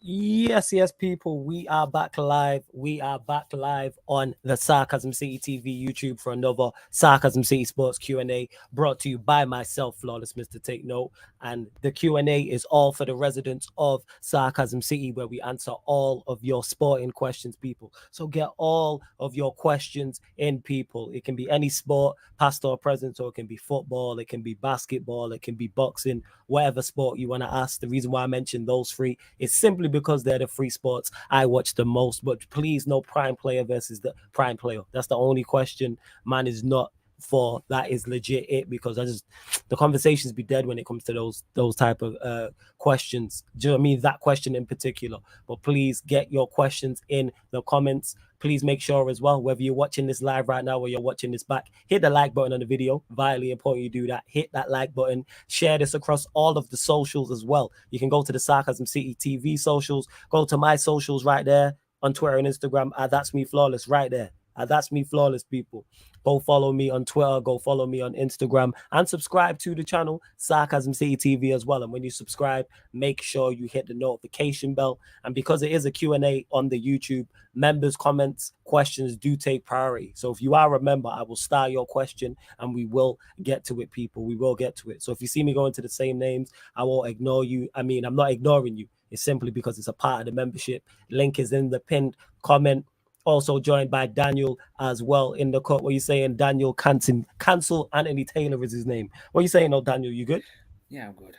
Yes, people. We are back live. We are back live on the Sarcasm City TV YouTube for another Sarcasm City Sports Q&A brought to you by myself, Flawless Mr. Take Note. And the Q&A is all for the residents of Sarcasm City, where we answer all of your sporting questions, people. So get all of your questions in, people. It can be any sport, past or present, or it can be football, it can be basketball, it can be boxing, whatever sport you want to ask. The reason why I mentioned those three is simply because they're the free sports I watch the most. But please, no prime player versus the prime player. That's the only question. Man is not for that is legit it, because the conversations be dead when it comes to those type of questions. Do you know what I mean? That question in particular. But please get your questions in the comments. Please make sure as well, whether you're watching this live right now or you're watching this back, hit the like button on the video. Vitally important you do that. Hit that like button. Share this across all of the socials as well. You can go to the Sarcasm City TV socials. Go to my socials right there on Twitter and Instagram. That's me flawless right there. That's me flawless, people. Go follow me on Twitter. Go follow me on Instagram. And subscribe to the channel, Sarcasm City TV as well. And when you subscribe, make sure you hit the notification bell. And because it is a Q&A on the YouTube, members' comments, questions do take priority. So if you are a member, I will start your question and we will get to it, people. We will get to it. So if you see me going to the same names, I won't ignore you. I mean, I'm not ignoring you. It's simply because it's a part of the membership. Link is in the pinned comment. Also joined by Daniel as well in the cut. What are you saying, Daniel? Cancel Anthony Taylor is his name. What are you saying, Daniel? You good? Yeah, I'm good.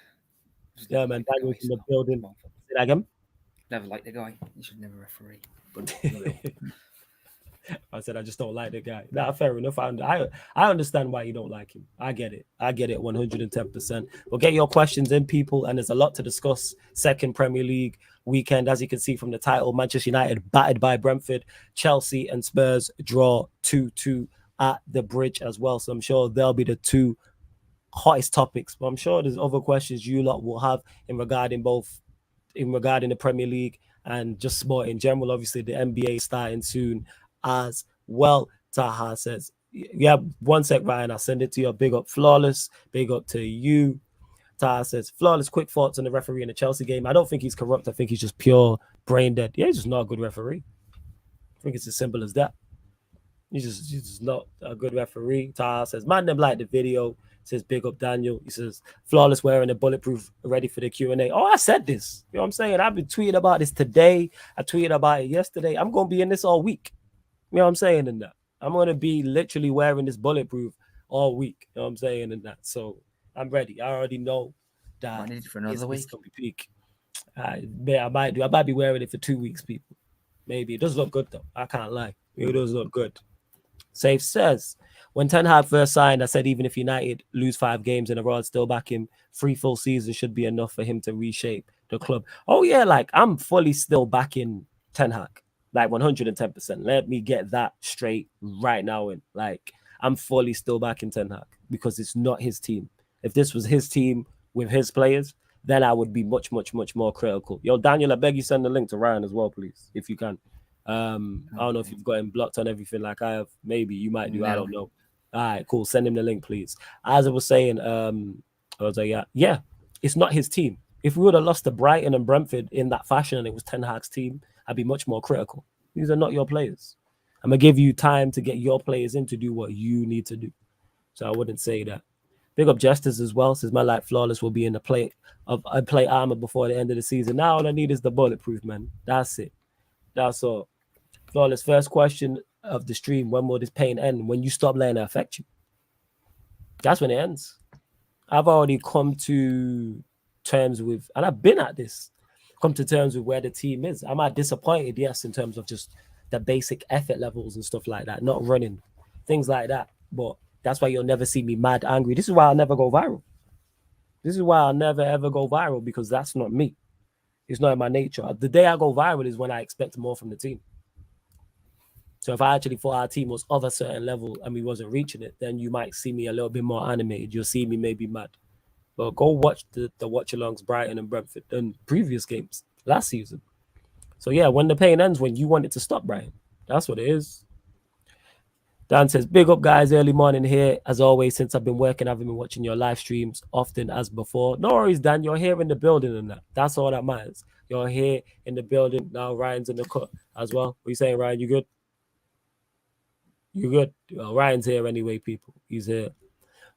Yeah, man. Daniel's in the building. Say that again. Never liked the guy. You should never referee. But I said I just don't like the guy. Nah, fair enough. I understand why you don't like him. I get it 110%. Well, get your questions in, people, and there's a lot to discuss. Second Premier League weekend, as you can see from the title, Manchester United battered by Brentford, Chelsea and Spurs draw 2-2 at the Bridge as well. So I'm sure they'll be the two hottest topics. But I'm sure there's other questions you lot will have regarding the Premier League and just sport in general. Obviously, the NBA starting soon as well. Taha says, yeah, one sec, Ryan. I'll send it to you. Big up, Flawless. Big up to you. Taha says, Flawless, quick thoughts on the referee in the Chelsea game. I don't think he's corrupt. I think he's just pure brain dead. Yeah, he's just not a good referee. I think it's as simple as that. He's just not a good referee. Taha says, man, them like the video. Says, big up Daniel. He says, Flawless wearing a bulletproof, ready for the Q&A. Oh, I said this. You know what I'm saying? I've been tweeting about this today. I tweeted about it yesterday. I'm going to be in this all week. You know what I'm saying in that? I'm going to be literally wearing this bulletproof all week. You know what I'm saying in that? So I'm ready. I already know that I need it for another week. It's going to be peak. I might be wearing it for 2 weeks, people. Maybe. It does look good, though. I can't lie. It does look good. Safe says, when Ten Hag first signed, I said even if United lose 5 games in a row, I'd still back him. 3 full seasons should be enough for him to reshape the club. Oh, yeah, like I'm fully still backing Ten Hag, like 110%. Let me get that straight right now. Like, I'm fully still backing Ten Hag because it's not his team. If this was his team with his players, then I would be much, much, much more critical. Yo, Daniel, I beg you send the link to Ryan as well, please, if you can. I don't know if you've got him blocked on everything like I have. Maybe you might do. No. I don't know. All right, cool. Send him the link, please. As I was saying, I was like, yeah, it's not his team. If we would have lost to Brighton and Brentford in that fashion and it was Ten Hag's team, I'd be much more critical. These are not your players. I'm going to give you time to get your players in to do what you need to do. So I wouldn't say that. Big up Justice as well. Says, my life Flawless will be in the plate armor before the end of the season. Now all I need is the bulletproof, man. That's it. That's all. Flawless, first question of the stream. When will this pain end? When you stop letting it affect you. That's when it ends. I've already come to terms with, and I've been at this, come to terms with where the team is. Am I disappointed? Yes, in terms of just the basic effort levels and stuff like that, not running, things like that. But that's why you'll never see me mad, angry. This is why I'll never go viral. This is why I'll never, ever go viral, because that's not me. It's not in my nature. The day I go viral is when I expect more from the team. So if I actually thought our team was of a certain level and we wasn't reaching it, then you might see me a little bit more animated. You'll see me maybe mad. But go watch the watch-alongs Brighton and Brentford and previous games last season. So yeah, when the pain ends, when you want it to stop, Brian. That's what it is. Dan says, big up, guys, early morning here. As always, since I've been working, I've been watching your live streams often as before. No worries, Dan. You're here in the building and that. That's all that matters. You're here in the building now. Ryan's in the cut as well. What are you saying, Ryan? You good? You good? Well, Ryan's here anyway, people. He's here.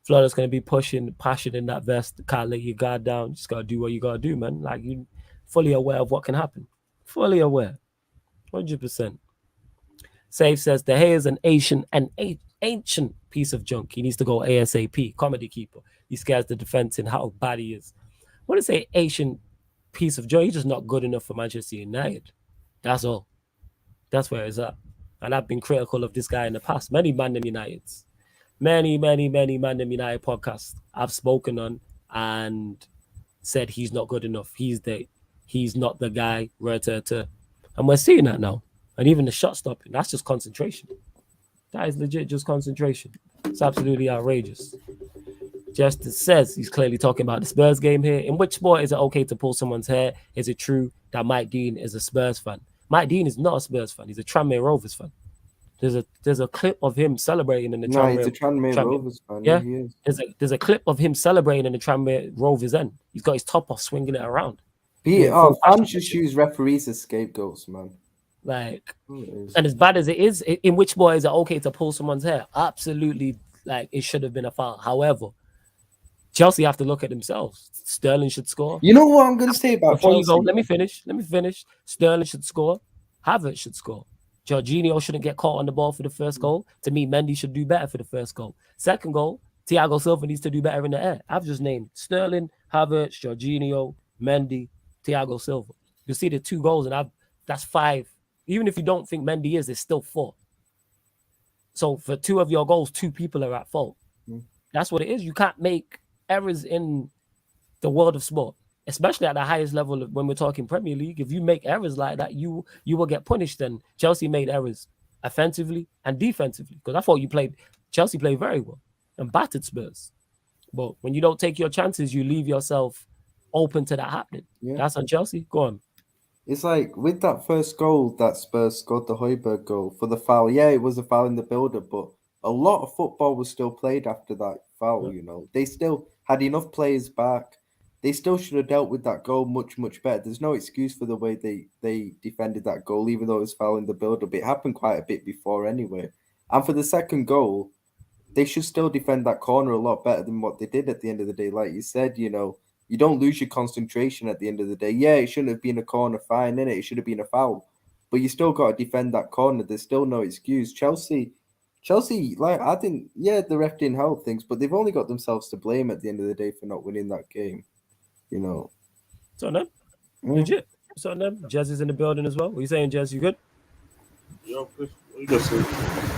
Florida's gonna be pushing, passion in that vest. Can't let your guard down. Just gotta do what you gotta do, man. Like you, fully aware of what can happen. Fully aware, 100%. Safe says the hair is ancient piece of junk. He needs to go ASAP. Comedy keeper. He scares the defense in how bad he is. I want to say ancient piece of junk. He's just not good enough for Manchester United. That's all. That's where it's at. And I've been critical of this guy in the past. Many Man Uniteds. Many Man United podcasts I've spoken on and said he's not good enough. He's not the guy. And we're seeing that now. And even the shot stopping, that's just concentration. That is legit just concentration. It's absolutely outrageous. Justice says he's clearly talking about the Spurs game here. In which sport is it okay to pull someone's hair? Is it true that Mike Dean is a Spurs fan? Mike Dean is not a Spurs fan. He's a Tranmere Rovers fan. There's a clip of him celebrating in the Tranmere. He's a Tranmere Rovers fan. Yeah, he is. There's a clip of him celebrating in the Tranmere Rovers end. He's got his top off, swinging it around. Fans just use referees as scapegoats, man. Like, and as bad as it is, in which sport is it okay to pull someone's hair? Absolutely, like it should have been a foul. However, Chelsea have to look at themselves. Sterling should score. You know what I'm going to say about Before Chelsea? you go, let me finish. Sterling should score. Havertz should score. Jorginho shouldn't get caught on the ball for the first goal. To me, Mendy should do better for the first goal. Second goal, Thiago Silva needs to do better in the air. I've just named Sterling, Havertz, Jorginho, Mendy, Thiago Silva. You see the 2 goals, and that's 5. Even if you don't think Mendy is, it's still 4. So for 2 of your goals, 2 people are at fault. That's what it is. You can't make errors in the world of sport, especially at the highest level when we're talking Premier League. If you make errors like that, you will get punished. And Chelsea made errors offensively and defensively, because I thought Chelsea played very well and battered Spurs. But when you don't take your chances, you leave yourself open to that happening. Yeah. That's on Chelsea. Go on. It's like with that first goal that Spurs scored, the Højbjerg goal for the foul. Yeah, it was a foul in the build-up, but a lot of football was still played after that foul. You know, they still had enough players back. They still should have dealt with that goal much, much better. There's no excuse for the way they defended that goal, even though it was foul in the build-up. It happened quite a bit before anyway. And for the second goal, they should still defend that corner a lot better than what they did at the end of the day. Like you said, you know, you don't lose your concentration at the end of the day. Yeah, it shouldn't have been a corner, fine, innit? It should have been a foul. But you still got to defend that corner. There's still no excuse. Chelsea, like, I think, yeah, the ref didn't help things, but they've only got themselves to blame at the end of the day for not winning that game. You know. It's on them. Legit. It's on them. Jez is in the building as well. What are you saying, Jez? You good? Yeah, what you guys saying?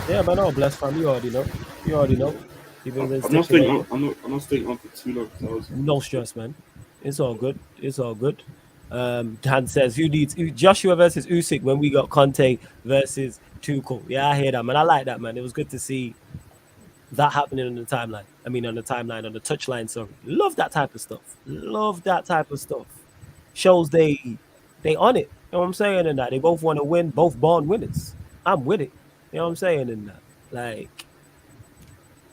Yeah, man, blessed fam. You already know. I'm not staying on for too long. No stress, man. It's all good. Dan says, who needs Joshua versus Usyk when we got Conte versus Tuchel? Yeah, I hear that, man. I like that, man. It was good to see that happening on the timeline. On the touchline, sorry. Love that type of stuff. Shows they on it. You know what I'm saying? And that they both want to win, both born winners. I'm with it. You know what I'm saying? And that, like,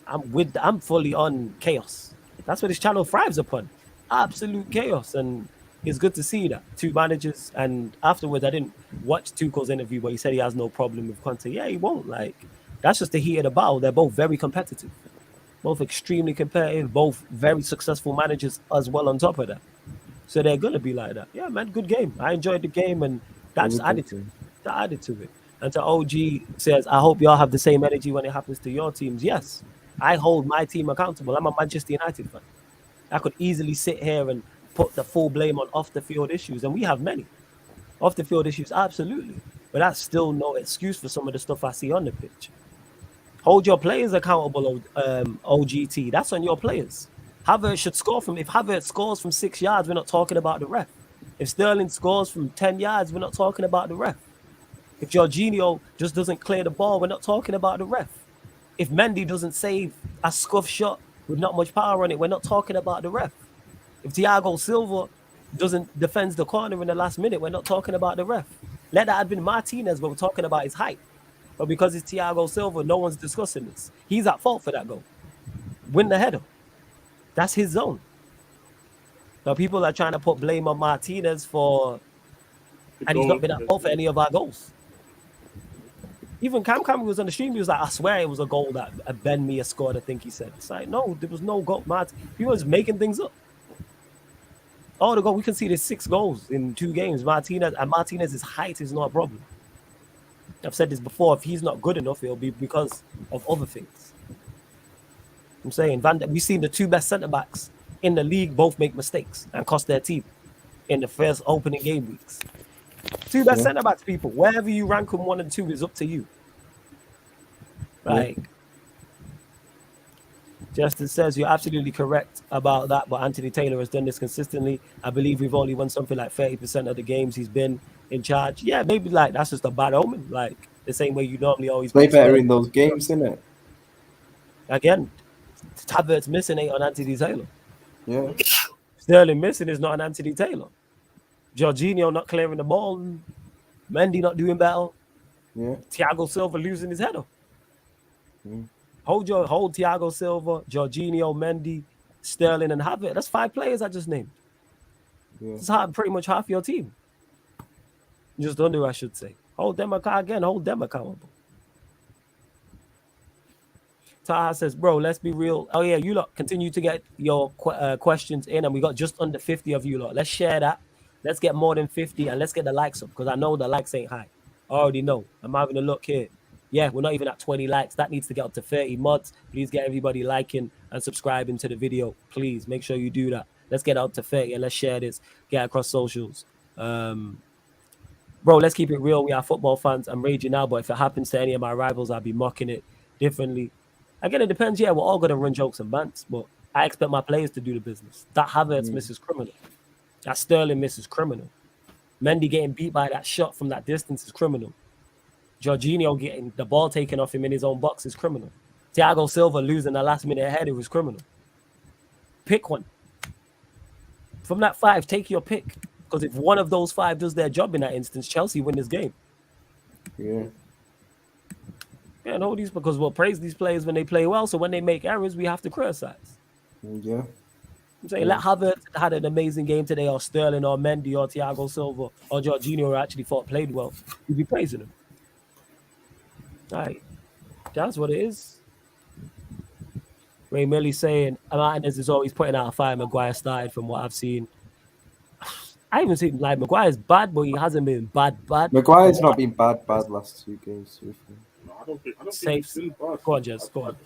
I'm fully on chaos. That's what this channel thrives upon. Absolute chaos. And it's good to see that. 2 managers. And afterwards, I didn't watch Tuchel's interview, but he said he has no problem with Conte. Yeah, he won't. Like, that's just the heat of the battle. They're both very competitive. Both extremely competitive. Both very successful managers as well on top of that. So they're going to be like that. Yeah, man, good game. I enjoyed the game, and that's added to it. And to OG says, I hope y'all have the same energy when it happens to your teams. Yes, I hold my team accountable. I'm a Manchester United fan. I could easily sit here and put the full blame on off-the-field issues, and we have many. Off-the-field issues, absolutely. But that's still no excuse for some of the stuff I see on the pitch. Hold your players accountable, OGT. That's on your players. Havertz should score if Havertz scores from 6 yards, we're not talking about the ref. If Sterling scores from 10 yards, we're not talking about the ref. If Jorginho just doesn't clear the ball, we're not talking about the ref. If Mendy doesn't save a scuff shot with not much power on it, we're not talking about the ref. If Thiago Silva defends the corner in the last minute, we're not talking about the ref. Let that have been Martinez, but we're talking about his height. But because it's Thiago Silva, no one's discussing this. He's at fault for that goal. Win the header. That's his zone. Now people are trying to put blame on Martinez for And he's not been at fault for any of our goals. Even Cam Cameron was on the stream. He was like, I swear it was a goal that Ben Mia scored, I think he said. It's like, no, there was no goal. He was making things up. Oh, the goal, we conceded 6 goals in 2 games. Martinez's height is not a problem. I've said this before. If he's not good enough, it'll be because of other things. I'm saying, we've seen the 2 best centre-backs in the league both make mistakes and cost their team in the first opening game weeks. 2 best centre-backs, people. Wherever you rank them 1 and 2 is up to you. Like, Justin says, you're absolutely correct about that, but Anthony Taylor has done this consistently. I believe we've only won something like 30% of the games he's been in charge. Yeah, maybe like that's just a bad omen. Like the same way you normally always play better in those games, innit? Again, Havertz missing ain't on Anthony Taylor. Yeah. Sterling missing is not on Anthony Taylor. Jorginho not clearing the ball. Mendy not doing better. Yeah. Thiago Silva losing his header. Mm. Hold Thiago Silva, Jorginho, Mendy, Sterling, and Havertz. That's 5 players I just named. Yeah. That's pretty much half your team. Just under, I should say. Hold them accountable. Taha says, bro, let's be real. Oh, yeah, you lot continue to get your questions in, and we got just under 50 of you lot. Let's share that. Let's get more than 50, and let's get the likes up, because I know the likes ain't high. I already know. I'm having a look here. Yeah, we're not even at 20 likes. That needs to get up to 30 mods. Please get everybody liking and subscribing to the video. Please make sure you do that. Let's get up to 30 and let's share this. Get across socials. Bro, let's keep it real. We are football fans. I'm raging now, but if it happens to any of my rivals, I'll be mocking it differently. Again, it depends. Yeah, we're all going to run jokes and bants, but I expect my players to do the business. That Havertz misses criminal. That Sterling misses criminal. Mendy getting beat by that shot from that distance is criminal. Jorginho getting the ball taken off him in his own box is criminal. Thiago Silva losing the last minute header was criminal. Pick one. From that 5, take your pick. Because if one of those 5 does their job in that instance, Chelsea win this game. Yeah. Yeah, no, because we'll praise these players when they play well. So when they make errors, we have to criticize. Yeah. I'm saying, let Havertz had an amazing game today, or Sterling, or Mendy, or Thiago Silva, or Jorginho, who actually played well. You'd be praising him. All right. That's what it is. Ray Millie saying, Martinez is always putting out a fire. Maguire started from what I've seen. I haven't seen, like, Maguire's bad, but he hasn't been bad. Maguire's not been bad last 2 games. No, I don't think Safe. he's been bad. Go on, Jess. Go on.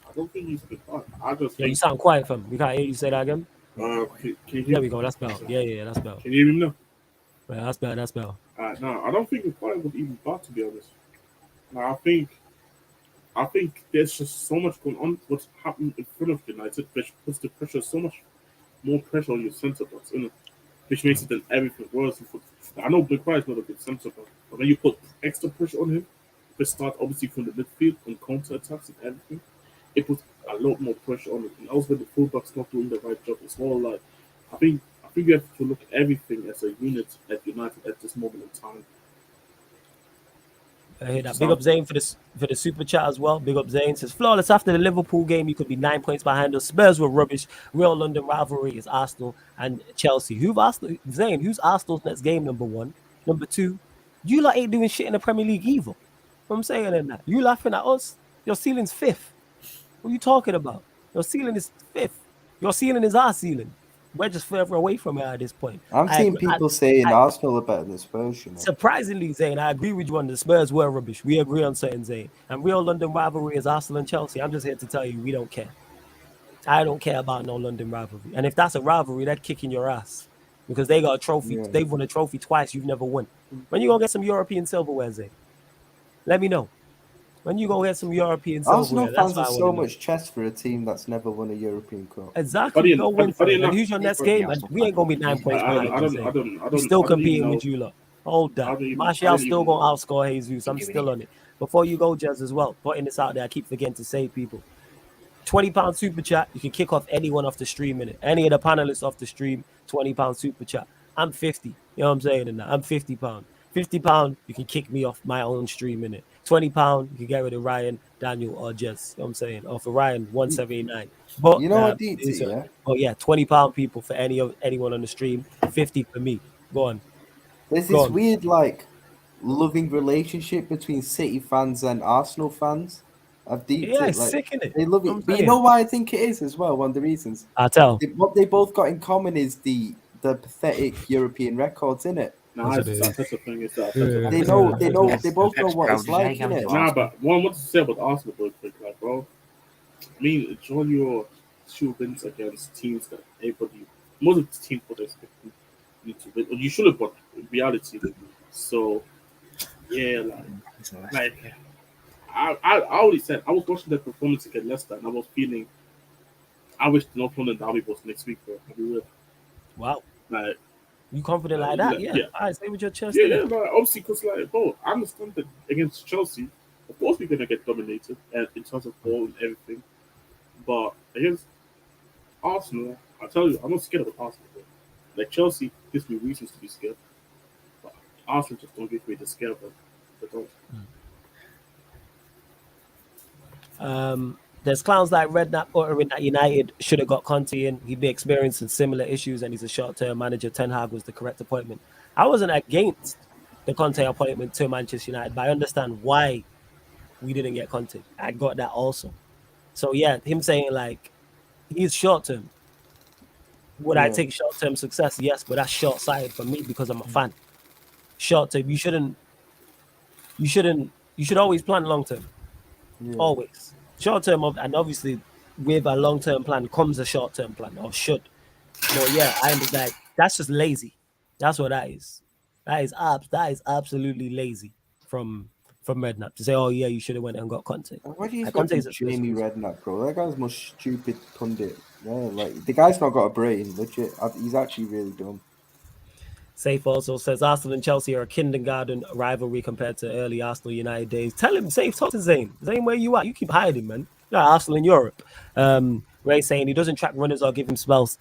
I don't think he's been bad. I just Yeah, you sound quiet, fam. We can't hear you say that again. can you hear There we go. That's better. Yeah, that's better. Can you hear me now? Yeah, that's better. No, I don't think Maguire was even bad, to be honest. Now, I think there's just so much going on. What's happening in front of United, which puts the pressure, so much more pressure on your centre backs, which makes it then everything worse. I know Maguire is not a good centre back, but when you put extra pressure on him, they start obviously from the midfield on counter attacks and everything. It puts a lot more pressure on it, and also when the fullback's not doing the right job as well. Like, I think we have to look at everything as a unit at United at this moment in time. I hear that. Big up Zane for the super chat as well. Big up Zane says, flawless after the Liverpool game. You could be 9 points behind us. Spurs were rubbish. Real London rivalry is Arsenal and Chelsea. Zane, who's Arsenal's next game? Number 1. Number 2, you lot ain't doing shit in the Premier League either. What I'm saying in that. You laughing at us? Your ceiling's 5th. What are you talking about? Your ceiling is 5th. Your ceiling is our ceiling. We're just further away from it at this point. I'm seeing people saying Arsenal are better than Spurs. Surprisingly, Zane, I agree with you on the Spurs were rubbish. We agree on certain, Zane. And real London rivalry is Arsenal and Chelsea. I'm just here to tell you, we don't care. I don't care about no London rivalry. And if that's a rivalry, they're kicking your ass. Because they got a trophy. Yeah. They've won a trophy twice. You've never won. When you going to get some European silverware, Zane? Let me know. When you go get some European silverware, Arsenal fans are so much chest for a team that's never won a European Cup. Exactly. And who's your next game? And we ain't gonna be 9 points behind. We're still competing with you lot. Hold that. Martial still gonna outscore Jesus. I'm still on it. Before you go, Jez, as well, putting this out there, I keep forgetting to say, people. £20 super chat. You can kick off anyone off the stream in it. Any of the panelists off the stream, £20 super chat. I'm 50. You know what I'm saying? In that? I'm £50. £50, you can kick me off my own stream in it. £20, you can get rid of Ryan, Daniel, or Jess. You know what I'm saying? Or for Ryan, 179. But you know what, DT, yeah? Oh yeah, £20 people for anyone on the stream, 50 for me. Go on. There's Go this on. weird like loving relationship between City fans and Arsenal fans. I've deeped Yeah, it. it's Like sick, innit? they love I'm it. But you saying. know why I think it is as well. One of the reasons. I tell. What they both got in common is the pathetic European records, innit? Nah, That's it's what it that's the thing. It's that. Yeah. They both know what it's like, innit? Nah, but one what to say about Arsenal, real quick, like, bro. I mean, enjoy your 2 wins against teams that everybody, most of the teams, would expect you to win. Or you should have, but in reality. So, yeah, like I already said, I was watching their performance against Leicester, and I was feeling, I wish the North London derby was next week, bro. I'll be real. Wow. Like, You confident like that? Yeah. yeah. All right, say with your chest. Yeah, innit? like, obviously, because, like, bro, I understand that against Chelsea, of course, we're going to get dominated in terms of ball and everything. But against Arsenal, I tell you, I'm not scared of Arsenal, bro. Like, Chelsea gives me reasons to be scared. But Arsenal just don't give me the scare, bro. They don't. There's clowns like Redknapp uttering that United should have got Conte in. He'd be experiencing similar issues, and he's a short-term manager. Ten Hag was the correct appointment. I wasn't against the Conte appointment to Manchester United, but I understand why we didn't get Conte. I got that also. So yeah, him saying like he's short-term. Would I take short-term success? Yes, but that's short-sighted for me because I'm a fan. Short-term, you should always plan long-term. Yeah. Always. Short-term, and obviously with a long-term plan comes a short-term plan, or should. But yeah, I'm like, that's just lazy. That's what that is. That is absolutely lazy from Redknapp to say, oh yeah, you should have went and got Conte. Why do you Like, got Conte is a Jamie Redknapp, bro? That guy's the most stupid pundit. Yeah, like the guy's not got a brain, legit. He's actually really dumb. Safe also says Arsenal and Chelsea are a kindergarten rivalry compared to early Arsenal United days. Tell him, Safe, talk to Zane. Zane, where you at? You keep hiding, man. You're at Arsenal in Europe. Ray saying he doesn't track runners or give himself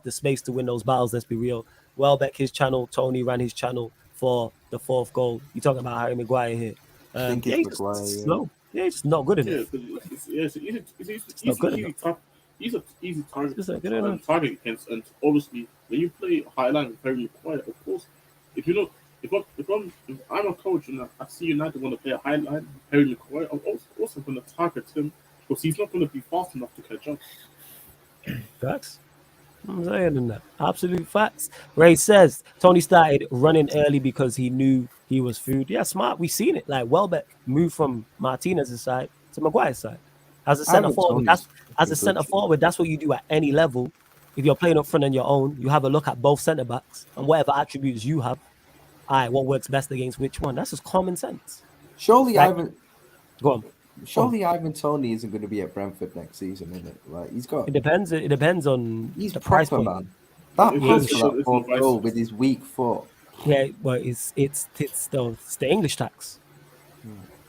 the space to win those battles. Let's be real. Welbeck his channel. Tony ran his channel for the 4th goal. You talking about Harry Maguire here? I think yeah, it's he's Maguire. just slow. Yeah, he's just not good enough. Yeah, it's not good enough. He's an easy target against, and obviously when you play Highline with Harry Maguire, of course, if I'm a coach and I see United want to play a Highline, Harry Maguire, I'm also going to target him because he's not going to be fast enough to catch up. Facts. I'm saying that. Absolute facts. Ray says Tony started running early because he knew he was food. Yeah, smart. We've seen it. Like Welbeck moved from Martinez's side to Maguire's side. As a centre forward, that's what you do at any level. If you're playing up front on your own, you have a look at both centre backs and whatever attributes you have. All right, what works best against which one? That's just common sense. Surely Go on. Ivan Toney isn't going to be at Brentford next season, isn't it? Like he's got. It depends on He's the price point. man. That pass for that 4th goal with his weak foot. Yeah, but it's the English tax.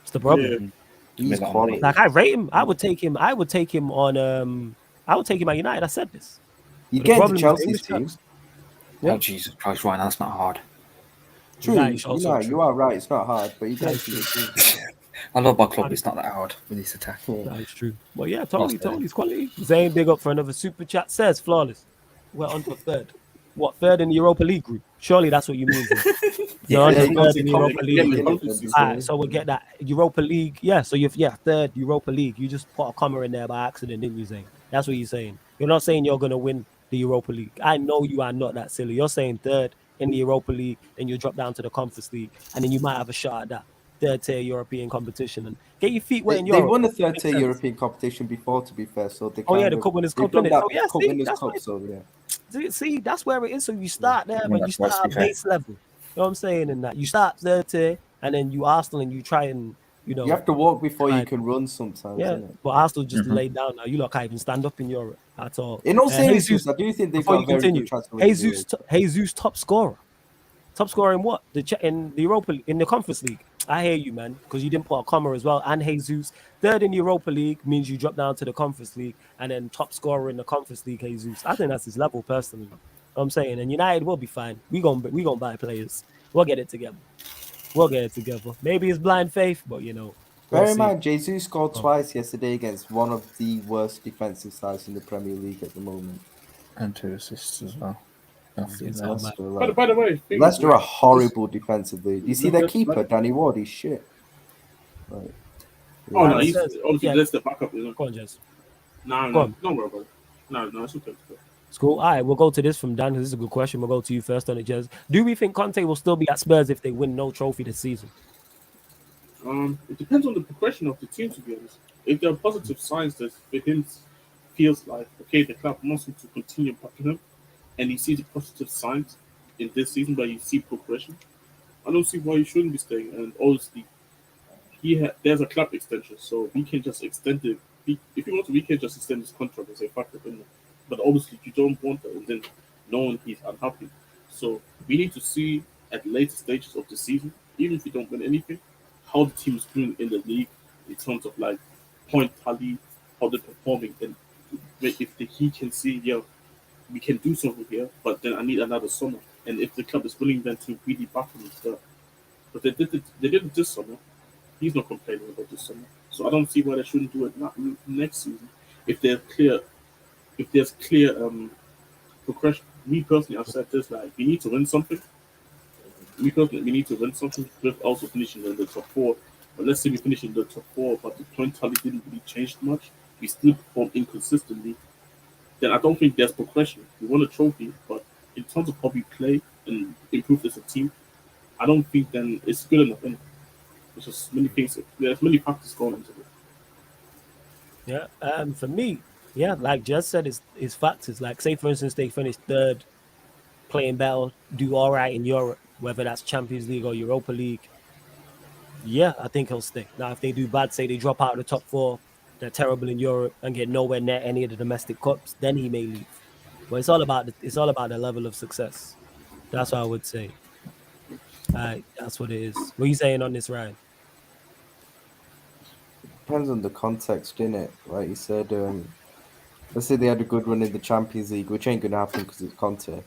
It's the problem. Yeah. He's quality. Like I rate him. I would take him on. I would take him at United. I said this. You But the get into problem is the Chelsea's English team. tax. Oh, Jesus Christ, Ryan, that's not hard. True, That is also true. you are right. It's not hard, but you get into the team. I love my club, it's not that hard with this attack. That is true. But yeah, Tony's quality. Zane, big up for another super chat. Says flawless. We're on to 3rd. What, 3rd in the Europa League group? Surely that's what you mean. You're on to 3rd in the Europa League. All right, so we'll get that Europa League. Yeah, so you're 3rd Europa League. You just put a comma in there by accident, didn't you, Zane? That's what you're saying. You're not saying you're gonna win the Europa League. I know you are not that silly. You're saying 3rd in the Europa League, then you drop down to the Conference League, and then you might have a shot at that 3rd-tier European competition and get your feet wet in Europe. They won a 3rd-tier European competition before, to be fair. So they the Cup Winners' Cup, innit? So yeah, Cup Winners' Cup, so yeah. See, that's where it is. So you start there, but you start at base level. You know what I'm saying? And that you start 3rd tier, and then you Arsenal, and you try and you have to walk before you can run sometimes. Yeah, innit? but Arsenal just laid down now. You lot can't even stand up in Europe at all. In all seriousness, I do think they've got a very good transfer. Jesus, top scorer. Top scorer in what? In the Europa, in the Conference League. I hear you, man, because you didn't put a comma as well. And Jesus, 3rd in the Europa League means you drop down to the Conference League, and then top scorer in the Conference League, Jesus. I think that's his level personally. You know what I'm saying, and United will be fine. We gonna buy players. We'll get it together. Maybe it's blind faith, but Bear in mind, Jesus scored twice yesterday against one of the worst defensive sides in the Premier League at the moment. And 2 assists as well. I feel It's that. all bad. Leicester, like, By the way, thing is, Leicester like, are horrible defensively. Do you see their Like- keeper, Danny Ward? He's shit. Like, Oh no, Dan he's says- obviously yeah. let's step back up. You know, Go on, Jess. no, Go no, on. don't worry about it. No, it's okay. It's cool. All right, we'll go to this from Dan. This is a good question. We'll go to you first on it, Jez. Do we think Conte will still be at Spurs if they win no trophy this season? It depends on the progression of the team, to be honest. If there are positive signs that for him feels like okay, the club wants him to continue backing him, and he sees the positive signs in this season where you see progression, I don't see why he shouldn't be staying. And obviously, there's a club extension, so we can just extend it. If you want to, we can just extend his contract and say fuck it. But obviously, you don't want that, and then knowing he's unhappy. So we need to see at later stages of the season, even if we don't win anything, how the team is doing in the league in terms of like point tally, how they're performing, and he can see, yeah, we can do something here, but then I need another summer. And if the club is willing then to really back him and stuff, but they did it this summer. He's not complaining about this summer, so I don't see why they shouldn't do it next season. If there's clear progression. Me personally, I've said this: like we need to win something. Me personally, we need to win something with also finishing in the top four. But let's say we finish in the top four, but the point tally didn't really change much. We still perform inconsistently. Then I don't think there's progression. We won a trophy, but in terms of how we play and improve as a team, I don't think then it's good enough. And there's just many things. There's many factors going into it. Yeah. For me, yeah, like Jez said, it's factors. Like, say for instance, they finish third, playing better, do all right in Europe, whether that's Champions League or Europa League. Yeah, I think he'll stay. Now, if they do bad, say they drop out of the top four, they're terrible in Europe and get nowhere near any of the domestic cups, then he may leave. But it's all about the level of success. That's what I would say. That's what it is. What are you saying on this, Ryan? depends on the context, innit? Like you said, let's say they had a good run in the Champions League, which ain't gonna happen because it's Conte.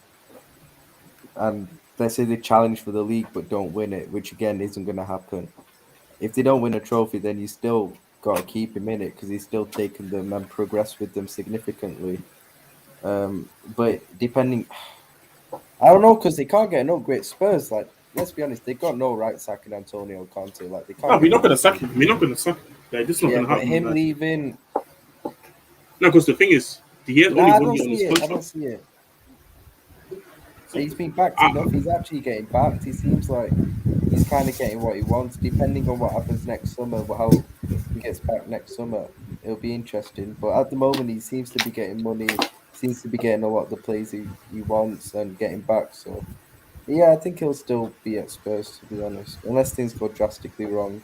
And let's say they challenge for the league but don't win it, which again isn't gonna happen. If they don't win a trophy, then you still gotta keep him in it because he's still taken them and progressed with them significantly. But depending, I don't know because they can't get no great Spurs. Like, let's be honest, they got no right sacking Antonio Conte. Like, they can't. No, we're not gonna sack him. We're not gonna sack him. Like, this is not Yeah, gonna but happen. him Like, leaving. no, because the thing is, he has Nah, only I 1 don't year on his see it. I contract. don't see it. He's been backed enough. He's actually getting backed. He seems like he's kind of getting what he wants. Depending on what happens next summer, how he gets back next summer, it'll be interesting. But at the moment, he seems to be getting money. Seems to be getting a lot of the plays he wants and getting back. So yeah, I think he'll still be at Spurs, to be honest, unless things go drastically wrong.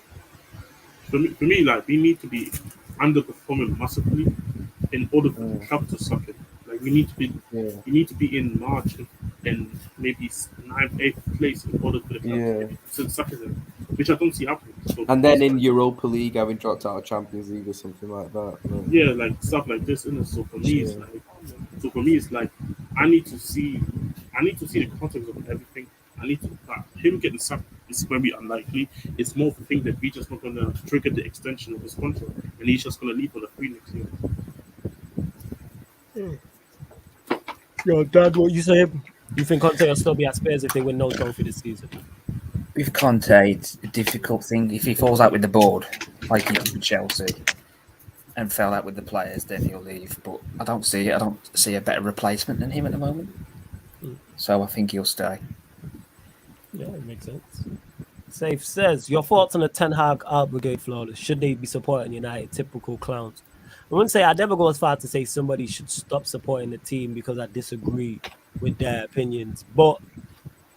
For me, like we need to be underperforming massively in order for the club to suck it. Like we need to be in March and maybe 9th, 8th place in order for the club to suck it, which I don't see happening. So And then in Europa League, having dropped out of Champions League or something like that. yeah, like stuff like this, isn't it? So for me, it's like I need to see the context of everything. I need to him getting sacked is very unlikely. It's more of a thing that we just not gonna trigger the extension of his contract, and he's just gonna leave on a free next year. Yo, Dad, what you saying? You think Conte will still be at Spurs if they win no trophy this season? With Conte, it's a difficult thing. If he falls out with the board, like he did with Chelsea, and fell out with the players, then he'll leave. But I don't see it. I don't see a better replacement than him at the moment. So I think he'll stay. Yeah, it makes sense. Safe says, your thoughts on the Ten Hag Art Brigade flawless? Should they be supporting United? Typical clowns. I wouldn't say I'd never go as far to say somebody should stop supporting the team because I disagree with their opinions. But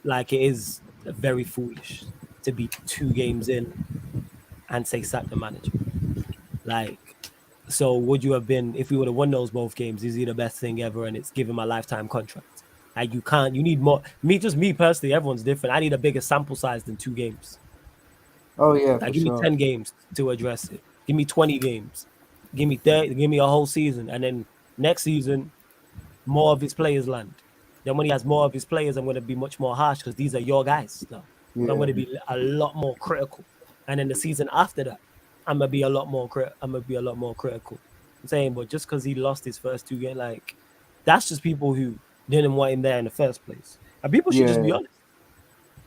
like it is very foolish to be 2 games in and say sack the manager. Like, so would you have been if we would have won those both games? Is he the best thing ever? And it's given my lifetime contract. Like you need more. Me personally, everyone's different. I need a bigger sample size than 2 games. Oh yeah, Like, give me sure. 10 games to address it. Give me 20 games. Give me 30. Give me a whole season, and then next season, more of his players land. Then when he has more of his players, I'm going to be much more harsh because these are your guys now. Yeah. So I'm going to be a lot more critical. And then the season after that, I'm gonna be a lot more critical. I'm saying, but just because he lost his first 2 games, like that's just people who didn't want him there in the first place. And people should just be Yeah. honest.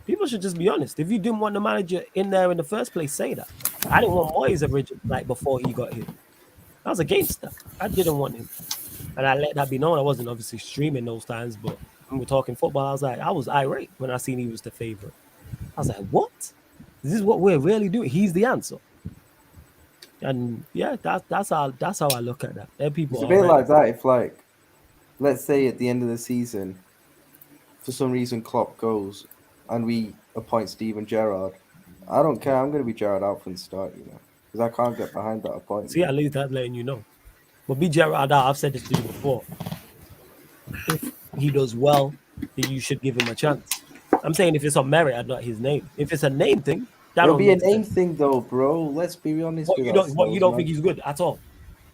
People should just be honest. If you didn't want the manager in there in the first place, say that. I didn't want Moyes originally, like before he got here. I was against that. I didn't want him. And I let that be known. I wasn't obviously streaming those times, but when we're talking football, I was irate when I seen he was the favorite. I was like, what? This is what we're really doing. He's the answer. And yeah, that's how I look at that. There people It's a are bit right. like that if, like, let's say at the end of the season, for some reason Klopp goes and we appoint Steven Gerrard. I don't care. I'm going to be Gerrard out from the start, you know, because I can't get behind that appointment. See, at least that's letting you know. But be Gerrard out. I've said this to you before. If he does well, then you should give him a chance. I'm saying if it's on merit and not his name. If it's a name thing, that It'll don't be a make name sense. thing, though, bro. Let's be honest with What you ourselves, don't man. think he's good at all?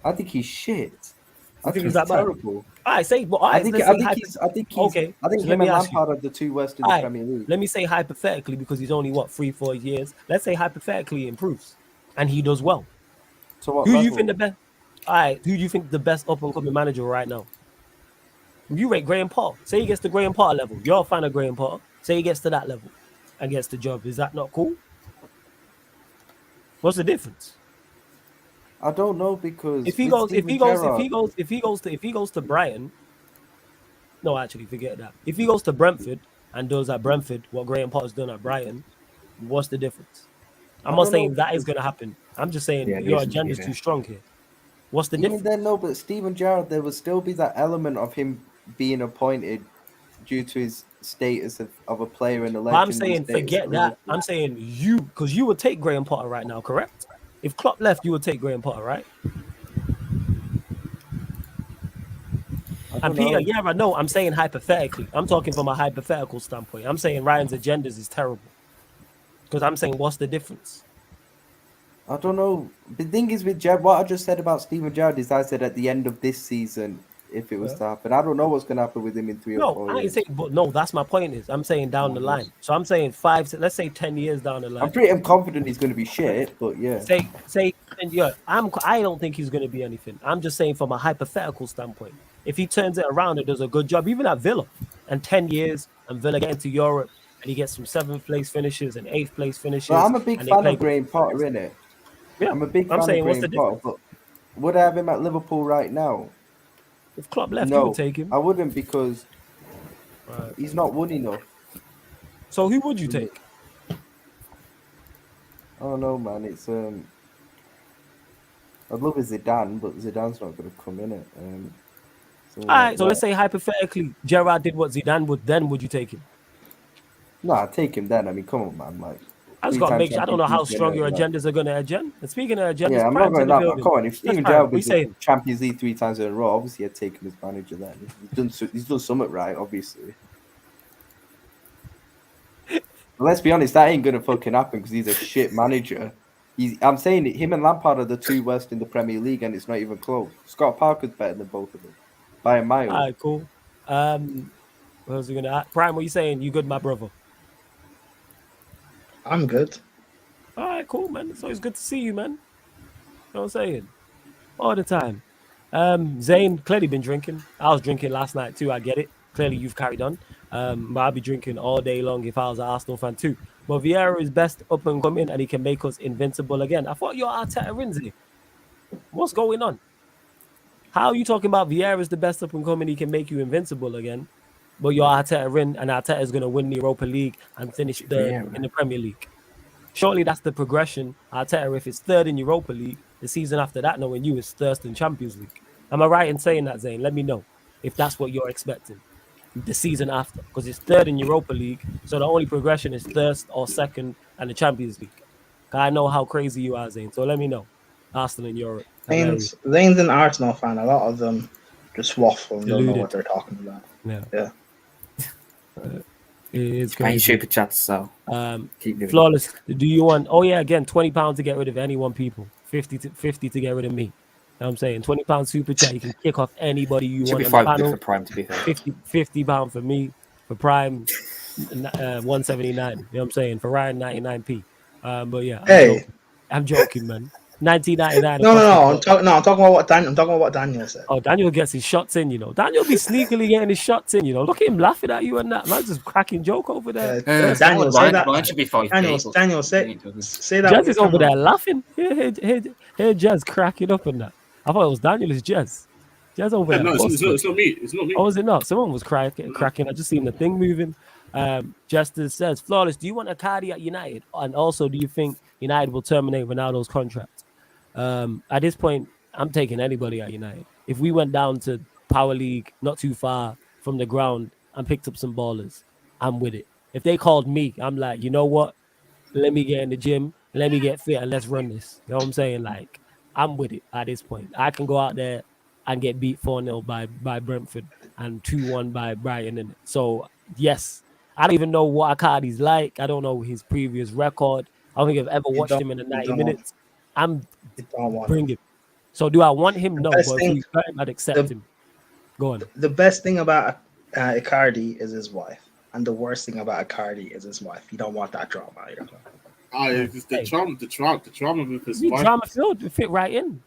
I think he's shit. I think think he's he's that bad? terrible. All right, say, but all right, I think let's say he's. okay, I think so him let and me ask you. Lampard are the two worst in the All right, Premier League. let me say hypothetically, because he's only 3-4 years. Let's say hypothetically he improves and he does well. So what Who do level? you think the best? All right, who do you think the best up and coming manager right now? You rate Graham Potter. Say he gets to Graham Potter level. You're a fan of Graham Potter. Say he gets to that level and gets the job. Is that not cool? What's the difference? I don't know, because If he with Steven Gerrard, if he goes to Brighton, no, actually forget that. If he goes to Brentford and does at Brentford what Graham Potter's done at Brighton, what's the difference? I'm I not don't saying know, that is because going to happen. I'm just saying Yeah, your reasonably, agenda's yeah. too strong here. What's the even difference? then, no. But Steven Gerrard, there will still be that element of him being appointed due to his status of a player and a But I'm legendary saying status. forget that. I'm saying you, because you would take Graham Potter right now, correct? If Klopp left, you would take Graham Potter, right? I And don't Peter, know. yeah, I know. I'm saying hypothetically. I'm talking from a hypothetical standpoint. I'm saying Ryan's agendas is terrible. Because I'm saying, what's the difference? I don't know. The thing is with Gerrard, what I just said about Steven Gerrard is I said at the end of this season, if it was Yeah. to happen. I don't know what's going to happen with him in 3 or No, 4 I ain't years. saying, but no, that's my point is I'm saying down the line. So I'm saying let's say 10 years down the line. I'm confident he's going to be shit, but yeah. And yeah, I don't think he's going to be anything. I'm just saying from a hypothetical standpoint. If he turns it around and does a good job, even at Villa, and 10 years, and Villa get into Europe, and he gets some 7th place finishes and 8th place finishes. Well, I'm a big and they fan play of Graham Potter, innit? Yeah, I'm a big I'm fan saying, of what's the Graham Potter, difference? but would I have him at Liverpool right now? If Klopp left, you No, would take him. I wouldn't, because Right. he's not won enough. So who would you take? I don't know, man. It's I'd love a Zidane, but Zidane's not going to come in it. All right, so let's say hypothetically, Gerrard did what Zidane would. Then would you take him? No, I'd take him then. I mean, come on, man. Like, I just 3 got to times make sure. I don't know how Champions League strong your winner, like- agendas are going to agenda. And speaking of agendas, Yeah, I'm not Prime's going in the that, man. building. Come on, if Yes, Steven Prime, Gerrard what you was saying? in Champions League 3 times in a row, obviously I'd take him as manager then. He's done something right, obviously. But let's be honest, that ain't going to fucking happen because he's a shit manager. I'm saying it, him and Lampard are the 2 worst in the Premier League, and it's not even close. Scott Parker's better than both of them by a mile. All right, cool. What was we gonna ask? Prime, what you saying? You good, my brother? I'm good. All right, cool, man. It's always good to see you, man. You know what I'm saying? All the time. Zane, clearly been drinking. I was drinking last night too. I get it. Clearly you've carried on. But I'll be drinking all day long if I was an Arsenal fan too. But Vieira is best up and coming, and he can make us invincible again. I thought you're Arteta Rinzi. What's going on? How are you talking about Vieira is the best up and coming? He can make you invincible again. But you're Arteta Rin, and Arteta is going to win the Europa League and finish third Vieira. in the Premier League. Surely that's the progression. Arteta, if it's third in Europa League, the season after that, knowing you is first in Champions League. Am I right in saying that, Zane? Let me know if that's what you're expecting the season after, because it's third in Europa League, so the only progression is third or second and the Champions League. I know how crazy you are, Zane, so let me know. Arsenal in Europe. Zane's an Arsenal fan. A lot of them just waffle and don't know Deluded. what they're talking about. Yeah. It's Paying crazy. super chats, so keep doing it. Flawless. Do you want? Oh yeah, again, £20 to get rid of anyone, people. 50 to get rid of me. You know what I'm saying £20 super chat. You can kick off anybody you Should want be on the 5 panel. for Prime, to be fair. £50 for me, for Prime, 179. You know what I'm saying? For Ryan, 99p. But yeah, Hey. I'm joking, man. 1999. No, across the board. I'm talking about what I'm talking about what Daniel said. Oh, Daniel gets his shots in, you know. Daniel be sneakily getting his shots in, you know. Look at him laughing at you and that. Man, just cracking joke over there. Daniel, say that. Mine should be 5 Daniel, people. Daniel, say that. Jazz with is your over camera. there laughing. Here, Jazz cracking up and that. I thought it was Daniel, it's Jazz. Jazz over Yeah, there. no, it's busting. not me. It's not me. Oh, is it not? Someone was cracking. I just seen the thing moving. Justice says, Flawless, do you want Icardi at United? And also, do you think United will terminate Ronaldo's contract? At this point, I'm taking anybody at United. If we went down to Power League, not too far from the ground, and picked up some ballers, I'm with it. If they called me, I'm like, you know what? Let me get in the gym, let me get fit, and let's run this. You know what I'm saying? Like, I'm with it at this point. I can go out there and get beat 4-0 by Brentford and 2-1 by Brighton. And so, yes, I don't even know what Icardi's like. I don't know his previous record. I don't think I've ever watched him in the 90 minutes. Bring him. So do I want him? No, but if we got him, I'd accept him. Go on. The best thing about Icardi is his wife, and the worst thing about Icardi is his wife. You don't want that drama. It's the drama with his wife. Drama filled, fit right in.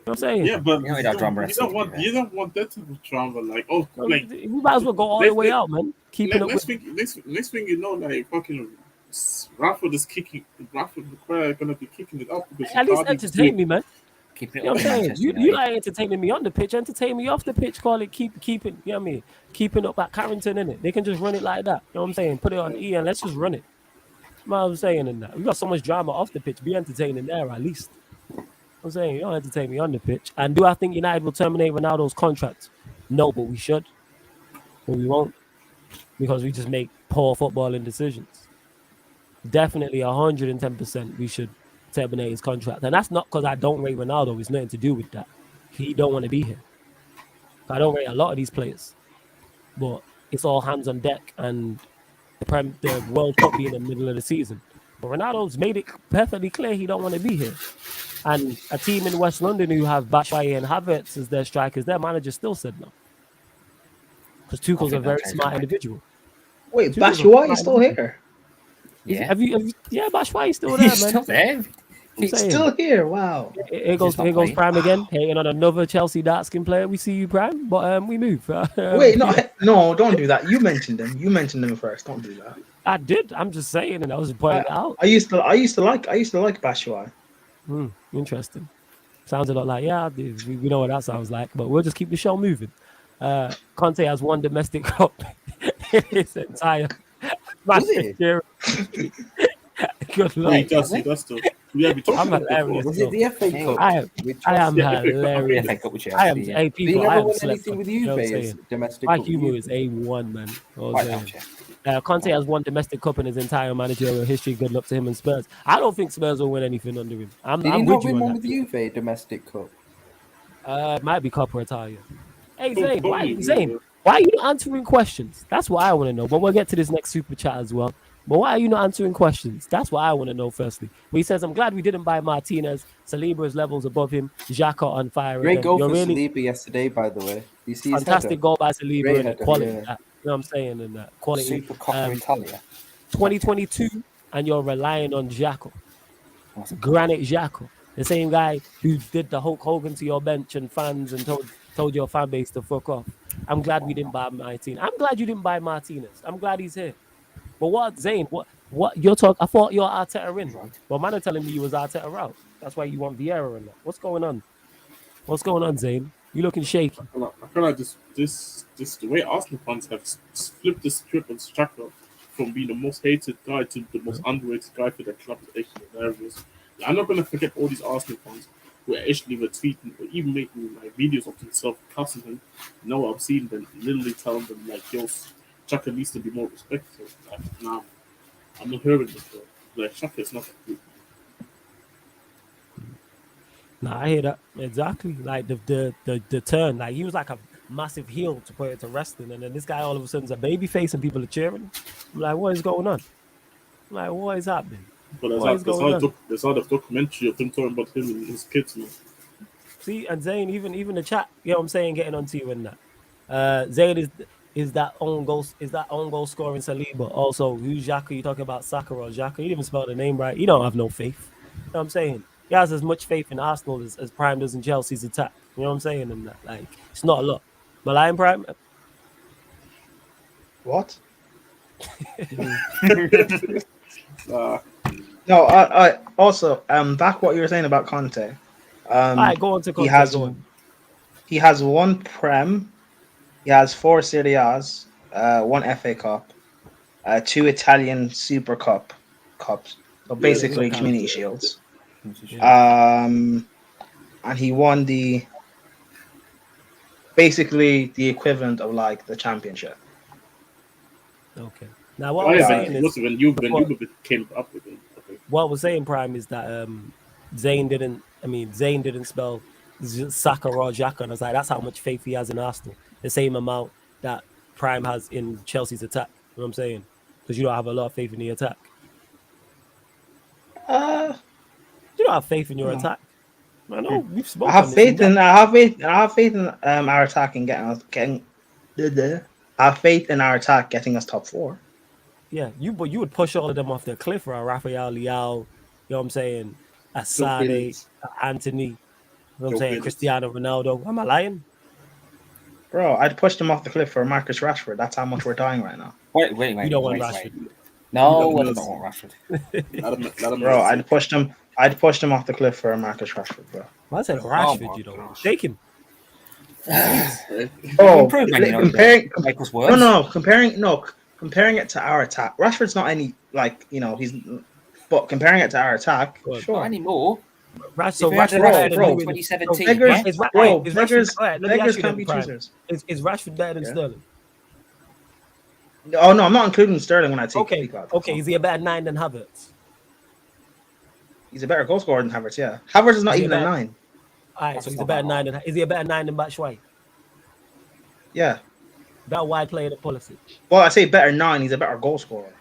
You know what I'm saying? Yeah, but you don't want that type of drama. Like, like we might as well go all the way out, man. Keeping up. Next thing you know, like fucking Rafa is kicking. Rafa gonna be kicking it up because at least entertain me, man. You know what I'm saying? You like entertaining me on the pitch, entertain me off the pitch. Call it keeping. You know what I mean? Keeping up at Carrington, innit? They can just run it like that. You know what I'm saying? Put it on E and let's just run it. You know what I'm saying? In that we got so much drama off the pitch. Be entertaining there at least. I'm saying you don't entertain me on the pitch. And do I think United will terminate Ronaldo's contract? No, but we should. But we won't, because we just make poor footballing decisions. Definitely 110% we should terminate his contract. And that's not because I don't rate Ronaldo. It's nothing to do with that. He don't want to be here. I don't rate a lot of these players. But it's all hands on deck and the World Cup being in the middle of the season. But Ronaldo's made it perfectly clear he don't want to be here. And a team in West London who have Batshuayi and Havertz as their strikers, their manager still said no. Because Tuchel's a very smart individual. Wait, Batshuayi is still here? Yeah. Yeah, Batshuayi's still there, man. Still there. He's still here. Wow. Here goes Prime again. Hating on another Chelsea dark skin player. We see you, Prime, but we move. Wait, no, don't do that. You mentioned him. You mentioned him first. Don't do that. I did. I'm just saying, and I was pointing it out. I used to like Batshuayi. Interesting. Sounds a lot like we know what that sounds like, but we'll just keep the show moving. Conte has won domestic cup in his entire career. Good luck. He does still. I'm hilarious. Was it the FA Cup? I am hilarious. I am. Hey, people, I am anything with you, domestic. My humor is A1, man. Conte has won domestic cup in his entire managerial history. Good luck to him and Spurs. I don't think Spurs will win anything under him. Did he not win one with Juve, domestic cup? Might be Coppa Italia. Hey, Zane, why are you not answering questions? That's what I want to know. But we'll get to this next super chat as well. But why are you not answering questions? That's what I want to know firstly. But he says, I'm glad we didn't buy Martinez. Saliba's levels above him. Xhaka on fire. Great goal for Saliba yesterday, by the way. You see his fantastic goal by Saliba and quality. Yeah. You know what I'm saying? And quality. Super Coppa Italia. 2022, and you're relying on Xhaka. Granite Xhaka. The same guy who did the Hulk Hogan to your bench and fans and told your fan base to fuck off. I'm glad we didn't buy Martinez. I'm glad you didn't buy Martinez. I'm glad he's here. But what, Zane? What you're talking? I thought you're Arteta in. Right. Well, man are telling me you was Arteta out. That's why you want Vieira in that. What's going on? What's going on, Zane? You looking shaky. I feel like this the way Arsenal fans have flipped the script on Xhaka from being the most hated guy to the most underrated guy for the club is actually hilarious. I'm not gonna forget all these Arsenal fans who actually were tweeting or even making like videos of themselves cussing him. No, I've seen them literally telling them like, yo, Xhaka needs to be more respectful. Like, nah, I'm not hearing this. Bro. Like, Xhaka is not that good. Nah, I hear that exactly. Like the turn, like he was like a massive heel to put it to wrestling, and then this guy all of a sudden's a baby face and people are cheering. I'm like, what is going on? I'm like, what is happening? But there's all the documentary of them talking about him and his kids, man. See, and Zane, even the chat, you know what I'm saying, getting onto you in that. Zane is that own goal scoring Saliba. Also, who's Xhaka? You talking about Saka or Xhaka? You didn't even spell the name right. You don't have no faith. You know what I'm saying? he has as much faith in Arsenal as Prime does in Chelsea's attack. You know what I'm saying? And that, like, it's not a lot. But I am Prime. What? Uh, No, I also back what you were saying about Conte. All right, go on to He Conte. has Go on. he has one Prem, he has 4 Serie A's, 1 FA Cup, 2 Italian Super cups. So basically yeah. community shields. Yeah. And he won basically the equivalent of like the championship. Okay. Now what I oh was yeah, saying is when you what, came up with it. Okay. what I was saying, Prime, is that Zayn didn't spell Saka or Xhaka, and I was like, that's how much faith he has in Arsenal. The same amount that Prime has in Chelsea's attack. You know what I'm saying? Because you don't have a lot of faith in the attack. Uh, You don't have faith in your No. attack. I know we've I spoken. have this faith in in I have faith in our attack and getting. I have faith in our attack getting us top 4. Yeah, but you would push all of them off the cliff, right? Rafael Leao, you know what I'm saying? Joe Asade, Felix. Anthony, you know what I'm Joe saying? Felix. Cristiano Ronaldo. Am I lying? Bro, I'd push them off the cliff for Marcus Rashford. That's how much we're dying right now. Wait. You don't want Rashford. No, You I don't don't want Rashford. Let him Bro, rest. I'd push them off the cliff for Marcus Rashford, bro. I said Oh Rashford, my you know. gosh. Take him. Oh, Improve Man United, comparing make us worse. comparing it to our attack. Rashford's not any but comparing it to our attack, Good. Not sure. anymore. So If we had Rashford Rashford better than bro, who in 2017, beggars, yeah? is bro, Rashford? beggars, All right, let me beggars ask you can't then, be Prime. choosers. Is Rashford better than Yeah. Sterling? Oh no, I'm not including Sterling when I speak about this. Okay. Is he a better 9 than Havertz? He's a better goal scorer than Havertz, yeah. Havertz is not Is he even a better- 9. All right, so he's a better 9 than. Is he a better 9 than Batshuayi? Yeah. Better wide player than Pulisic. Well, I say better 9, he's a better goal scorer.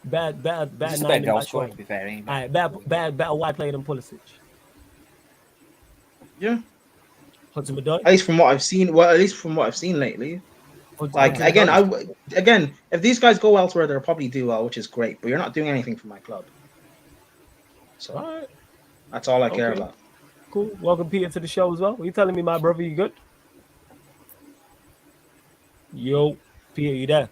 Better Just a 9 better than goal scorer, to Batshuayi. be fair. ain't All he? right, better wide player than Pulisic. Yeah. Hudson Odoi. At least from what I've seen. Well, at least from what I've seen lately. Like Hudson again, Odoi. if these guys go elsewhere, they'll probably do well, which is great. But you're not doing anything for my club, so All right, that's all I care Okay. about. cool. Welcome Peter to the show as well. Are you telling me, my brother, you good? Yo, Peter, you there?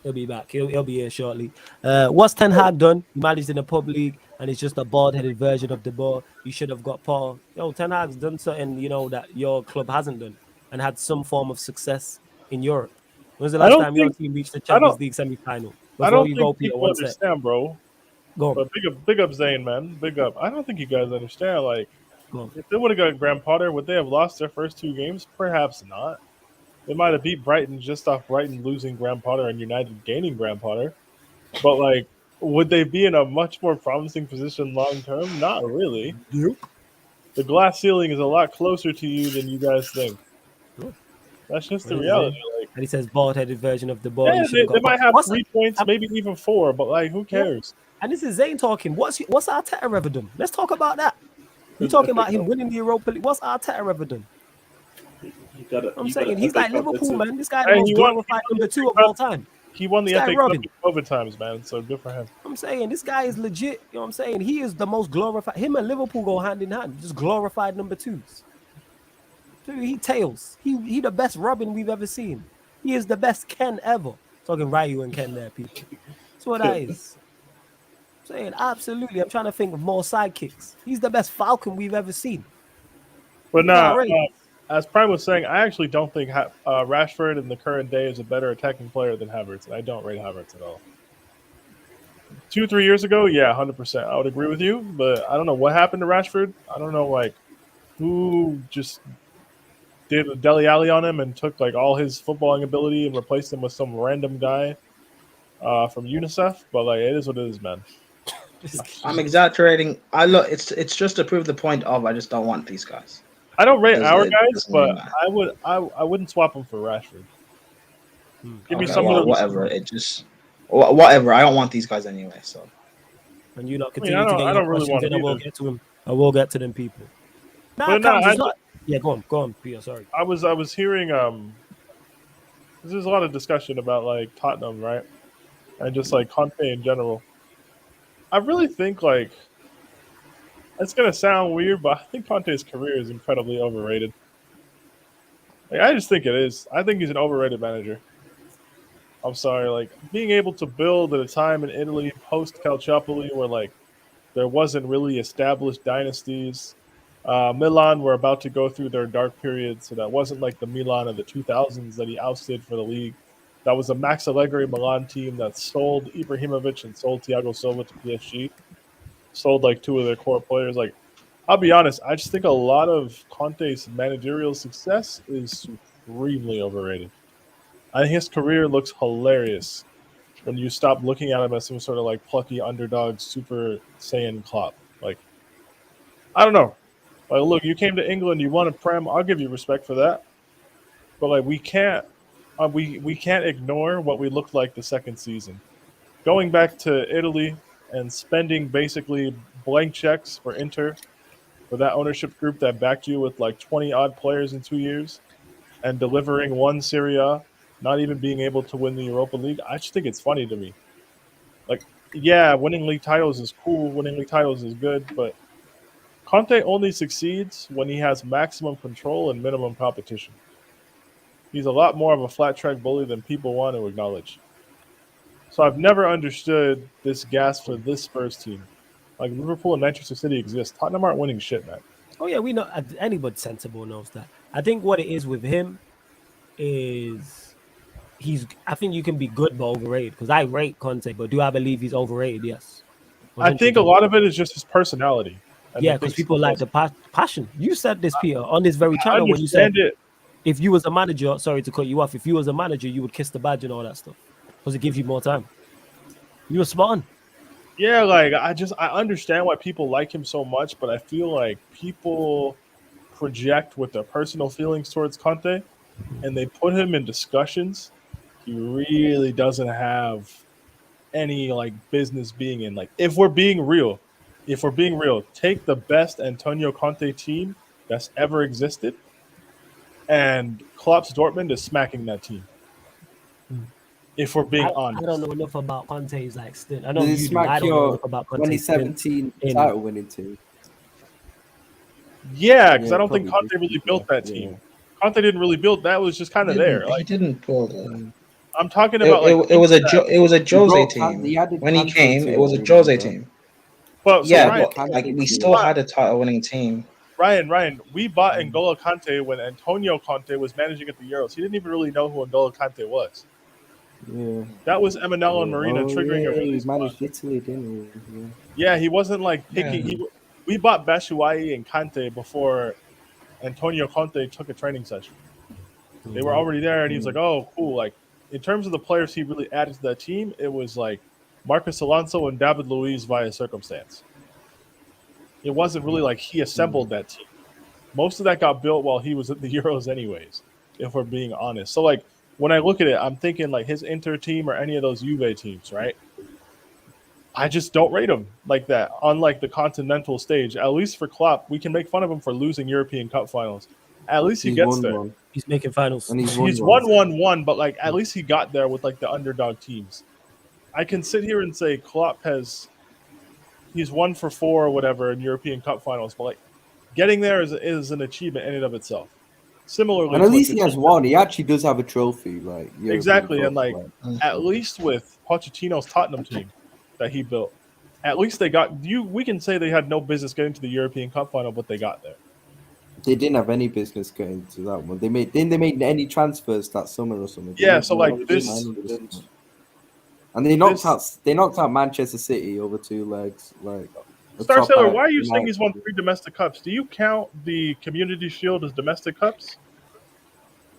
He'll be back. He'll be here shortly. What's Ten Hag done? He managed in the pub league, and it's just a bald-headed version of the ball. You should have got Paul. Yo, Ten Hag's done something, that your club hasn't done, and had some form of success in Europe. When was the I last don't time your think- team reached the I don't- Champions League semi-final? I Before don't you think go, Peter, people one sec. understand, bro. Go on. But big up Zane, man. Big up. I don't think you guys understand. Like, Go on. if they would have got Graham Potter, would they have lost their first 2 games? Perhaps not. They might have beat Brighton just off Brighton losing Graham Potter and United gaining Graham Potter. But like, would they be in a much more promising position long term? Not really. The glass ceiling is a lot closer to you than you guys think. That's just the What is reality. it? Like, And he says bald-headed version of the ball. yeah, You should have they got. might have What's 3 points, maybe even 4, but like, who cares? And this is Zane talking. What's Arteta ever done? Let's talk about that. You talking about him winning the Europa League? What's Arteta ever done? I'm saying he's like Liverpool, man. This guy the Hey, most he won- glorified he won number the 2 of FA all time. He won the This guy FA Cup Robin. in overtimes, man. So good for him. I'm saying this guy is legit. You know what I'm saying? He is the most glorified. Him and Liverpool go hand in hand. Just glorified number 2s. Dude, he tails. He the best Robin we've ever seen. He is the best Ken ever. Talking Ryu and Ken there, people. That's what that is. I'm saying absolutely. I'm trying to think of more sidekicks. He's the best Falcon we've ever seen. But He's nah, outrageous. as Prime was saying, I actually don't think Rashford in the current day is a better attacking player than Havertz, and I don't rate Havertz at all. 2-3 years ago, yeah, 100%, I would agree with you. But I don't know what happened to Rashford. I don't know, like, who just did a Dele Alli on him and took like all his footballing ability and replaced him with some random guy from UNICEF. But like, it is what it is, man. I'm exaggerating. It's just to prove the point of I just don't want these guys. I don't rate our It guys, doesn't but really matter. I wouldn't swap them for Rashford. Give me Okay, some of those. whatever. Whatever. I don't want these guys anyway. So And you not I mean, continue to get I your don't really questions want in. it I will either. get to him. I will get to them people. Nah, But no, Cams, it's not. Yeah, go on, Peter. Sorry. I was hearing there's a lot of discussion about like Tottenham, right? And just like Conte in general. I really think like It's gonna sound weird, but I think Conte's career is incredibly overrated. Like, I just think it is. I think he's an overrated manager. I'm sorry, like being able to build at a time in Italy post Calciopoli where like there wasn't really established dynasties. Milan were about to go through their dark period, so that wasn't like the Milan of the 2000s that he ousted for the league. That was a Max Allegri Milan team that sold Ibrahimovic and sold Thiago Silva to PSG. Sold like two of their core players. Like, I'll be honest, I just think a lot of Conte's managerial success is supremely overrated. I think his career looks hilarious when you stop looking at him as some sort of like plucky underdog Super Saiyan Klopp. Like, I don't know. Like, look, you came to England, you won a Prem. I'll give you respect for that. But like, we can't ignore what we looked like the second season. Going back to Italy and spending basically blank checks for Inter, for that ownership group that backed you with like 20 odd players in 2 years, and delivering one Serie A, not even being able to win the Europa League. I just think it's funny to me. Like, yeah, winning league titles is cool, winning league titles is good, but Conte only succeeds when he has maximum control and minimum competition. He's a lot more of a flat track bully than people want to acknowledge. So I've never understood this gas for this Spurs team. Like, Liverpool and Manchester City exist. Tottenham aren't winning shit, man. Oh yeah, we know. Anybody sensible knows that. I think what it is with him is I think you can be good but overrated, because I rate Conte, but do I believe he's overrated? Yes. I think a lot of it is just his personality. And Yeah, the because things he people like does. the passion. You said this, Peter, on this very I channel when you said understand it. if you was a manager, sorry to cut you off, if you was a manager, you would kiss the badge and all that stuff because it gives you more time. You were spot on. Yeah, like I understand why people like him so much, but I feel like people project with their personal feelings towards Conte, and they put him in discussions he really doesn't have any like business being in. Like, if we're being real, take the best Antonio Conte team that's ever existed, and Klopp's Dortmund is smacking that team. If we're being I honest, don't know enough about Conte's like stint. I know Did it you do. smack I don't know your enough about Conte's stint. 2017 in- title winning team? yeah, because I don't think probably Conte really did, built that yeah. team. Conte didn't really build that; was just kind of there. He Like, didn't build it. I'm talking about, like, It was a Jose brought team. he added When he Kante came, to it was it, a Jose remember? team. but so Yeah, Ryan, but like we Kante still to had a title-winning team. Ryan, we bought N'Golo Kante when Antonio Conte was managing at the Euros. He didn't even really know who N'Golo Kante was. Yeah. That was Emanuele and Marina triggering yeah, a he release. managed Italy, didn't he? Yeah. Yeah, he wasn't like picking. Yeah. We bought Batshuayi and Kante before Antonio Conte took a training session. They were already there, and he was like, "Oh, cool!" Like, in terms of the players he really added to that team, it was like Marcus Alonso and David Luiz via circumstance. It wasn't really like he assembled that team. Most of that got built while he was at the Euros, anyways. If we're being honest, so like when I look at it, I'm thinking like his Inter team or any of those Juve teams, right? I just don't rate him like that. Unlike the continental stage, at least for Klopp, we can make fun of him for losing European Cup finals. At least he He's gets won there. one. He's making finals. And he's He's won won, but like at least he got there with like the underdog teams. I can sit here and say Klopp he's 1 for 4 or whatever in European Cup finals, but like getting there is an achievement in and of itself. Similarly, And at to, least like, he has one. He actually does have a trophy, like European exactly, Cup, and like at least with Pochettino's Tottenham team that he built, at least they got you. We can say they had no business getting to the European Cup final, but they got there. they didn't have any business getting to that one. They made any transfers that summer or something. Yeah, They so made like no this, signings. And they knocked out Manchester City over 2 legs. Like Star top Sailor, out why are you United. saying he's won 3 domestic cups? Do you count the Community Shield as domestic cups?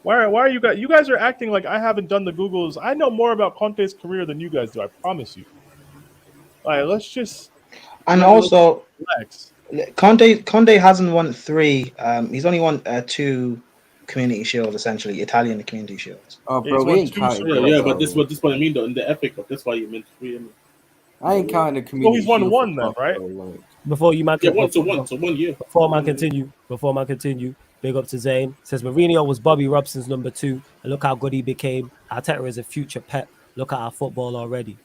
Why are you guys? You guys are acting like I haven't done the Googles. I know more about Conte's career than you guys do. I promise you. All right, let's just And also, relax. Conte hasn't won 3. He's only won 2 community shields, essentially Italian community shields. Oh, Yeah, bro, he's we won ain't 2 counting. Super Yeah, Cups. but this is what I mean though. In the FA Cup, that's why you meant 3. I ain't counting the Well, community. he's won Shield 1 for then, Klopp, right? though, like. Before you man, Yeah, 1 year. Before man continue, big up to Zane. Says Mourinho was Bobby Robson's number 2, and look how good he became. Arteta is a future Pep. Look at our football already.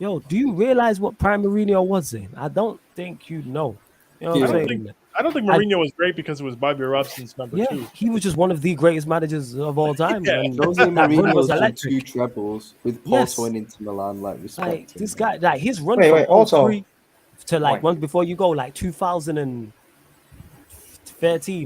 Yo, do you realize what prime Mourinho was in? I don't think you know. You know what I'm Yeah. saying? I don't think Mourinho was great because it was Bobby Robson's number Yeah, 2. he was just one of the greatest managers of all time. Yeah. And Jose that run Mourinho's was done electric. 2 trebles with Yes. Porto and Inter Milan. Like, respect Like him, this man. guy, like his run Wait, from wait, also- 03 to like Wait. once before you go like 2013,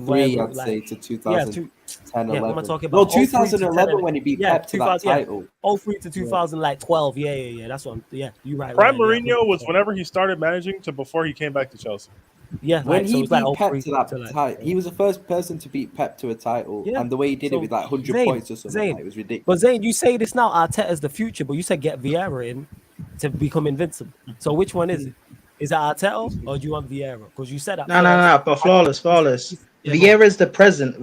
3, whatever. I'd say, Like to yeah, 2010, yeah. What am I 11. talking No, about? 03 to 2011 10, when he beat yeah, Pep to that 2000, yeah. title. 03 to 2012. Yeah. That's what. Yeah, you're right. Prime yeah, Mourinho was 100%. whenever he started managing to before he came back to Chelsea. Yeah, When like, so he it's like beat Pep 03 to that to like, title, he was the first person to beat Pep to a title, Yeah. and the way he did So, it with like 100 Zayn, points or something, Zayn, like, it was ridiculous. But Zayn, you say this now, Arteta's the future, but you said get Vieira in to become invincible. So which one is it? Is it Arteta or do you want Vieira? Because you said that. No. But flawless. Yeah, go on. Vieira's the present.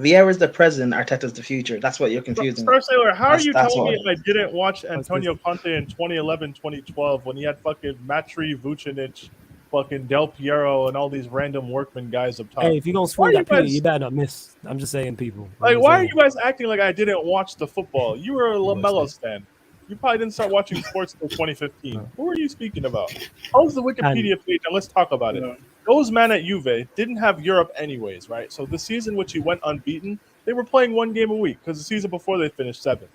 Arteta's the future. That's what you're confusing. Star Sailor, how are That's- you that's telling me what- I didn't watch Antonio Conte in 2011, 2012 when he had fucking Matri, Vucinic, fucking Del Piero, and all these random workman guys up top? Hey, if you're gonna Why swing are you that Peter, guys- you better not miss. I'm just saying, people. Like, I'm why are saying. you guys acting like I didn't watch the football? You were a Lamelo stan. You probably didn't start watching sports until 2015. Who are you speaking about? How's the Wikipedia page? And let's talk about it. Yeah. Those men at Juve didn't have Europe anyways, right? So the season which he went unbeaten, they were playing 1 game a week because the season before they finished 7th.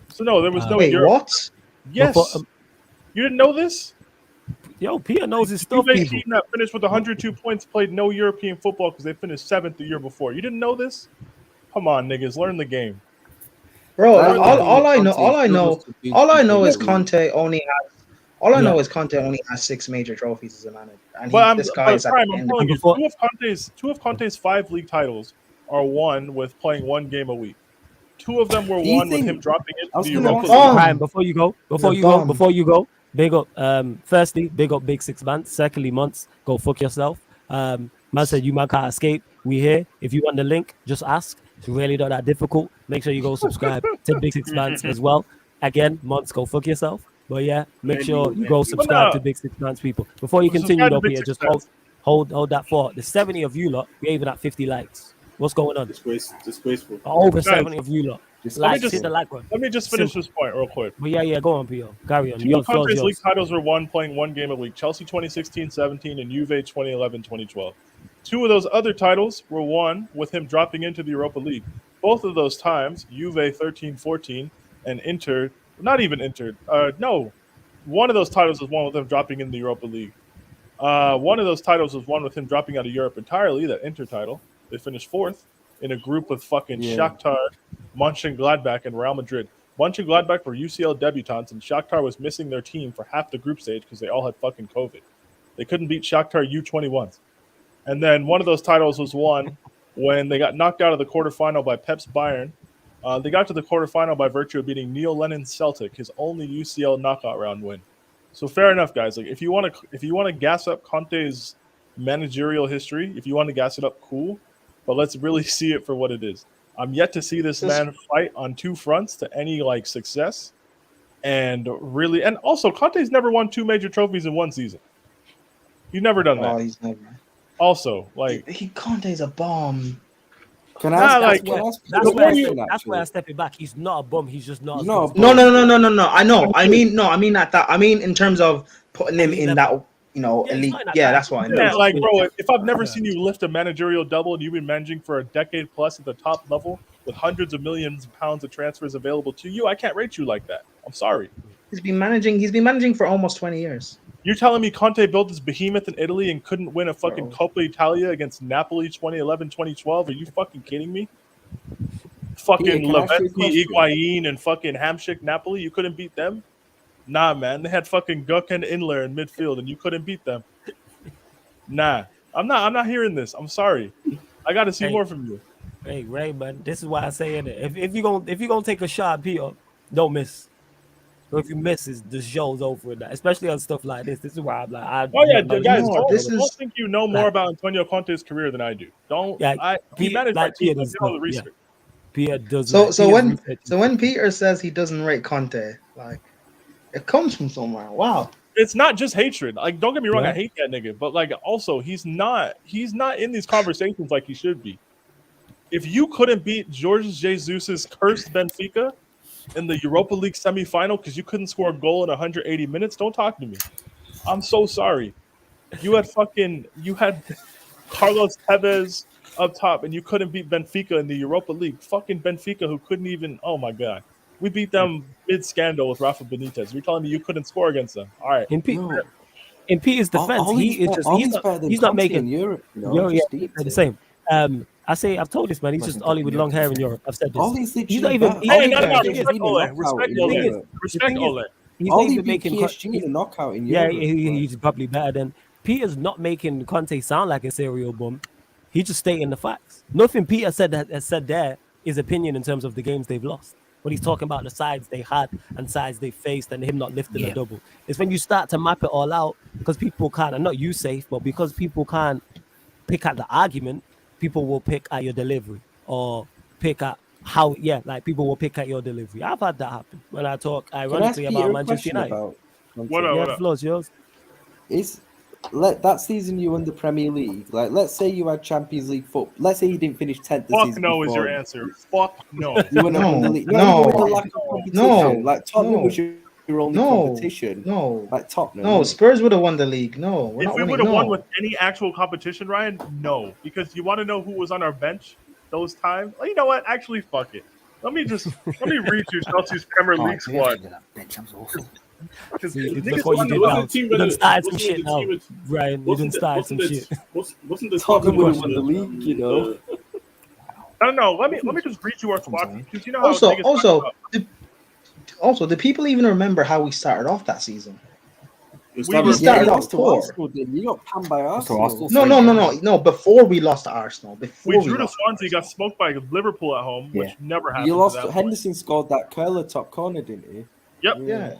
So no, there was no Wait, Europe. what? Yes. Before- You didn't know this? Yo, Peter knows his stuff, Juve people. team that finished with 102 points played no European football because they finished 7th the year before. You didn't know this? Come on, niggas, learn the game. Bro, That's the all I thing, know is Conte Conte only has. All I know is Conte only has 6 major trophies as a manager, and this guy is at Prime, the I'm end. telling you, before- two of Conte's 5 league titles are won with playing 1 game a week. 2 of them were Do you won with think- him dropping I into was the gonna Europa ask League. Oh. Prime, before you go, big up. Firstly, big up Big 6 Man. Secondly, Months, go fuck yourself. Man said you man can't escape. We here. If you want the link, just ask. It's really not that difficult. Make sure you go subscribe to Big 6 Man as well. Again, Months, go fuck yourself. But yeah, make sure you go subscribe to Big 6 Man's people. Before you continue, Subscribe to though, Big Peter, Six just Mans. hold that thought. The 70 of you lot, we're even at 50 likes. What's going on? Disgraceful. Over Guys, 70 of you lot. Like, hit the like button. Let me just finish this point real quick. But yeah, go on, Peter. Carry on. 2 Your of floor's Conte's league yours. titles were won playing 1 game a week. Chelsea 2016-17 and Juve 2011-2012. 2 of those other titles were won with him dropping into the Europa League. Both of those times, Juve 13-14 and Inter, not even Inter. No, one of those titles was won with him dropping in the Europa League. One of those titles was won with him dropping out of Europe entirely, that Inter title. They finished 4th in a group with fucking Shakhtar, Mönchengladbach, and Real Madrid. Mönchengladbach were UCL debutants, and Shakhtar was missing their team for half the group stage because they all had fucking COVID. They couldn't beat Shakhtar U21s. And then one of those titles was won when they got knocked out of the quarterfinal by Pep's Bayern. They got to the quarterfinal by virtue of beating Neil Lennon's Celtic, his only UCL knockout round win. So fair enough, guys. Like if you want to gas up Conte's managerial history, if you want to gas it up, cool. But let's really see it for what it is. I'm yet to see this man fight on 2 fronts to any like success, and also Conte's never won 2 major trophies in 1 season. He's never done that. Oh, he's never. Also, like Conte's a bomb. Can I ask? like, can I ask That's you a question, where I actually? step it back. He's not a bum. He's just not. He's as not good a as- bum. No. I know. I mean at that. I mean in terms of putting him in that, Yeah, he's elite. fine at Yeah, that. that's what I mean. yeah, like bro, if I've never seen you lift a managerial double and you've been managing for a decade plus at the top level with hundreds of millions of pounds of transfers available to you, I can't rate you like that. I'm sorry. He's been managing for almost 20 years. You're telling me Conte built this behemoth in Italy and couldn't win a fucking Coppa Italia against Napoli 2011, 2012? Are you fucking kidding me? Fucking Peter, can I ask you a Lavezzi, question? Higuain, and fucking Hamsik Napoli. You couldn't beat them? Nah, man. They had fucking Guk and Inler in midfield, and you couldn't beat them. Nah, I'm not hearing this. I'm sorry. I got to see more from you. Hey Ray, man, this is why I say it. If you gonna take a shot, Peter, don't miss. So if you miss, the show's over with that. Especially on stuff like this. This is why I'm like, Oh yeah, guys, this don't is- think you know more about Antonio Conte's career than I do. Don't. Yeah, He managed my team. I did all the research. Peter does. So when Peter says he doesn't rate Conte, like it comes from somewhere. Wow. It's not just hatred. Like, don't get me wrong, Yeah. I hate that nigga, but like, also, he's not in these conversations like he should be. If you couldn't beat Jorge Jesus's cursed Benfica in the Europa League semifinal because you couldn't score a goal in 180 minutes, don't talk to me. I'm so sorry. You had Carlos Tevez up top, and you couldn't beat Benfica in the Europa League. Fucking Benfica, who couldn't even. Oh my god, we beat them mid scandal with Rafa Benitez. You're telling me you couldn't score against them? All right. No, In Peter's defense, Ollie's he is just Ollie's better than he's not Conte making in Europe. You know, Euro, yeah, just he's deep the same. I've told this man, he's Wasn't just Ollie good with in long Europe, hair in to be Europe. I've said this. Ollie's He's not literally even. better. He's Hey, not no, even- respect Ole. Respect the Ole. thing is- Respect Ole. He's not Ollie even beat making. PSG in the knockout in Yeah, Europe. he's probably better than Peter's not making Conte sound like a serial bum. He's just stating the facts. Nothing Peter said that has said there is opinion in terms of the games they've lost. When he's talking about the sides they had and sides they faced and him not lifting a double. It's when you start to map it all out because people can't, and not you safe, but because people can't pick at the argument, people will pick at your delivery or pick at how, like people will pick at your delivery. I've had that happen when I talk Can I ask ironically Peter about a Manchester question United. about Conte? What up? Yeah, the floor's yours. Is that season you won the Premier League? Like, let's say you had Champions League football. Let's say you didn't finish 10th the Fuck season no is before. your answer. Fuck no. You wouldn't have won the No, league. no, Even with the lack of competition. no, Like Tottenham no, was your only no, competition. no, Like Tottenham. no. Spurs would have won the league. No, we're If not we winning. would have No. won with any actual competition, Ryan, no. Because you want to know who was on our bench those times? Well, you know what? Actually, fuck it. Let me read you Chelsea's Premier League squad. That bench was awful. Because See, niggas look what you wanna did know- now. the team You that done it- started some wasn't shit the now, team it- Ryan. You done started some shit. Wasn't the Tottenham would have won the team league, you know. I don't know. Let me just read you our squad because you know how Also, niggas talk about- do people even remember how we started off that season? We We started you off lost to poor. Arsenal, then you got panned by to Arsenal. Arsenal. No. Before we lost to Arsenal, We drew to Swansea, got smoked by Liverpool at home, which Yeah. never happened. You lost. to them. Henderson scored that curler top corner, didn't he? Yep. Yeah.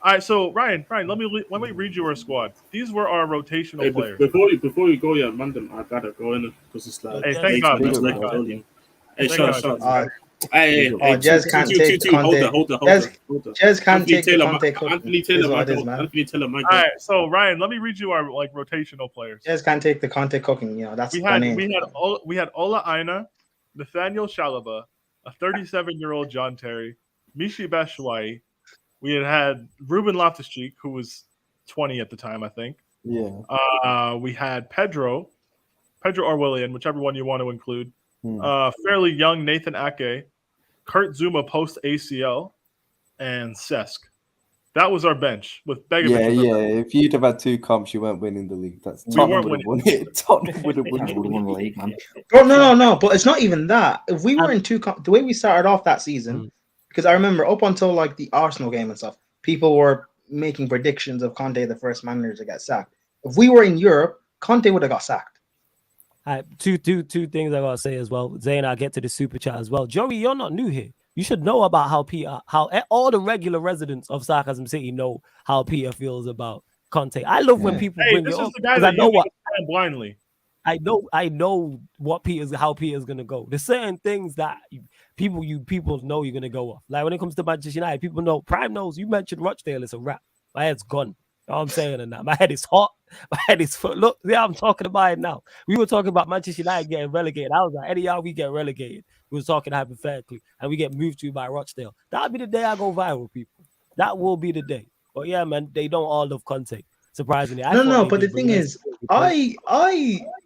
All right, so Ryan, let me read you our squad. These were our rotational Hey, players. before you go, yeah, man, I gotta go in because it's like. Hey, thank God, it's man. like volume. Hey, Thank shut. God. Hey, Jez can't take the hold Conte. on. Jez can't Anthony take the Taylor, Conte cooking. Anthony Is Taylor, what it is, my man. Anthony Taylor, my All right, so Ryan, let me read you our rotational players. Jez can't take the Conte cooking. You know that's We gone had in. we had Ola Aina, Nathaniel Shalaba, a 37-year-old John Terry, Mishi Batshuayi. We had Ruben Loftus-Cheek, who was 20 at the time, I think. Yeah. We had Pedro or Willian, whichever one you want to include. Fairly young Nathan Ake, Kurt Zuma post ACL, and Cesc. That was our bench with Begovic. Yeah. If you'd have had two comps, you weren't winning the league. That's We Tottenham weren't would have won it. Tottenham would have won Would have won the league, man. Bro, no. But it's not even that. If we were in the way we started off that season, because I remember up until like the Arsenal game and stuff, people were making predictions of Conte the first manager to get sacked. If we were in Europe, Conte would have got sacked. Two things I gotta say as well. Zayn, I'll get to the super chat as well. Joey, you're not new here. You should know about how all the regular residents of Sarcasm City know how Peter feels about Conte. I love when people bring this it is up the guy 'cause that I know what blindly. I know how Peter's gonna go. There's certain things that people know you're gonna go off. Like when it comes to Manchester United, people know. Prime knows. You mentioned Rochdale, it's a wrap. My head's gone. You know what I'm saying? And that my head is hot. My head is full. Look, yeah, I'm talking about it now. We were talking about Manchester United getting relegated. I was like, anyhow, we get relegated. We were talking hypothetically, and we get moved to by Rochdale. That'll be the day I go viral, people. That will be the day. But yeah, man, they don't all love Conte. Surprisingly, No. But the thing is, I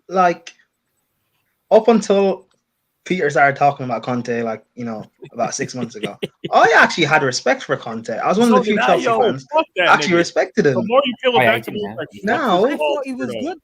like up until Peter started talking about Conte, like about 6 months ago. I actually had respect for Conte. I was one of the few Chelsea fans actually respected him. The more you peel it back, the more now I thought he was good.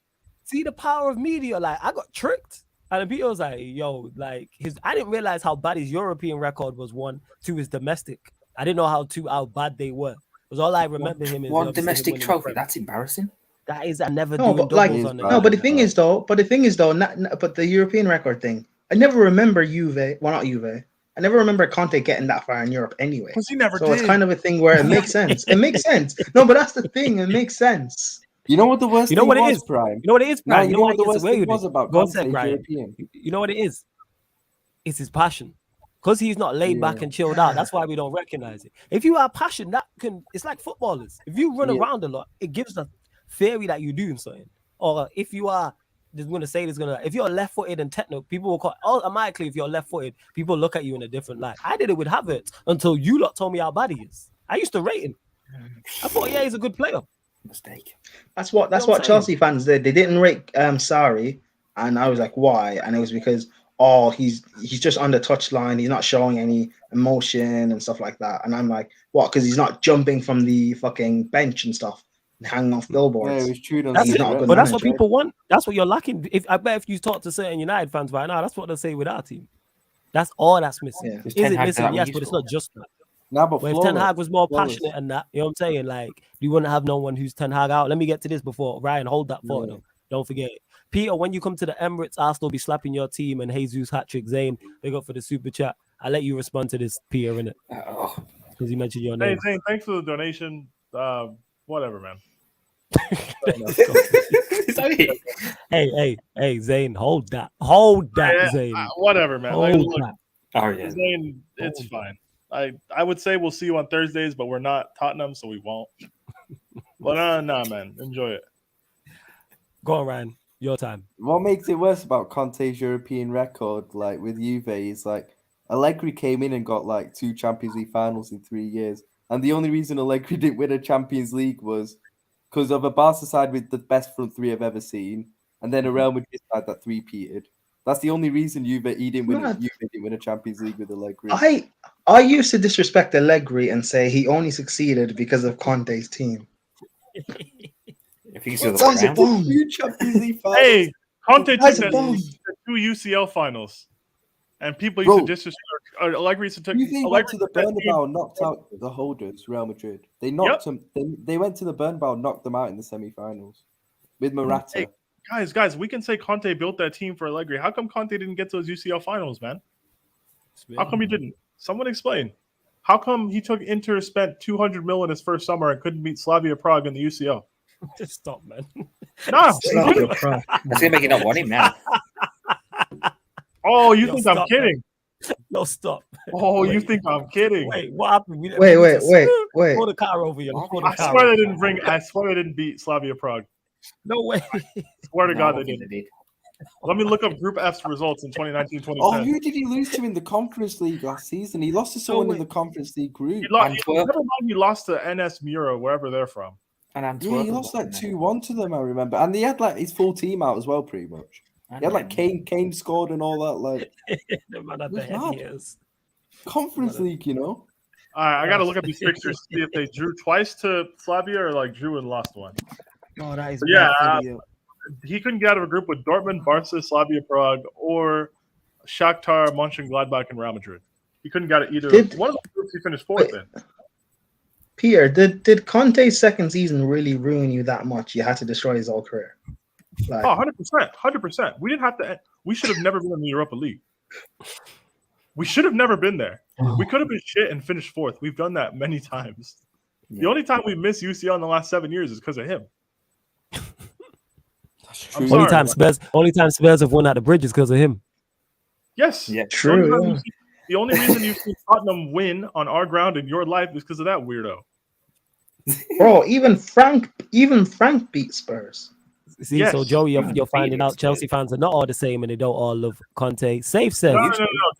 See the power of media. Like I got tricked, and then Peter was like, "Yo, like I didn't realize how bad his European record was. 1, 2 his domestic. I didn't know how bad they were. Because all I remember him is one domestic trophy. That's embarrassing. That is, I never no, doing but like doubles on no, but the thing is though, but the European record thing. I never remember Juve. Well, not Juve. I never remember Conte getting that far in Europe anyway. Because he never so did. It's kind of a thing where it makes sense. It makes sense. No, but that's the thing. It makes sense. You know what the worst thing was, Prime? You know what it is, Prime? You know what the worst thing was about Conte European? You know what it is? It's his passion. Because he's not laid back and chilled out. That's why we don't recognize it. If you have passion, it's like footballers. If you run around a lot, it gives the theory that you're doing something. Or if you are, if you're left-footed and techno, people will call automatically. If you're left-footed, people look at you in a different light. I did it with Havertz until you lot told me how bad he is. I used to rate him. I thought, yeah, he's a good player. Mistake. That's what You know what I'm Chelsea fans did. They didn't rate Sarri, and I was like, why? And it was because he's just on the touchline. He's not showing any emotion and stuff like that. And I'm like, what? Because he's not jumping from the fucking bench and stuff, and hanging off Yeah, billboards. it was true. That's He's it. not a good But that's what manager. people want. That's what you're lacking. I bet if you talk to certain United fans right now, that's what they'll say with our team. That's all that's missing. Yeah. Is Is Ten it Hag missing? that Yes, when but you it's score? not just that. Now, but But if Ten Flores, Hag was more Flores. passionate and that, you know what I'm saying? Like, you wouldn't have no one who's Ten Hag out. Let me get to this before Ryan, hold that thought. Yeah. Though. Don't forget it. Peter, when you come to the Emirates, Arsenal be slapping your team and Jesus hat-trick Zane. They go for the super chat. I'll let you respond to this, Peter, innit? Oh, Because you mentioned your Hey, name. Zane, thanks for the donation. Whatever, man. is that it? Hey, Zane, hold that. Hold that, Yeah, Zane. whatever, man. Like, Hold look, that. Oh yeah. Zane, it's Oh. fine. I would say we'll see you on Thursdays, but we're not Tottenham, so we won't. But nah, man, enjoy it. Go on, Ryan. Your time. What makes it worse about Conte's European record, like with Juve, is like Allegri came in and got like 2 Champions League finals in 3 years, and the only reason Allegri didn't win a Champions League was because of a Barca side with the best front three I've ever seen, and then a Real Madrid side that three-peated. That's the only reason Juve didn't win a Champions League with Allegri. I used to disrespect Allegri and say he only succeeded because of Conte's team. If you can see the That's way a around. bomb. 2 Champions League finals. Hey, Conte took That's a that bomb. to 2 UCL finals, and people used to disrespect. Allegri used to take. You think went to the Bernabeu and knocked out the holders, Real Madrid. They knocked them. They went to the Bernabeu and knocked them out in the semi-finals with Morata. Hey, guys, we can say Conte built that team for Allegri. How come Conte didn't get to those UCL finals, man? How come he didn't? Someone explain. How come he took Inter, spent 200 mil in his first summer, and couldn't beat Slavia Prague in the UCL? Just stop, man. No, Slavia Prague. That's gonna make you not want him now. Oh, you Yo, think stop, I'm kidding? No, stop. Oh, you Wait. think I'm kidding? Wait, what happened? Wait. Pull the car over here. Pull the I car swear over. I swear they didn't beat Slavia Prague. No way. Swear to No, God I they don't think didn't. they did. Let me look up Group F's results in 2019-2010. Oh, who did he lose to in the Conference League last season? He lost to someone in the Conference League group. Never mind, he lost to NS Mura, wherever they're from. And Yeah, he lost like 2-1 to them, I remember. And he had like his full team out as well, pretty much. He had like Kane scored and all that. Like, The man had it the was mad. head ears. Conference League, you know. All right, I got to look at these fixtures, see if they drew twice to Slavia or like drew and lost one. Oh, that is Yeah, bad for you. he couldn't get out of a group with Dortmund, Barca, Slavia Prague, or Shakhtar, Mönchengladbach, and Real Madrid. He couldn't get it either. One of the groups he finished fourth in. Pierre, did Conte's second season really ruin you that much? You had to destroy his whole career. Like, 100%. We didn't have to. We should have never been in the Europa League. We should have never been there. We could have been shit and finished fourth. We've done that many times. Yeah. The only time we missed UCL in the last 7 years is because of him. That's I'm true. sorry. Only time Spurs have won at the bridge is because of him. Yes. Yeah. true. The only reason you've seen Tottenham win on our ground in your life is because of that weirdo. Bro, even Frank beat Spurs. See, Yes. so Joey, you're finding out Spurs. Chelsea fans are not all the same and they don't all love Conte. Safe says No.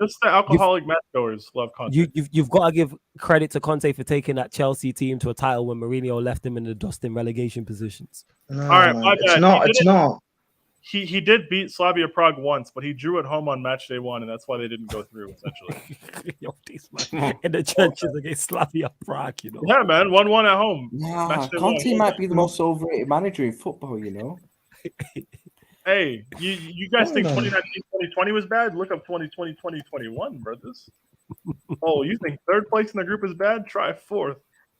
Just the alcoholic matchgoers love Conte. you've got to give credit to Conte for taking that Chelsea team to a title when Mourinho left them in the dust in relegation positions. No, All right, man, my it's bad. not. It's not. He did beat Slavia Prague once, but he drew at home on match day 1, and that's why they didn't go through, essentially. Yo, these man in the trenches against Slavia Prague, you know. Yeah, man, 1-1 at home. Nah, Match day Conte 1. might be the most overrated manager in football, you know. Hey, you guys think Hold on. 2019-2020 was bad? Look up 2020-2021, brothers. Oh, you think third place in the group is bad? Try fourth.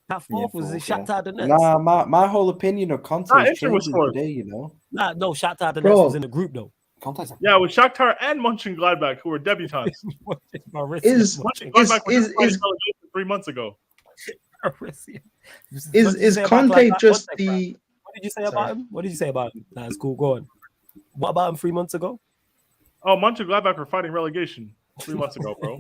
That fourth was the fourth, yeah. Shakhtar Donetsk. Nah, my whole opinion of Conte Nah, is Inter was changing fourth. today, you know. Nah, no, Shakhtar Donetsk Bro. was in the group though. Yeah, with Shakhtar and Mönchengladbach, who were debutants. Is- Mönchengladbach was is- just fighting relegation 3 months ago. Is Conte just the? What did you say about him? What did you say about him? That's cool. Go on. What about him 3 months ago? Oh, Mönchengladbach were fighting relegation 3 months ago, bro.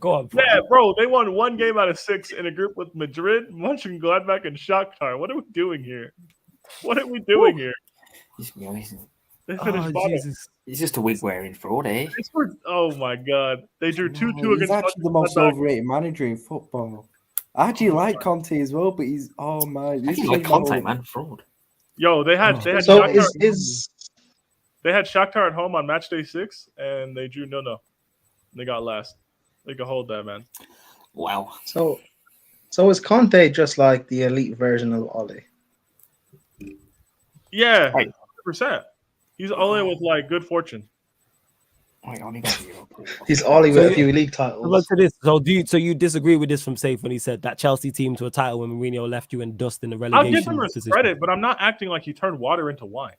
Go on. Bro. Yeah, bro, they won 1 game out of 6 in a group with Madrid, Mönchengladbach, and Shakhtar. What are we doing here? What are we doing here? They finished Oh, bottom. Jesus. He's just a wig wearing fraud, eh? Oh my god, they drew 2-2 He's against actually the most Mönchengladbach. overrated manager in football. I actually like Conte as well, but he's I this think like team Conte, hold- man, fraud. Yo, they had So Shakhtar, is they had Shakhtar at home on match day 6, and they drew 0-0. They got last. They could hold that, man. Wow. so is Conte just like the elite version of Ole? Yeah, Right. 100%. He's Ole with like good fortune. Wait, I need to go. He's Ole with So a few league How about titles. to this? So you disagree with this from Safe when he said that Chelsea team to a title when Mourinho left you in dust in the I'll relegation give him his position? credit, but I'm not acting like he turned water into wine.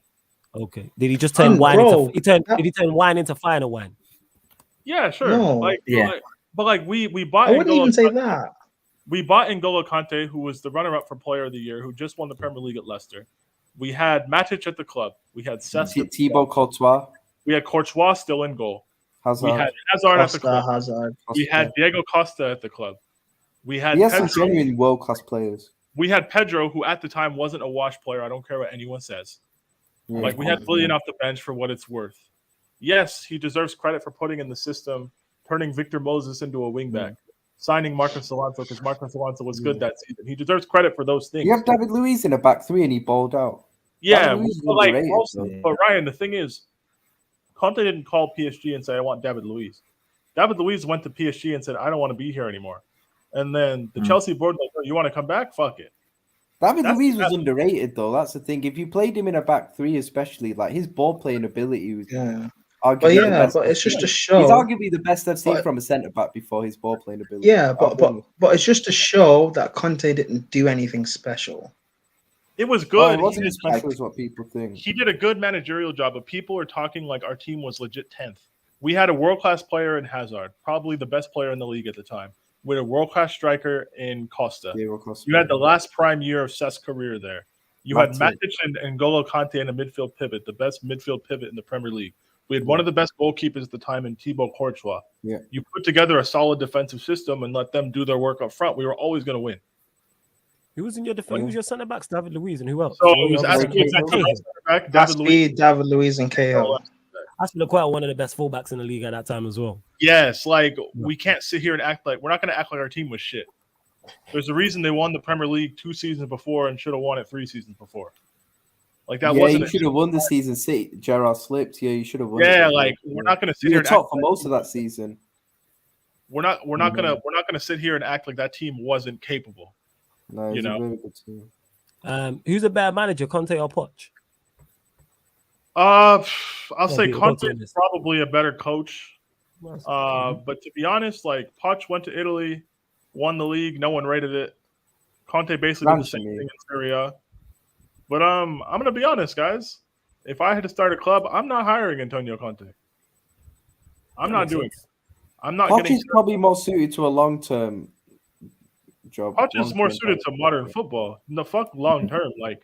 Okay. Did he just turn wine Bro, into did he turn wine into finer wine? Yeah, sure. No. Yeah. But we bought I wouldn't N'Golo even say Kante. that. We bought N'Golo Kante, who was the runner-up for Player of the Year, who just won the Premier League at Leicester. We had Matic at the club. We had Cesc. at the Thibaut club. Courtois, We had Courtois still in goal. Hazard. We had Hazard at the Costa, club. Hazard. We had Diego Costa at the club. We had He has some Pedro. genuine world-class players. We had Pedro, who at the time wasn't a wash player. I don't care what anyone says. Yeah, Like, we had Willian off the bench for what it's worth. Yes, he deserves credit for putting in the system, turning Victor Moses into a wingback, signing Marcos Alonso because Marcos Alonso was good that season. He deserves credit for those things. You have David Luiz in a back three and he balled out. Yeah, David Luiz is but, like, underrated, also, though. but Ryan, the thing is, Conte didn't call PSG and say, I want David Luiz. David Luiz went to PSG and said, I don't want to be here anymore. And then the Chelsea board, like, oh, you want to come back? Fuck it. David That's- Luiz was that's- underrated, though. That's the thing. If you played him in a back three, especially, like his ball playing ability was Yeah. arguably But the yeah, best but I've it's just seen. a show. He's arguably the best I've seen But- from a centre back before his ball playing ability. Yeah, I'll be honest. but it's just to show that Conte didn't do anything special. It was Oh, good. it wasn't He as did- special as what people think. He did a good managerial job, but people are talking like our team was legit 10th. We had a world-class player in Hazard, probably the best player in the league at the time. We had a world-class striker in Costa. Diego Costa. You had the last prime year of Ces's career there. You had Matic. Matic and N'Golo Kante in a midfield pivot, the best midfield pivot in the Premier League. We had one of the best goalkeepers at the time in Thibaut Courtois. Yeah. You put together a solid defensive system and let them do their work up front. We were always going to win. Who was in your defense? Who was your centre backs? David Luiz and who else? So Who it was your other asking centre- exactly Cahill. back, That's David Luiz. David Luiz and Cahill. Aspilicueta, one of the best fullbacks in the league at that time as well. Yes, like we can't sit here and act like we're not going to act like our team was shit. There's a reason they won the Premier League 2 seasons before and should have won it 3 seasons before. Like that Yeah, wasn't. you should have won the season. See, Gerrard slipped. Yeah, you should have won. Yeah, it. like we're not going to sit You here were and top act for like, most of that season. we're not gonna sit here and act like that team wasn't capable. No, it You was a know. really good team. Who's a better manager, Conte or Poch? I'll say people Conte go to is this. probably a better coach. But to be honest, like Poch went to Italy, won the league, no one rated it. Conte basically did the same Randomly. thing in Serie A. But I'm gonna be honest, guys. If I had to start a club, I'm not hiring Antonio Conte. I'm not doing it. I'm not Poch getting. is probably more suited to a long-term job. Poch is more long-term suited to modern football. No, fuck long term. Like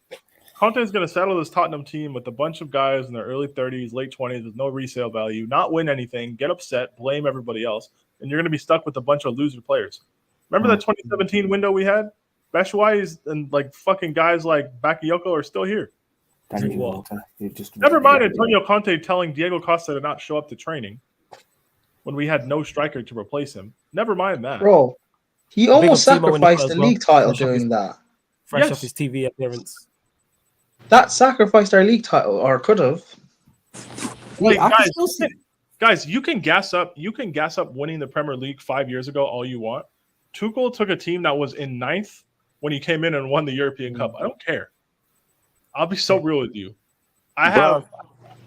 Conte is going to settle this Tottenham team with a bunch of guys in their early 30s, late 20s with no resale value, not win anything, get upset, blame everybody else, and you're going to be stuck with a bunch of loser players. Remember that 2017 window we had? Bashwai and like fucking guys like Bakayoko are still here. Danny What? Walter. You just Never mind Antonio Conte telling Diego Costa to not show up to training when we had no striker to replace him. Never mind that. Bro, he almost up Timo when he sacrificed got the as well. league title Fresh off his- doing that. Fresh Yes. off his TV appearance. That sacrificed our league title, or could have. Like, I can guys, still see. Guys, you can gas up winning the Premier League 5 years ago all you want. Tuchel took a team that was in 9th when he came in and won the European Cup. I don't care. I'll be so real with you. I have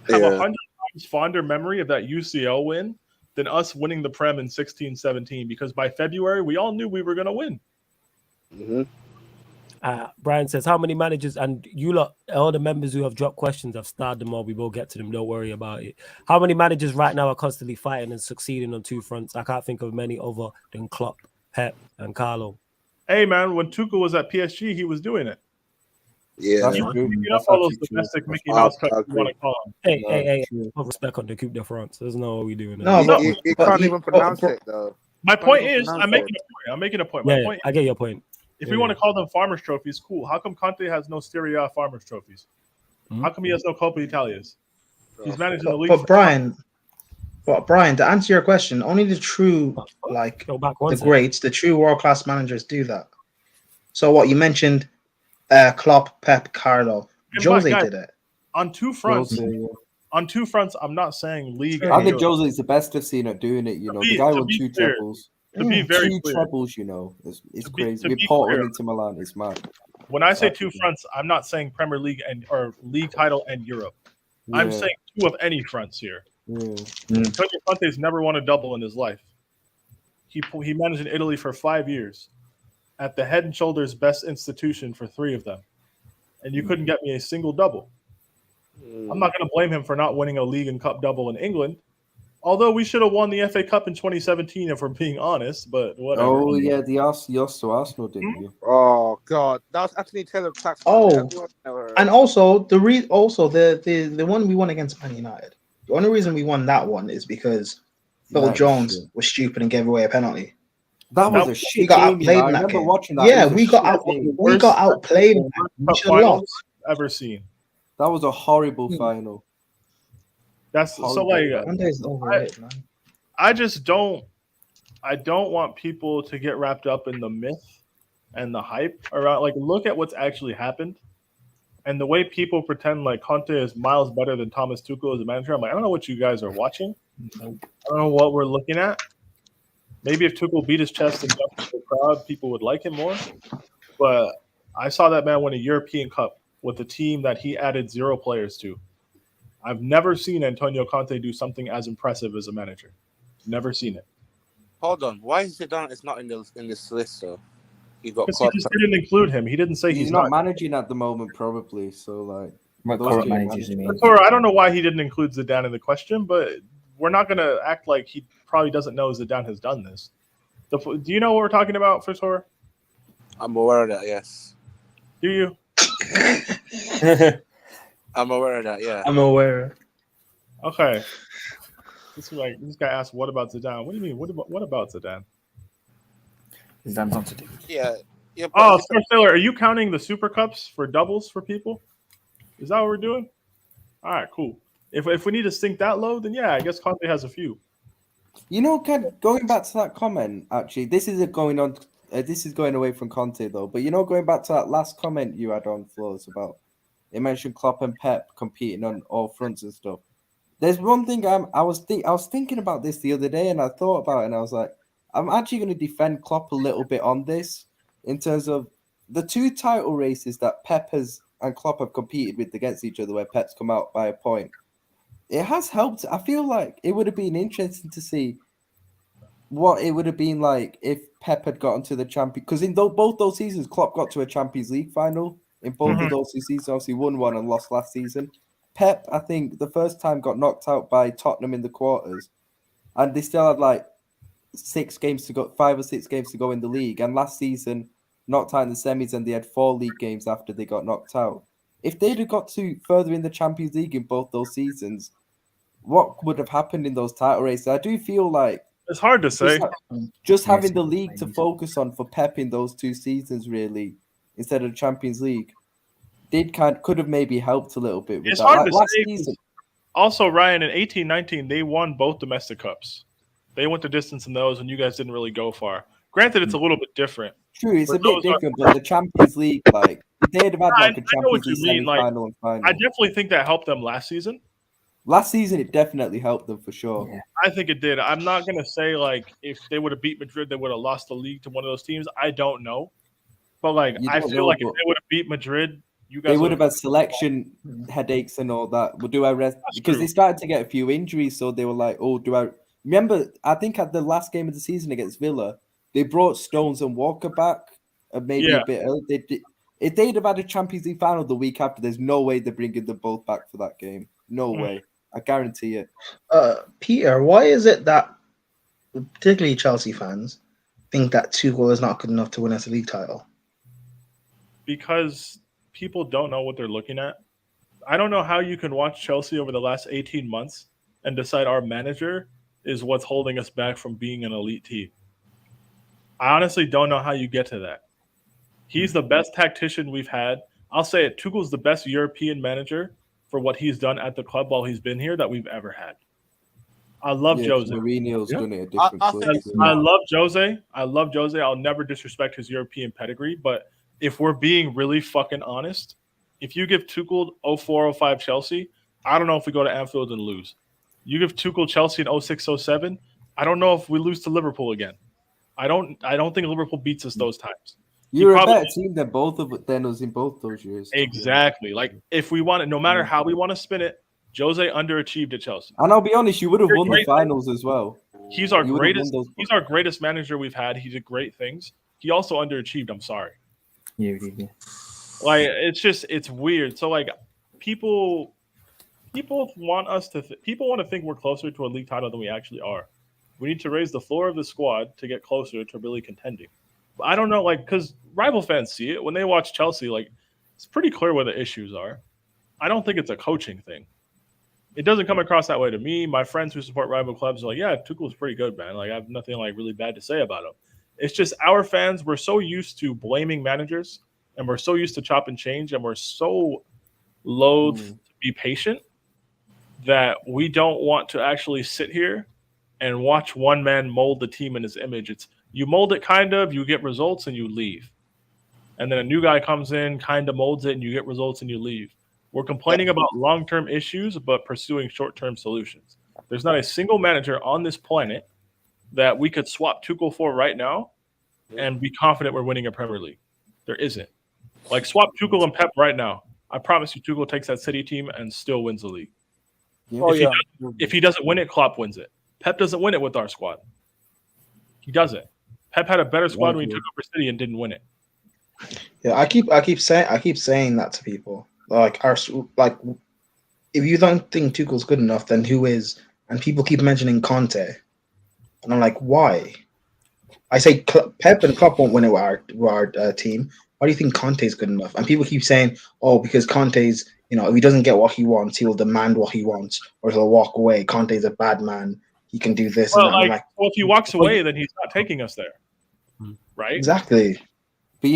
Yeah. 100 times fonder memory of that UCL win than us winning the Prem in 16-17 because by February we all knew we were going to win. Mhm. Brian says, how many managers, and you lot, all the members who have dropped questions, I've starred them all. We will get to them. Don't worry about it. How many managers right now are constantly fighting and succeeding on 2 fronts? I can't think of many other than Klopp, Pep, and Carlo. Hey, man, when Tuchel was at PSG, he was doing it. Yeah. That's He was true. picking That's up all those actually true. domestic Mickey I- Mouse I cuts you want to agree. call them. Hey, No, hey, true. put respect on the Coupe de France. There's no what we doing. No, He, but- he but can't he- even but- pronounce but- it though. My Can't point even is, pronounce I'm making a point. I'm making a point. My Yeah, point I get your point. if Yeah, we want to call them farmers trophies, cool. How come Conte has no Serie A farmers trophies? Mhm. How come he has no Coppa Italias? He's managing the league. But Brian, But Brian, to answer your question, only the true like Go back one the second. greats, the true world class managers do that. So what you mentioned, Klopp, Pep, Carlo, And Jose guys, did it. on two fronts. Jose, yeah. On two fronts, I'm not saying league. Sure. I and think Europe. Jose is the best I've seen at doing it. You know, be- the guy to won be 2 clear, trebles. To be very 2 clear, trebles, you know, it's To be- crazy. to With be Portland clear. into Milan, it's mad. when I say Exactly. 2 fronts, I'm not saying Premier League or league title and Europe. I'm Yeah, saying 2 of any fronts here. yeah. Antonio Conte's never won a double in his life. He managed in Italy for 5 years, at the head and shoulders best institution for 3 of them, and you couldn't get me a single double. I'm not going to blame him for not winning a league and cup double in England, although we should have won the FA Cup in 2017 if we're being honest. But whatever. Oh yeah, the Arsenal, didn't you? Oh God, that was Anthony Taylor tax. Oh, and also the one we won against Man United. The only reason we won that one is because Phil That was Jones shit. was stupid and gave away a penalty. That was That- a We shit got game. You know? outplayed I in that remember game. watching that. Yeah, It was a we got shit game. we got outplayed. Worst We cup should have finals lost. ever seen. That was a horrible Hmm. final. That's so Horrible like final. One day is overrated, man. I just don't. I don't want people to get wrapped up in the myth and the hype around. Like, look at what's actually happened, and the way people pretend like Conte is miles better than Thomas Tuchel as a manager. I'm like, I don't know what you guys are watching. I don't know what we're looking at. Maybe if Tuchel beat his chest and jumped into the crowd, people would like him more. But I saw that man win a European Cup with a team that he added 0 players to. I've never seen Antonio Conte do something as impressive as a manager. Never seen it. Hold on, why is Zidane is not in this list? Though you got Because he Klopp. just didn't include him. He didn't say He's not managing at the moment, probably. So like, What Those current two managers you mean? Or I don't know why he didn't include Zidane in the question, but we're not going to act like he probably doesn't know Zidane has done this. Do you know what we're talking about, Fritor? I'm aware of that. Yes, Do you? I'm aware of that. Yeah. I'm aware. Okay. This guy asked, "What about Zidane?" What do you mean? What about Zidane? Zidane's on to do. Yeah. Yeah. Oh, Star Sailor, are you counting the Super Cups for doubles for people? Is that what we're doing? All right, cool. If we need to sink that low, then yeah, I guess Conte has a few. you know, going back to that comment. Actually, this isn't going on. This is going away from Conte though. But you know, going back to that last comment you had on Flows about it mentioned Klopp and Pep competing on all fronts and stuff. There's one thing I was thinking about this the other day, and I thought about it, and I was like, I'm actually going to defend Klopp a little bit on this in terms of the 2 title races that Pep and Klopp have competed with against each other, where Pep's come out by a point. It has helped. I feel like it would have been interesting to see what it would have been like if Pep had gotten to the champion. Because in both those seasons, Klopp got to a Champions League final. In both of those 2 seasons, obviously won one and lost last season. Pep, I think, the first time got knocked out by Tottenham in the quarters, and they still had like 6 games to go, 5 or 6 games to go in the league. And last season, knocked out in the semis, and they had 4 league games after they got knocked out. If they'd have got to further in the Champions League in both those seasons, what would have happened in those title races? I do feel like It's hard to say. just having the league to focus on for Pep in those 2 seasons, really, instead of the Champions League, could have maybe helped a little bit with It's that. hard Like to last say. season, Also, Ryan, in 18-19, they won both domestic cups. They went the distance in those, and you guys didn't really go far. Granted, it's a little bit different. true, it's But a bit those are- different, but the Champions League, like, if they'd have had I like a know what Champions you League mean, like, semi-final and final. I definitely think that helped them last season. Last season, it definitely helped them for sure. Yeah. I think it did. I'm not going to say, like, if they would have beat Madrid, they would have lost the league to one of those teams. I don't know. But, like, You I don't feel know, like if but they would have beat Madrid, you guys They would have had selection headaches and all that. Well, do I rest? That's Because true. they started to get a few injuries, so they were like, "Oh, do I?" Remember, I think at the last game of the season against Villa, they brought Stones and Walker back, maybe Yeah. a bit early. If they'd have had a Champions League final the week after, there's no way they're bringing them both back for that game. No way. I guarantee it. Peter, why is it that particularly Chelsea fans think that Tuchel is not good enough to win us a league title? Because people don't know what they're looking at. I don't know how you can watch Chelsea over the last 18 months and decide our manager is what's holding us back from being an elite team. I honestly don't know how you get to that. He's the best tactician we've had. I'll say it. Tuchel's the best European manager for what he's done at the club while he's been here that we've ever had. I love Jose. Mourinho's Yeah. done it at different I clubs. think it's yeah. I love Jose. I love Jose. I'll never disrespect his European pedigree. But if we're being really fucking honest, if you give Tuchel 04-05 Chelsea, I don't know if we go to Anfield and lose. You give Tuchel Chelsea in 06-07, I don't know if we lose to Liverpool again. I don't think Liverpool beats us those times. You're probably- a better team than both of than us in both those years. Exactly. Like if we want it, no matter how we want to spin it, Jose underachieved at Chelsea. And I'll be honest, you would have won the Great. finals as well. He's our You would have won greatest. those. He's our greatest manager we've had. He did great things. He also underachieved. I'm sorry. Yeah. Like it's weird. So like people want us to people want to think we're closer to a league title than we actually are. We need to raise the floor of the squad to get closer to really contending. But I don't know, like, because rival fans see it when they watch Chelsea. Like, it's pretty clear where the issues are. I don't think it's a coaching thing. It doesn't come across that way to me. My friends who support rival clubs are like, yeah, Tuchel's pretty good, man. Like, I have nothing like really bad to say about him. It's just our fans, we're so used to blaming managers, and we're so used to chop and change, and we're so loath to be patient that we don't want to actually sit here and watch one man mold the team in his image. It's you mold it kind of, you get results, and you leave. And then a new guy comes in, kind of molds it, and you get results, and you leave. We're complaining about long-term issues, but pursuing short-term solutions. There's not a single manager on this planet that we could swap Tuchel for right now and be confident we're winning a Premier League. There isn't. Like, swap Tuchel and Pep right now. I promise you Tuchel takes that City team and still wins the league. Yeah. If he doesn't win it, Klopp wins it. Pep doesn't win it with our squad. He doesn't. Pep had a better squad when he took over City and didn't win it. Yeah, I keep saying that to people. Like, if you don't think Tuchel's good enough, then who is? And people keep mentioning Conte, and I'm like, why? I say Pep and Klopp won't win it with our team. Why do you think Conte's good enough? And people keep saying, oh, because Conte's, if he doesn't get what he wants, he will demand what he wants, or he'll walk away. Conte's a bad man. He can do this. Well, and that. well, if he walks away, then he's not taking us there, right? Exactly. But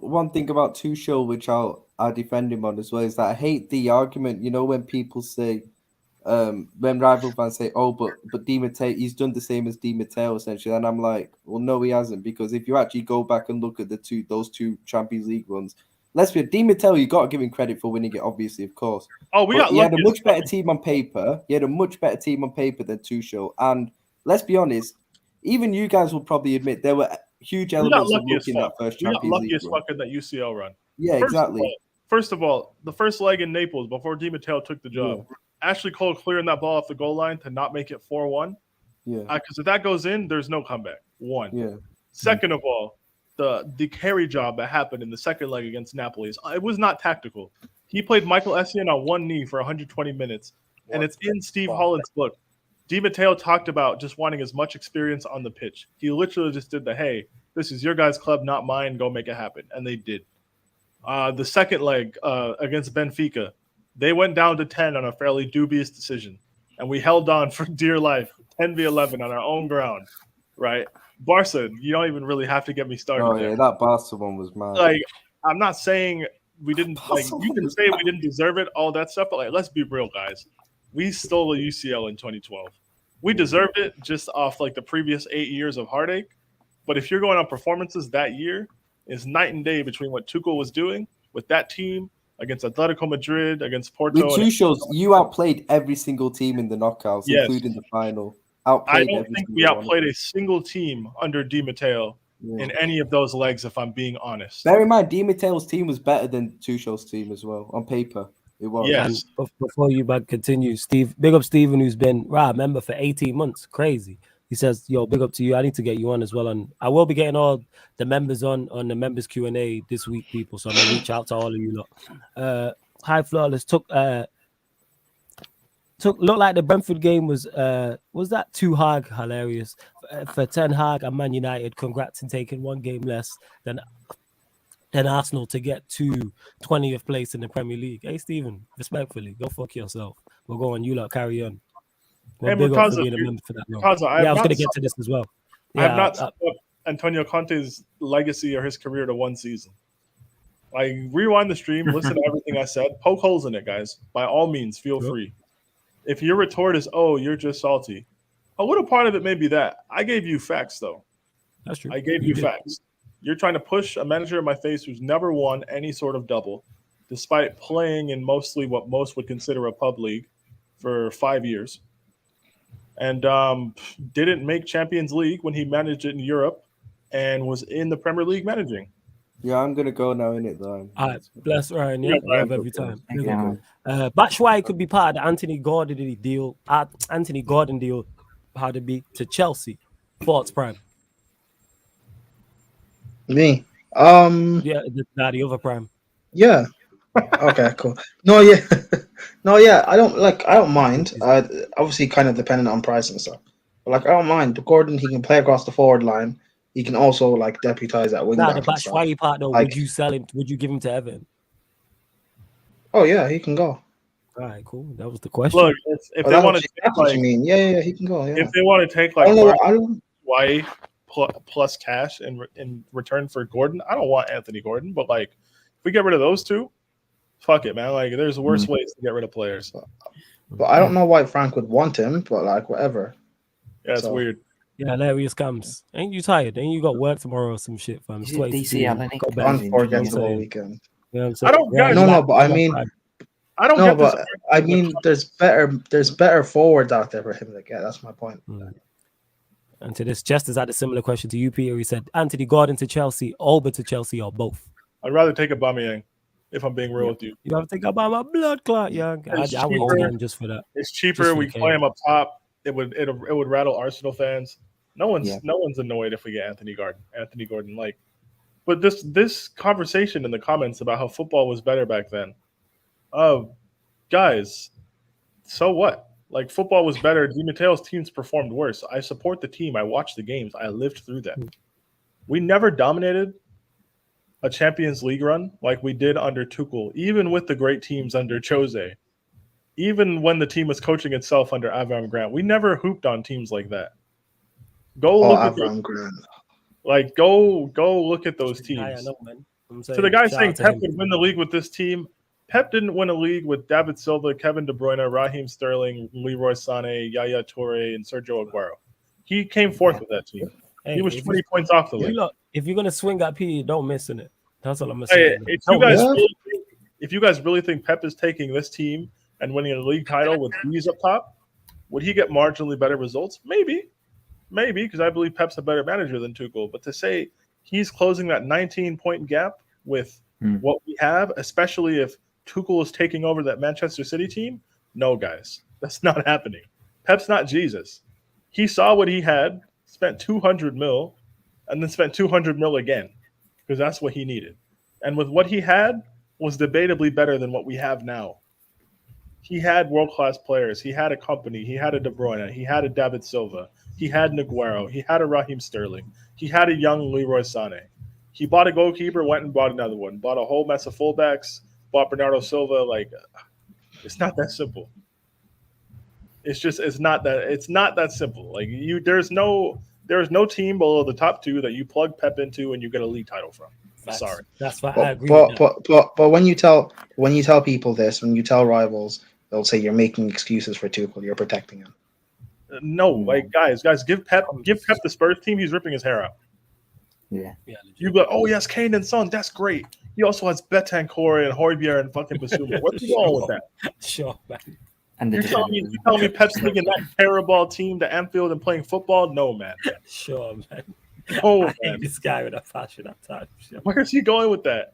one thing about Tuchel, which I'll defend him on as well, is that I hate the argument. When people say, when rival fans say, "Oh, but Di Matteo, he's done the same as Di Matteo essentially," and I'm like, "Well, no, he hasn't," because if you actually go back and look at those two Champions League runs, let's be Di Matteo, you got to give him credit for winning it, obviously, of course. Oh, he had a much better team on paper. He had a much better team on paper than Tuchel, and let's be honest, even you guys will probably admit there were huge elements of looking at that first Champions League. We got lucky as fuck in that UCL run. Yeah, exactly. First of all, the first leg in Naples before Di Matteo took the job, Ashley Cole clearing that ball off the goal line to not make it 4-1. Yeah. Because if that goes in, there's no comeback. One. Yeah. Second of all, the carry job that happened in the second leg against Napoli, it was not tactical. He played Michael Essien on one knee for 120 minutes, and it's in Steve Holland's book. Di Matteo talked about just wanting as much experience on the pitch. He literally just did hey, this is your guys' club, not mine. Go make it happen. And they did. The second leg against Benfica, they went down to 10 on a fairly dubious decision. And we held on for dear life, 10-11 on our own ground, right? Barca, you don't even really have to get me started. Oh, yeah, that Barca one was mad. Like, I'm not saying we didn't, you can say we didn't deserve it, all that stuff, but let's be real, guys. We stole a UCL in 2012. We deserved it just off the previous 8 years of heartache. But if you're going on performances that year, it's night and day between what Tuchel was doing with that team against Atletico Madrid, against Porto. With Tuchel, you outplayed every single team in the knockouts, including the final. I don't think we outplayed a single team under Di Matteo in any of those legs, if I'm being honest. Bear in mind, Di Matteo's team was better than Tuchel's team as well, on paper. It was. Yes. And before you continue, Steve, big up Stephen, who's been a member for 18 months. Crazy. He says, yo, big up to you. I need to get you on as well. And I will be getting all the members on the members Q&A this week, people. So I'm going to reach out to all of you lot. Hi, Flawless. Looked like the Brentford game was that Ten Hag hilarious for Ten Hag and Man United. Congrats in taking one game less than Arsenal to get to 20th place in the Premier League. Hey, Stephen, respectfully, go fuck yourself. We'll go on. You lot carry on. Well, hey, big up for being a member for that long. I was going to get to this as well. I have not summed up Antonio Conte's legacy or his career to one season. Rewind the stream, listen to everything I said, poke holes in it, guys. By all means, feel free. If your retort is, oh, you're just salty, A little part of it may be that. I gave you facts, though. That's true. I gave you did. facts. You're trying to push a manager in my face who's never won any sort of double, despite playing in mostly what most would consider a pub league for 5 years, and didn't make Champions League when he managed it in Europe, and was in the Premier League managing. Yeah, I'm gonna go now in it though. All right, bless Ryan. Yeah, Yeah, Ryan, love every time. Thank you, Big up. Alan. Batshuayi could be part of the Anthony Gordon deal. Anthony Gordon deal, how to be to Chelsea. Thoughts, Prime? Me. Yeah, the other Prime. Yeah. Okay, cool. No, yeah. No, yeah. I don't mind. Obviously kind of dependent on price and stuff. But like I don't mind. Gordon, he can play across the forward line. He can also like deputize at wing Nah, back the and stuff. Batshuayi part though. Like- Would you sell him? Would you give him to Everton? Oh yeah, he can go. All right, cool. That was the question. Look, if they want to That's what you mean. Yeah, he can go. Yeah. if they want to take I don't know. I like don't. Batshuayi plus cash in return for Gordon, I don't want Anthony Gordon, but like if we get rid of those two, fuck it, man. Like there's worse ways to get rid of players. But I don't know why Frank would want him. But like whatever. Yeah, it's So- weird. Yeah, hilarious comes. Ain't you tired? Ain't you got work tomorrow or some shit, fam? Is it DC, Alan? Go back. Unforgettable weekend. You know what I'm saying? I don't- guys, No, but I mean, I don't no, get this. but I mean, there's better forwards out there for him to get. That's my point. And to this, Chester's had a similar question to you, Peter. He said, Anthony Gordon to Chelsea, Alba to Chelsea, or both? I'd rather take a Aubameyang, if I'm being real with you. You have to think about my blood clot, young. I It's went to cheaper. him just for that. It's Just cheaper. for We the play game. him up top. It would rattle Arsenal fans. No one's annoyed if we get Anthony Gordon, like, but this conversation in the comments about how football was better back then. Guys, so what? Like football was better. Di Matteo's teams performed worse. I support the team. I watched the games. I lived through that. We never dominated a Champions League run like we did under Tuchel, even with the great teams under Jose. Even when the team was coaching itself under Avram Grant, we never hooped on teams like that. Go look at Avram Grant. like go look at those teams. I know, man. I'm So the guy shout saying out to Pep him. would win the league with this team, Pep didn't win a league with David Silva, Kevin De Bruyne, Raheem Sterling, Leroy Sané, Yaya Toure, and Sergio Aguero. He came fourth with that team. Hey, He was if 20 points off the you league. look, if you're gonna swing at P, don't miss in it. That's all I'm gonna Hey, say. if you guys really think Pep is taking this team and winning a league title with these up top, would he get marginally better results? Maybe, because I believe Pep's a better manager than Tuchel. But to say he's closing that 19-point gap with what we have, especially if Tuchel is taking over that Manchester City team, no, guys, that's not happening. Pep's not Jesus. He saw what he had, spent 200 mil, and then spent 200 mil again because that's what he needed. And with what he had was debatably better than what we have now. He had world-class players. He had a company. He had a De Bruyne. He had a David Silva. He had an Aguero. He had a Raheem Sterling. He had a young Leroy Sané. He bought a goalkeeper, went and bought another one. Bought a whole mess of fullbacks. Bought Bernardo Silva. Like, it's not that simple. It's not that simple. Like there's no team below the top two that you plug Pep into and you get a league title from. Facts. Sorry. That's why I agree with that. But when you tell people this, when you tell rivals, they'll say you're making excuses for Tuchel. You're protecting him. No, like guys, give Pep the Spurs team. He's ripping his hair out. Yeah. You go, oh yes, Kane and Son, that's great. He also has Betancourt and Højbjerg and fucking Basuma. What's wrong with that? Sure, man. And You're telling me Pep's taking that terrible team to Anfield and playing football? No, man. Sure, man. Oh, I man. hate this guy with a passion at times. Sure. Where is he going with that?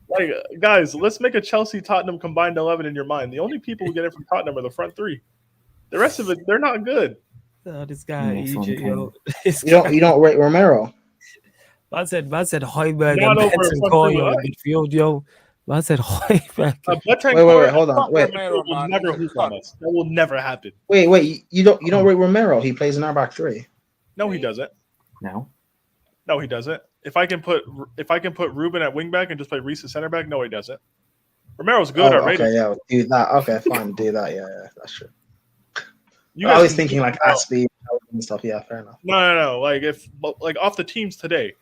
Like, guys, let's make a Chelsea Tottenham combined 11 in your mind. The only people who get it from Tottenham are the front three. The rest of it, they're not good. Oh, this guy, Yeah, it's Egypt, on yo. This You don't rate Romero. Man said Højbjerg Not and over Benson front Cole three, in right? midfield, yo. Man said Højbjerg. Betancourt, hold on, wait. will never hoop on us. That will never happen. Wait, you don't rate Romero. He plays in our back three. No, he doesn't. No. No, he doesn't. If I can put Ruben at wingback and just play Reese at center back, no, he doesn't. Romero's good already. Okay, yeah, do that. Okay, fine, do that. Yeah, that's true. You I guys was can- thinking like Aspie and stuff. Yeah, fair enough. No. Like off the teams today,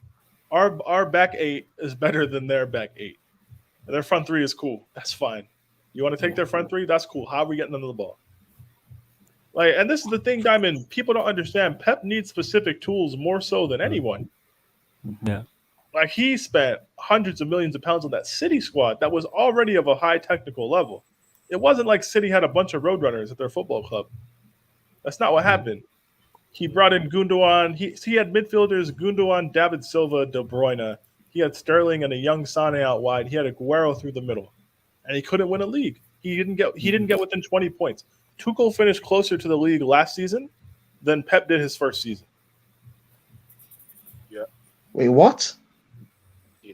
our back eight is better than their back eight. And their front three is cool. That's fine. You want to take their front three? That's cool. How are we getting them the ball? Like, and this is the thing, Diamond. People don't understand. Pep needs specific tools more so than anyone. Yeah. Like, he spent hundreds of millions of pounds on that City squad that was already of a high technical level. It wasn't like City had a bunch of roadrunners at their football club. That's not what happened. He brought in Gundogan. He had midfielders Gundogan, David Silva, De Bruyne. He had Sterling and a young Sane out wide. He had Aguero through the middle, and he couldn't win a league. He didn't get within 20 points. Tuchel finished closer to the league last season than Pep did his first season. Yeah. Wait, what?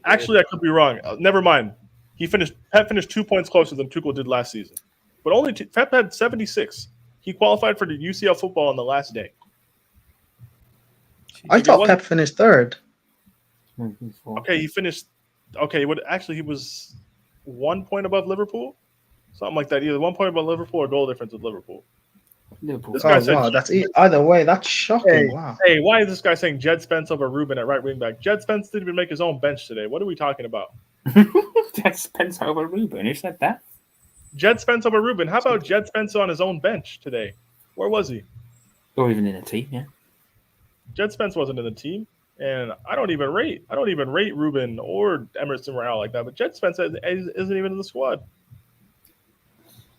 Actually, I could be wrong. Never mind. Pep finished 2 points closer than Tuchel did last season, but only Pep had 76. He qualified for the UCL football on the last day. I thought Pep finished third. Okay, he finished. Okay, he was 1 point above Liverpool, something like that. Either 1 point above Liverpool or goal difference with Liverpool. This guy said, wow, that's either way. That's shocking. Wow. Hey, why is this guy saying Jed Spence over Ruben at right wing back? Jed Spence didn't even make his own bench today. What are we talking about? Jed Spence over Ruben. Who said that? Jed Spence over Ruben. How about Jed Spence on his own bench today? Where was he? Or even in a team, yeah. Jed Spence wasn't in the team, and I don't even rate Ruben or Emerson Royale like that. But Jed Spence isn't even in the squad.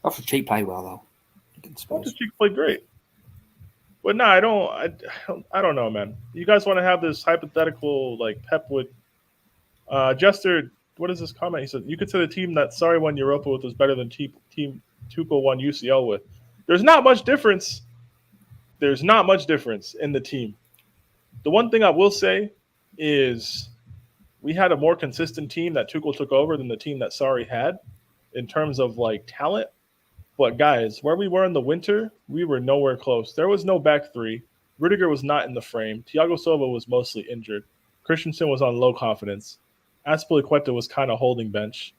Off the cheap play well though. Cheek played great. But no, I don't know, man. You guys want to have this hypothetical like Pep would Jester, what is this comment? He said, you could say the team that Sarri won Europa with was better than team Tuchel won UCL with. There's not much difference. There's not much difference in the team. The one thing I will say is we had a more consistent team that Tuchel took over than the team that Sarri had in terms of like talent. But guys, where we were in the winter, we were nowhere close. There was no back three. Rudiger was not in the frame. Thiago Silva was mostly injured. Christensen was on low confidence. Azpilicueta was kind of holding bench.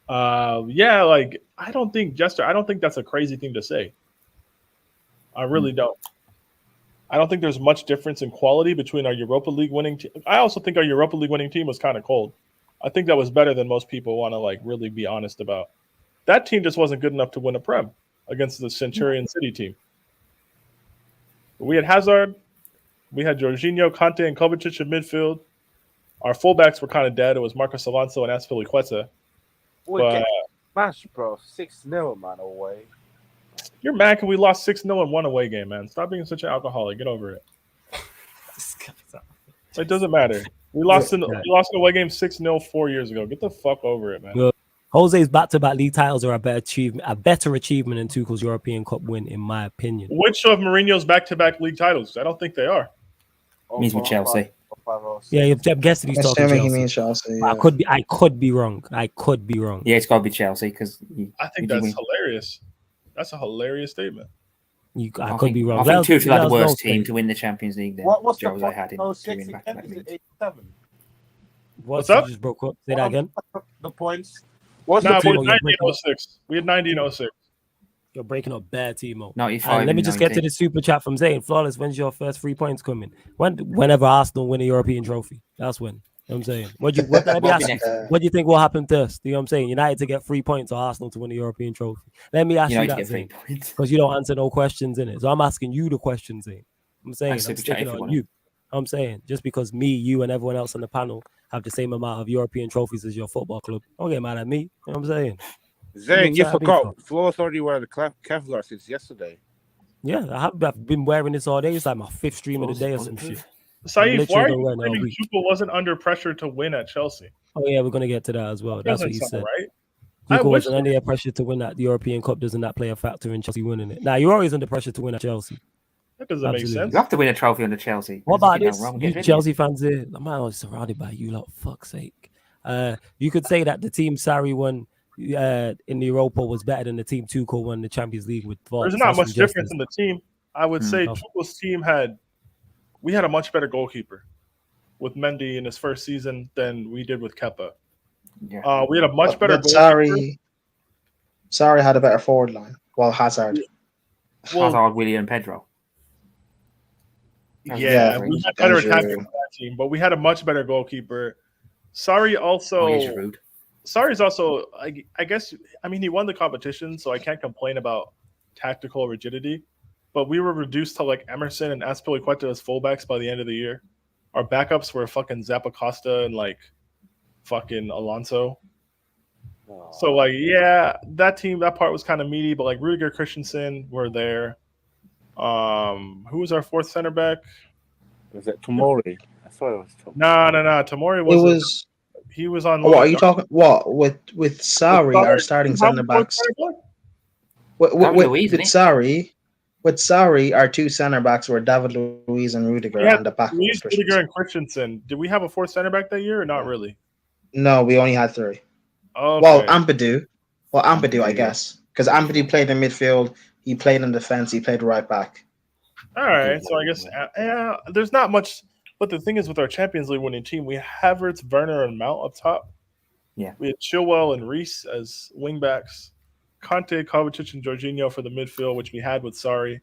Like I don't think that's a crazy thing to say. I really don't. I don't think there's much difference in quality between our Europa League winning team. I also think our Europa League winning team was kind of cold. I think that was better than most people want to like really be honest about. That team just wasn't good enough to win a Prem against the Centurion City team. We had Hazard, we had Jorginho, Kante, and Kovacic in midfield. Our fullbacks were kind of dead. It was Marcos Alonso and Azpilicueta. But match, bro, 6-0, man, away. You're mad because we lost 6-0 in one away game, man. Stop being such an alcoholic. Get over it. It doesn't matter. We lost an away game 6-0 4 years ago. Get the fuck over it, man. Well, Jose's back-to-back league titles are a better achievement than Tuchel's European Cup win, in my opinion. Which of Mourinho's back-to-back league titles? I don't think they are. Means with Chelsea. Yeah, I'm guessing he's talking Chelsea. He means Chelsea. Yeah. I could be wrong. Yeah, it's got to be Chelsea because I think that's hilarious. That's a hilarious statement. I could be wrong. I think Tuchel had the worst team to win the Champions League than What's the Jose had in doing back-to-back leagues. 87? What's up? You just broke up. Say that again. The points. We had 1906. We had 1906. You're breaking up bad, Timo. 95. Let me just get to the super chat from Zane. Flawless, when's your first 3 points coming? Whenever Arsenal win a European trophy. That's when. You know what I'm saying? What do you think will happen to us? You know what I'm saying? United to get 3 points or Arsenal to win a European trophy. Let me ask you that thing. Because you don't answer no questions in it. So I'm asking you the questions, Zane. I'm saying I'm sticking on you. I'm saying just because me, you, and everyone else on the panel have the same amount of European trophies as your football club, don't get mad at me. You know what I'm saying? Zane, you forgot. Flo's already wearing the Kevlar since yesterday. Yeah, I've been wearing this all day. It's like my 5th stream of the day or some shit. Saeed, why are you claiming Tuchel wasn't under pressure to win at Chelsea? Oh yeah, we're gonna get to that as well. That's what he said. Right? Tuchel wasn't under pressure to win that the European Cup. Doesn't that play a factor in Chelsea winning it? Now you're always under pressure to win at Chelsea. That doesn't make sense. You have to win a trophy under Chelsea. What about this? You Chelsea fans here, I'm always surrounded by you lot. Fuck's sake. You could say that the team Sarri won in the Europa was better than the team Tuchel won the Champions League with. There's not much difference in the team. I would say Tuchel's team had a much better goalkeeper with Mendy in his first season than we did with Kepa. Yeah. We had a much better goalkeeper. Sarri had a better forward line. Well, Hazard. Hazard, Willian, and Pedro. Yeah, we had better attackers on that team, but we had a much better goalkeeper. Sarri's also, I guess, he won the competition, so I can't complain about tactical rigidity. but we were reduced to like Emerson and Azpilicueta as fullbacks by the end of the year. Our backups were fucking Zappacosta and like fucking Alonso. So like, yeah, that team, that part was kind of meaty, but like Rudiger, Christensen were there. Who was our fourth center back? Was it Tomori? I thought it was Tomori. No. Tomori It wasn't. was. He was on. What are you talking? What with Sarri, our starting centre backs? With Luiz, isn't it? Sarri, our two centre backs were David Luiz and Rudiger, and the back was Luiz, Rudiger, Christensen. and Christensen. Did we have a fourth center back that year or not really? No, we only had three. Okay. Well, Ampadu, I guess, because Ampadu played in midfield, he played in defense, he played right back. All right, so I guess there's not much. But the thing is, with our Champions League winning team, we have Havertz, Werner, and Mount up top. Yeah. We had Chilwell and Reece as wingbacks. Conte, Kovacic, and Jorginho for the midfield, which we had with Sarri.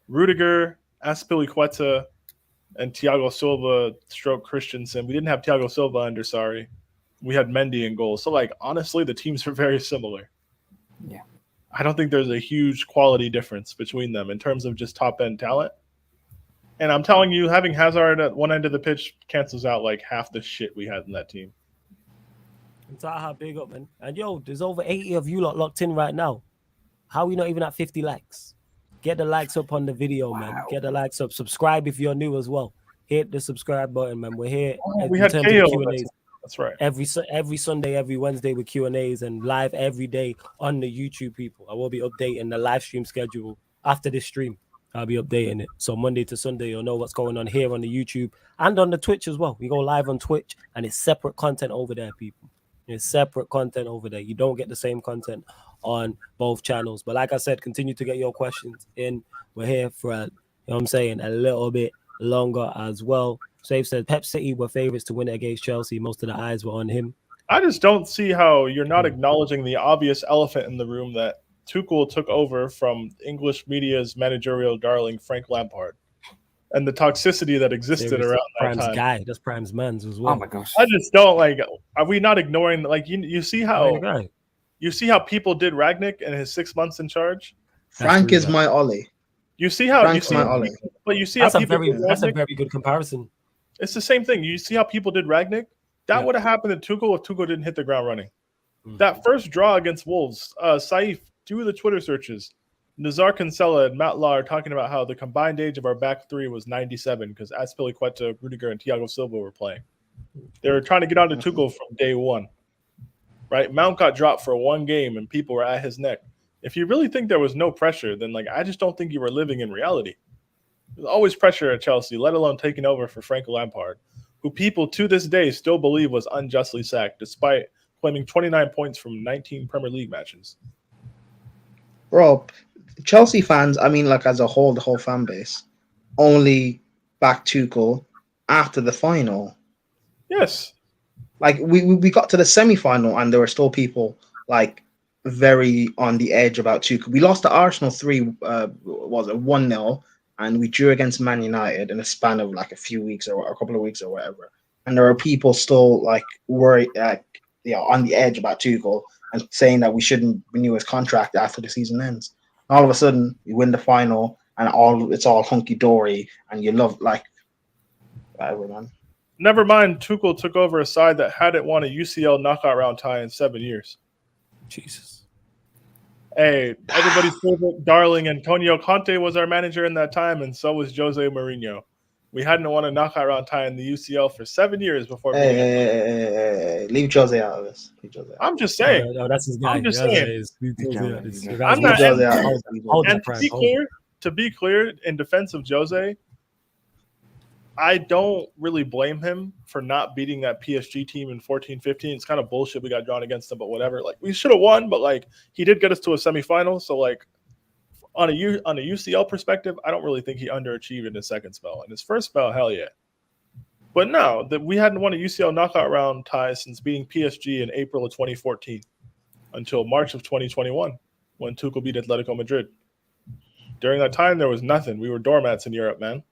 Rudiger, Azpilicueta, and Thiago Silva / Christensen. We didn't have Thiago Silva under Sarri. We had Mendy in goal. So, like, honestly, the teams are very similar. Yeah. I don't think there's a huge quality difference between them in terms of just top-end talent. And I'm telling you, having Hazard at one end of the pitch cancels out like half the shit we had in that team. Taha, big up, man. And yo, there's over 80 of you lot locked in right now. How are we not even at 50 likes? Get the likes up on the video, man. Get the likes up. Subscribe if you're new as well. Hit the subscribe button, man. We're here. We had KO. That's right. Every Sunday, every Wednesday with Q&As and live every day on the YouTube, people. I will be updating the live stream schedule after this stream. I'll be updating it. So Monday to Sunday, you'll know what's going on here on the YouTube and on the Twitch as well. We go live on Twitch and it's separate content over there, people. It's separate content over there. You don't get the same content on both channels. But like I said, continue to get your questions in. We're here for, you know what I'm saying, a little bit longer as well. Safe said Pep City were favorites to win it against Chelsea. Most of the eyes were on him. I just don't see how you're not acknowledging the obvious elephant in the room that Tuchel took over from English media's managerial darling Frank Lampard, and the toxicity that existed around that Prime's time. guy, that's Prime's man's as well. Oh my gosh! I just don't like. Are we not ignoring? Like you see how people did Ragnick and his 6 months in charge. Frank is my Ollie. You see how Frank's my Ollie. But you see that's how people. That's a very good comparison. It's the same thing. You see how people did Ragnick. That would have happened to Tuchel if Tuchel didn't hit the ground running. That first draw against Wolves, Saif, do the Twitter searches. Nazar Kinsella and Matt Law are talking about how the combined age of our back three was 97 because Azpilicueta, Rudiger, and Thiago Silva were playing. They were trying to get on to Tuchel from day one. Right? Mount got dropped for one game and people were at his neck. If you really think there was no pressure, then I just don't think you were living in reality. There's always pressure at Chelsea, let alone taking over for Frank Lampard, who people to this day still believe was unjustly sacked, despite claiming 29 points from 19 Premier League matches. Bro, Chelsea fans, as a whole, the whole fan base, only backed Tuchel after the final. Yes. We got to the semi-final and there were still people very on the edge about Tuchel. We lost to Arsenal 1-0, and we drew against Man United in a span of a few weeks or a couple of weeks or whatever. And there are people still worried, on the edge about Tuchel and saying that we shouldn't renew his contract after the season ends. And all of a sudden, we win the final and it's all hunky dory, and you love whatever, man. Never mind, Tuchel took over a side that hadn't won a UCL knockout round tie in 7 years. Jesus. Hey, everybody's favorite darling Antonio Conte was our manager in that time, and so was Jose Mourinho. We hadn't won a knockout round tie in the UCL for 7 years before. Hey, leave Jose out of this. I'm just saying. No, that's his guy. I'm just saying. I'm not. And to be clear, in defense of Jose, I don't really blame him for not beating that PSG team in 14-15. It's kind of bullshit we got drawn against him, but whatever. We should have won, but he did get us to a semifinal. So on a UCL perspective, I don't really think he underachieved in his second spell. In his first spell, hell yeah. But no, that we hadn't won a UCL knockout round tie since beating PSG in April of 2014 until March of 2021 when Tuchel beat Atletico Madrid. During that time, there was nothing. We were doormats in Europe, man.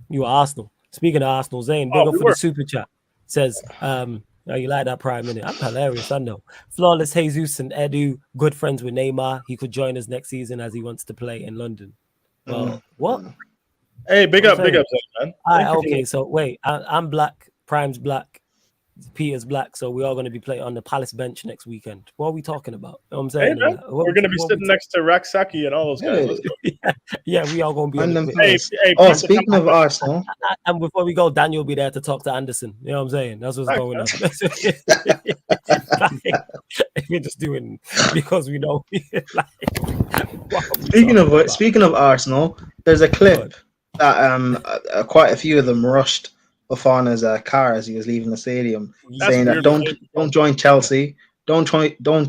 You were Arsenal. Speaking of Arsenal, Zane, big up for the super chat. Says, you like that Prime minute. I'm hilarious, I know. Flawless Jesus and Edu, good friends with Neymar. He could join us next season as he wants to play in London. Well, what? Hey, big I'm up, saying. man. Thank All right, you for okay. So wait, I'm black. Prime's black. Peter's black. So we're all going to be playing on the Palace bench next weekend. What are we talking about? You know what I'm saying? Hey, man, we're going to be sitting next to Raksaki and all those guys. Hey. Let's go. Yeah, we all going to be on Random the Hey, players. hey, Oh, people, speaking of Arsenal, And before we go, Daniel will be there to talk to Anderson. You know what I'm saying? That's what's Thanks, going on. Like, we're just doing because we know. Like, what are we speaking talking about? of Arsenal, there's a clip Good. that quite a few of them rushed Fofana's car as he was leaving the stadium, That's saying that weird. don't join Chelsea, don't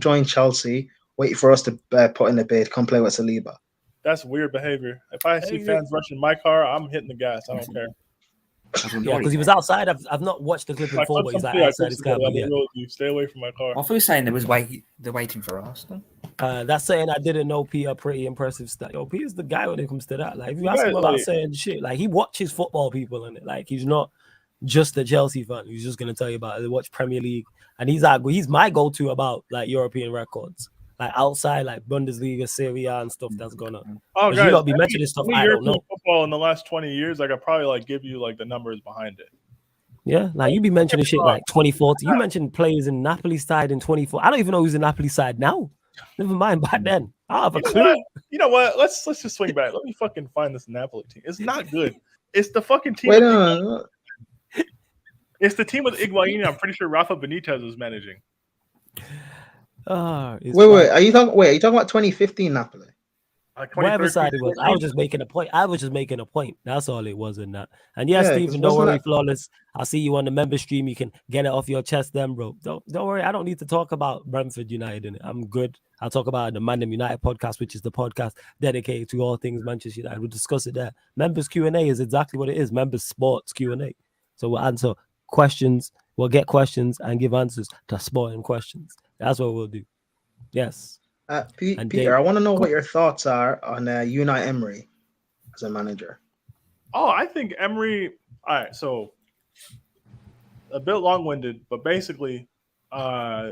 join Chelsea. Wait for us to put in the bid. Come play with Saliba. That's weird behavior. If I see fans rushing my car, I'm hitting the gas. I don't care. Yeah, because he was outside. I've not watched the clip in full, but he's like outside his car. But yeah, Stay away from my car. I thought you were saying they're waiting for Arsenal. that's saying I didn't know P. Pretty impressive stuff. Yo, P is the guy when it comes to that. Like, if you ask guys, him about like- saying shit, like he watches football people in it. Like, he's not just a Chelsea fan. He's just gonna tell you about it. They watch Premier League, and he's my go-to about like European records, like outside like Bundesliga, Serie A, and stuff that's going on. Oh, You guys, not be mentioning stuff I don't know. Football in the last 20 years, I could probably like give you like the numbers behind it. Yeah, like you be mentioning shit like 2014. You mentioned players in Napoli side in 24. I don't even know who's in Napoli side now. Never mind back then. I have a clue. You know what? Let's just swing back. Let me fucking find this Napoli team. It's not good. It's the fucking team. Wait, no. It's the team with Higuain. I'm pretty sure Rafa Benitez is managing. Wait. Are you talking about 2015 Napoli? Like Whatever side it was, I was 2013. just making a point. That's all it was in that. And yeah, Yeah, Stephen, 'cause don't wasn't worry, that- Flawless. I'll see you on the member stream. You can get it off your chest then, bro. Don't worry. I don't need to talk about Brentford United in it. I'm good. I'll talk about the Man United podcast, which is the podcast dedicated to all things Manchester United. We'll discuss it there. Members Q&A is exactly what it is. Members Sports Q&A. So we'll answer questions. We'll get questions and give answers to sporting questions. That's what we'll do. Yes. And Peter, Dave- I want to know what your thoughts are on Unai Emery as a manager. Oh, I think Emery. All right, so a bit long-winded, but basically,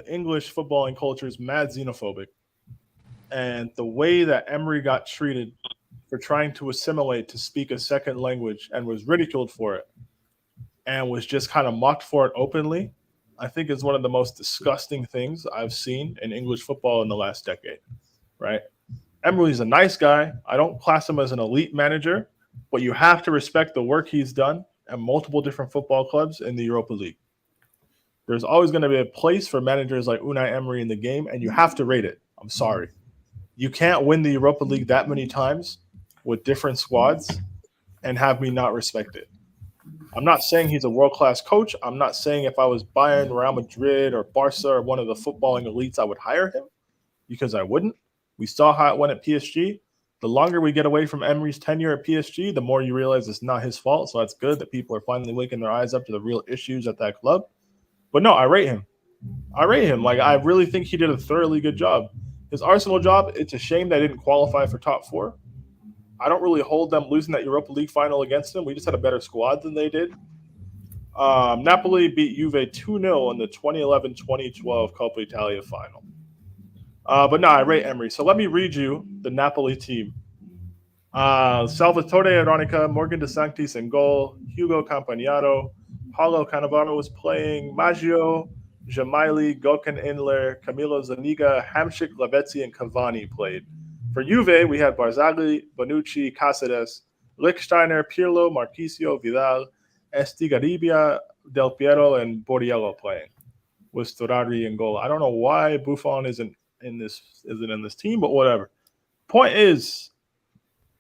English footballing culture is mad xenophobic, and the way that Emery got treated for trying to assimilate to speak a second language and was ridiculed for it, and was just kind of mocked for it openly, I think is one of the most disgusting things I've seen in English football in the last decade. Right? Emery's a nice guy. I don't class him as an elite manager, but you have to respect the work he's done at multiple different football clubs in the Europa League. There's always going to be a place for managers like Unai Emery in the game, and you have to rate it. I'm sorry. You can't win the Europa League that many times with different squads and have me not respect it. I'm not saying he's a world-class coach. I'm not saying if I was Bayern, Real Madrid, or Barca, or one of the footballing elites, I would hire him, because I wouldn't. We saw how it went at PSG. The longer we get away from Emery's tenure at PSG, the more you realize it's not his fault. So that's good that people are finally waking their eyes up to the real issues at that club. But no, I rate him. Like, I really think he did a thoroughly good job. His Arsenal job, it's a shame they didn't qualify for top four. I don't really hold them losing that Europa League final against them. We just had a better squad than they did. Napoli beat Juve 2-0 in the 2011-2012 Coppa Italia final. But no, I rate Emery. So let me read you the Napoli team. Salvatore Aronica, Morgan De Sanctis in goal, Hugo Campagnaro, Paulo Cannavaro was playing, Maggio, Jamaili, Gökhan Inler, Camilo Zaniga, Hamšík, Lavezzi, and Cavani played. For Juve, we had Barzagli, Bonucci, Cáceres, Lichtsteiner, Pirlo, Marquisio, Vidal, Estigarribia, Del Piero, and Borriello playing, with Storari in goal. I don't know why Buffon isn't in this team, but whatever. Point is,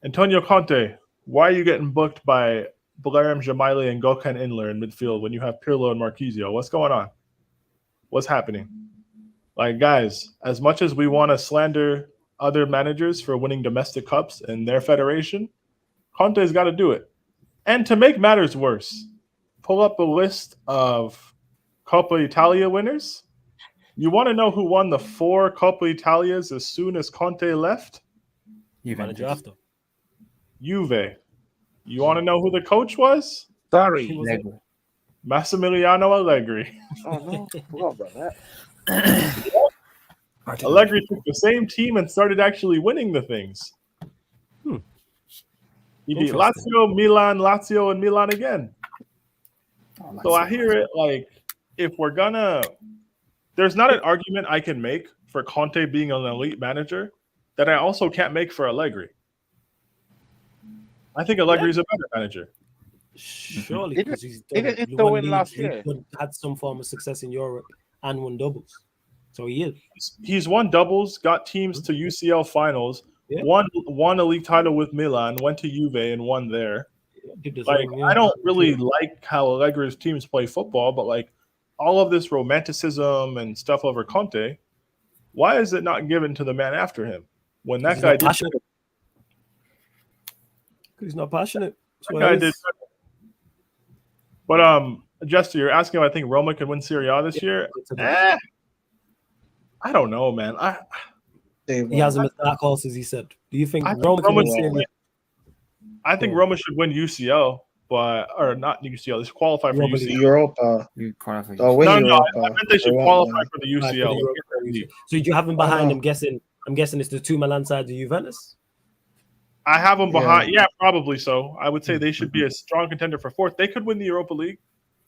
Antonio Conte, why are you getting booked by Blarem Jamaili and Gökhan Inler in midfield when you have Pirlo and Marquisio? What's going on? What's happening? Like, guys, as much as we want to slander other managers for winning domestic cups in their federation, Conte's got to do it. And to make matters worse, pull up a list of Coppa Italia winners. You want to know who won the 4 Coppa Italias as soon as Conte left? Manager after. Juve. You want to know who the coach was? Sorry. Massimiliano Allegri. Oh, no. Forgot about that. Allegri took the same team and started actually winning the things. He beat Interesting. Lazio, and Milan again. Oh, So I hear it like if we're gonna, there's not an argument I can make for Conte being an elite manager that I also can't make for Allegri. I think Allegri is a better manager. Surely, Didn't- because he's didn't done, Inter won win leagues, last he's year? had some form of success in Europe and won doubles. So he is. He's won doubles, got teams to UCL finals, Yeah. won a league title with Milan, went to Juve and won there. Did this Like wrong, yeah. I don't really like how Allegri's teams play football, but like all of this romanticism and stuff over Conte, why is it not given to the man after him when that He's guy not did? passionate. He's not passionate. That's That what guy it did. is. But Jester, you're asking if I think Roma can win Serie A this year? I don't know, man. He has him as dark horses, he said. Do you think I think Roma can Roma win should Serie A? win. I think Roma should win UCL, or not UCL. They should qualify for Europa UCL. League. Europa. You qualify. They'll win No, Europa. I meant they should won't qualify win. for the Right, for UCL. the Europa League. So you have him behind. I'm guessing it's the two Milan sides of Juventus. I have them Yeah. behind. Yeah, probably so. I would say they should be a strong contender for fourth. They could win the Europa League,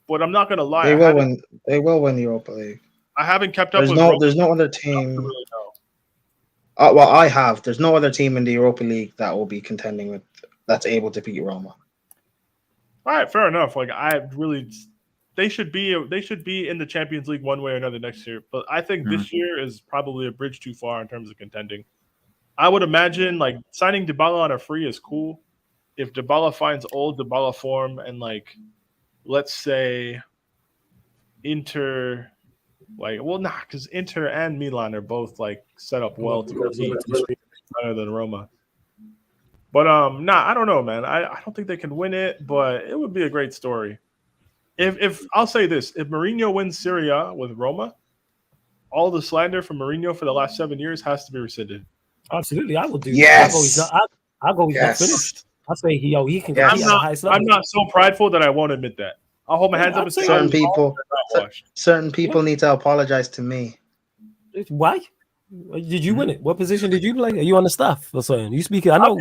but I'm not going to lie. They will win. They will win the Europa League. I haven't kept up There's with no. Roma. There's no other I don't team. really know. Well, I have. There's no other team in the Europa League that will be contending with that's able to beat Roma. All right, fair enough. Like they should be in the Champions League one way or another next year. But I think this year is probably a bridge too far in terms of contending. I would imagine like signing Dybala on a free is cool. If Dybala finds old Dybala form and like, let's say, Inter, because Inter and Milan are both like set up well to compete better than Roma. But I don't know, man. I don't think they can win it, but it would be a great story. If I'll say this, if Mourinho wins Serie A with Roma, all the slander from Mourinho for the last 7 years has to be rescinded. Absolutely, I will do. Yes. I'll go. He's not finished. I'll say he can compete at the highest level. I'm not so prideful that I won't admit that. I'll hold my hands up and say certain people need to apologize to me. Why? Did you win it? What position did you play? Are you on the staff or something? You speak. I know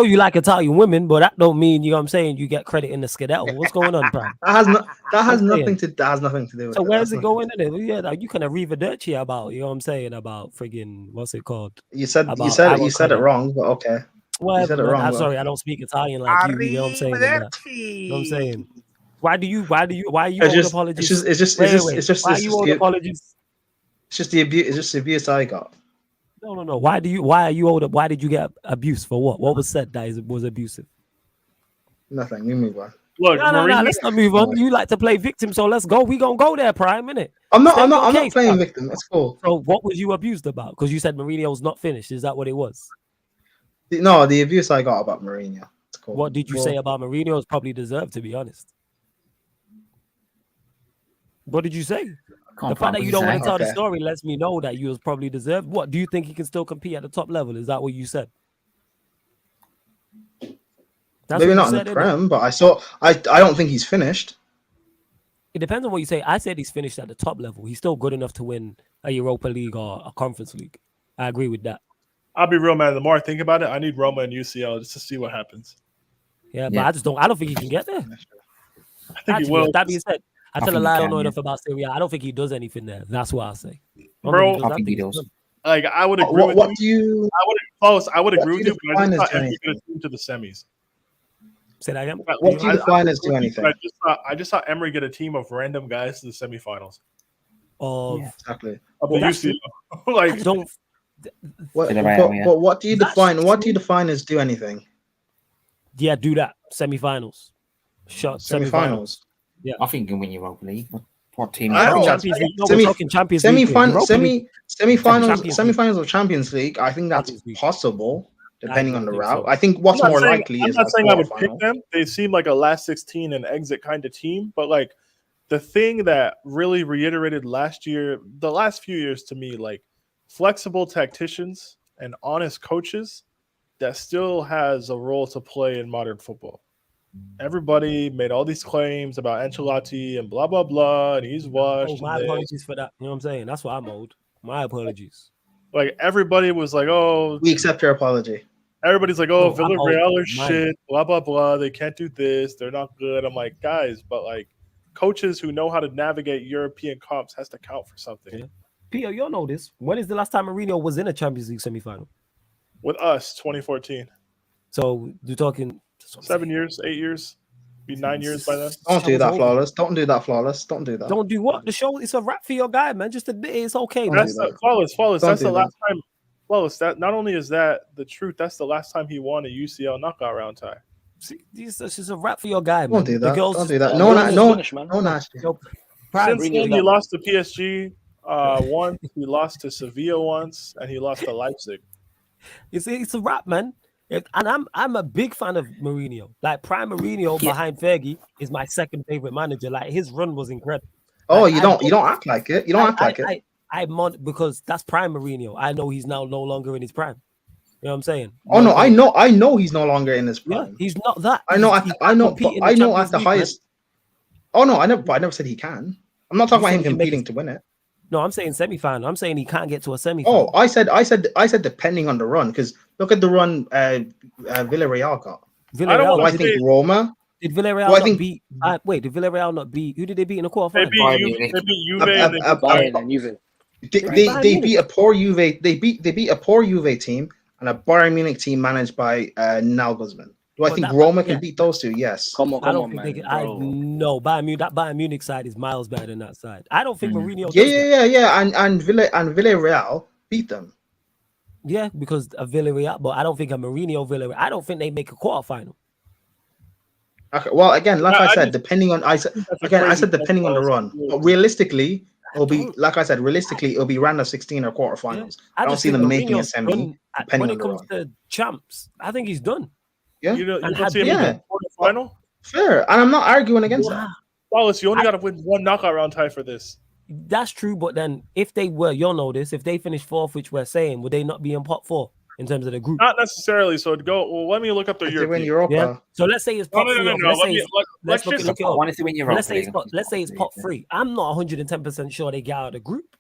you like Italian women, but that don't mean, you know what I'm saying, you get credit in the skedaddle. What's going on, Prime? That has nothing to do with so it. where's it going in it? Yeah, you can arrivederci about, you know what I'm saying, about friggin' what's it called? You said it wrong, but okay. Well, you said it wrong. I'm sorry, I don't speak Italian like you. You know what I'm saying? You know what I'm saying? Why are you owed apologies? It's just why you owed apologies? It's just the abuse. It's just the abuse I got. No. Why are you owed? Why did you get abuse for what? What was said that was abusive? Nothing. We move on. Look, no. Let's not move on. You like to play victim, so let's go. We gonna go there, Prime, innit? I'm not playing victim. That's cool. So what was you abused about? Because you said Mourinho's not finished. Is that what it was? No, the abuse I got about Mourinho. It's cool. What did you say about Mourinho? Is probably deserved, to be honest. What did you say? The fact that you don't want to tell the story lets me know that you was probably deserved. What do you think he can still compete at the top level? Is that what you said? Maybe not in the Prem, but I don't think he's finished. It depends on what you say. I said he's finished at the top level. He's still good enough to win a Europa League or a Conference League. I agree with that. I'll be real, man. The more I think about it, I need Roma and UCL just to see what happens. Yeah, but I don't think he can get there. I think he will. That being said, I tell a lie, I don't know enough about Serie A. I don't think he does anything there. That's what I'll say. Bro, I think he does. Like, I would agree with you. I would agree with you, but I just thought Emery going to to the semis. Say that again. What do you define as do anything? I just saw Emery get a team of random guys to the semifinals. Exactly. Of the UCL. Like, but what do you define? What do you define as do anything? Yeah, do that. Semifinals. Semifinals. Yeah, I think you can win Europa League. What team? Champions League. No, we're talking Champions League. Semifinals of Champions League. I think that's possible, depending on the route. I think what's more likely is. I'm not saying I would pick them. They seem like a last 16 and exit kind of team, but like the thing that really reiterated the last few years to me, like flexible tacticians and honest coaches that still has a role to play in modern football. Everybody made all these claims about Ancelotti and blah, blah, blah, and he's washed. My apologies for that. You know what I'm saying? That's what I'm owed. My apologies. Like, everybody was like, oh. We accept your apology. Everybody's like, "Oh, No, I'm Villarreal old. are shit, blah blah blah. They can't do this. They're not good." I'm like, guys, but like, coaches who know how to navigate European comps has to count for something. Yeah. Peter, you'll know this. When is the last time Mourinho was in a Champions League semi-final? With us, 2014, So you're talking 7 years, 8 years, be 9 years by then. Don't do Show's that, over. flawless. Don't do that, flawless. Don't do that. Don't do what? The show, it's a wrap for your guy, man. Just admit it. It's okay, Don't man. That's do that. flawless. Don't That's do the that. last time. Flawless. That not only is that the truth. That's the last time he won a UCL knockout round tie. See, this is a wrap for your guy, man. Don't do The that. girls Don't just- do that. Yeah, No, Mourinho's no, British, man. no, nasty. Yo, Prime, Since Mourinho then, is he that- lost to PSG once. He lost to Sevilla once, and he lost to Leipzig. it's a wrap, man. And I'm a big fan of Mourinho. Like Prime Mourinho behind Fergie is my second favorite manager. Like his run was incredible. Oh, Like, you don't act like it. You don't act like it. Because that's Prime Mourinho. I know he's now no longer in his prime. You know what I'm saying? Oh no, I know he's no longer in his Yeah, prime. he's not that. I know, He I know, can't compete in I know Champions at the League, man. highest. Oh no, I never said he can. I'm not talking You about him said he can make competing to win it. No, I'm saying semi-final. I'm saying he can't get to a semi-final. Oh, I said depending on the run, because look at the run Villarreal got. Villarreal. Do I think Roma? Did Villarreal do I not think- beat? Wait, did Villarreal not beat? Who did they beat in the They quarterfinal? beat Bayern Juve. Munich. They beat Juve. Uh, and they uh, beat uh, Bayern. and Juve. They beat a poor Juve. They beat a poor Juve team and a Bayern Munich team managed by Nagelsmann. Do I But think that- Roma can yeah. beat those two? Yes. Come on, I don't man. think they can. bro. No, that Bayern Munich side is miles better than that side. I don't think Mourinho. Yeah, does that. yeah. And Villarreal beat them. Yeah, because of Villarreal, but I don't think a Mourinho Villarreal. I don't think they make a quarterfinal. Okay. Well, again, like I I said, just- depending on I said depending on the run. But realistically, it'll be like I said. Realistically, it'll be round of 16 or quarterfinals. I don't just see think them making a Mourinho's semi. done. depending When on it the comes run. to champs, I think he's done. Yeah, You And don't had see him been- in the quarterfinal. fair. And I'm not arguing against that. Wallace, you only got to win one knockout round tie for this. That's true, but then if they were, you'll know this, if they finished fourth, which we're saying, would they not be in pot 4 in terms of the group? Not necessarily. So to go. Well, let me look up their If they win European. Europa, Yeah. So let's say it's No, pot no, 3. no, no, no. Let's Let say me it's, let's look just it I up. wanted to win Europa Let's say League. it's pot 3. I'm not 110% sure they get out of the group.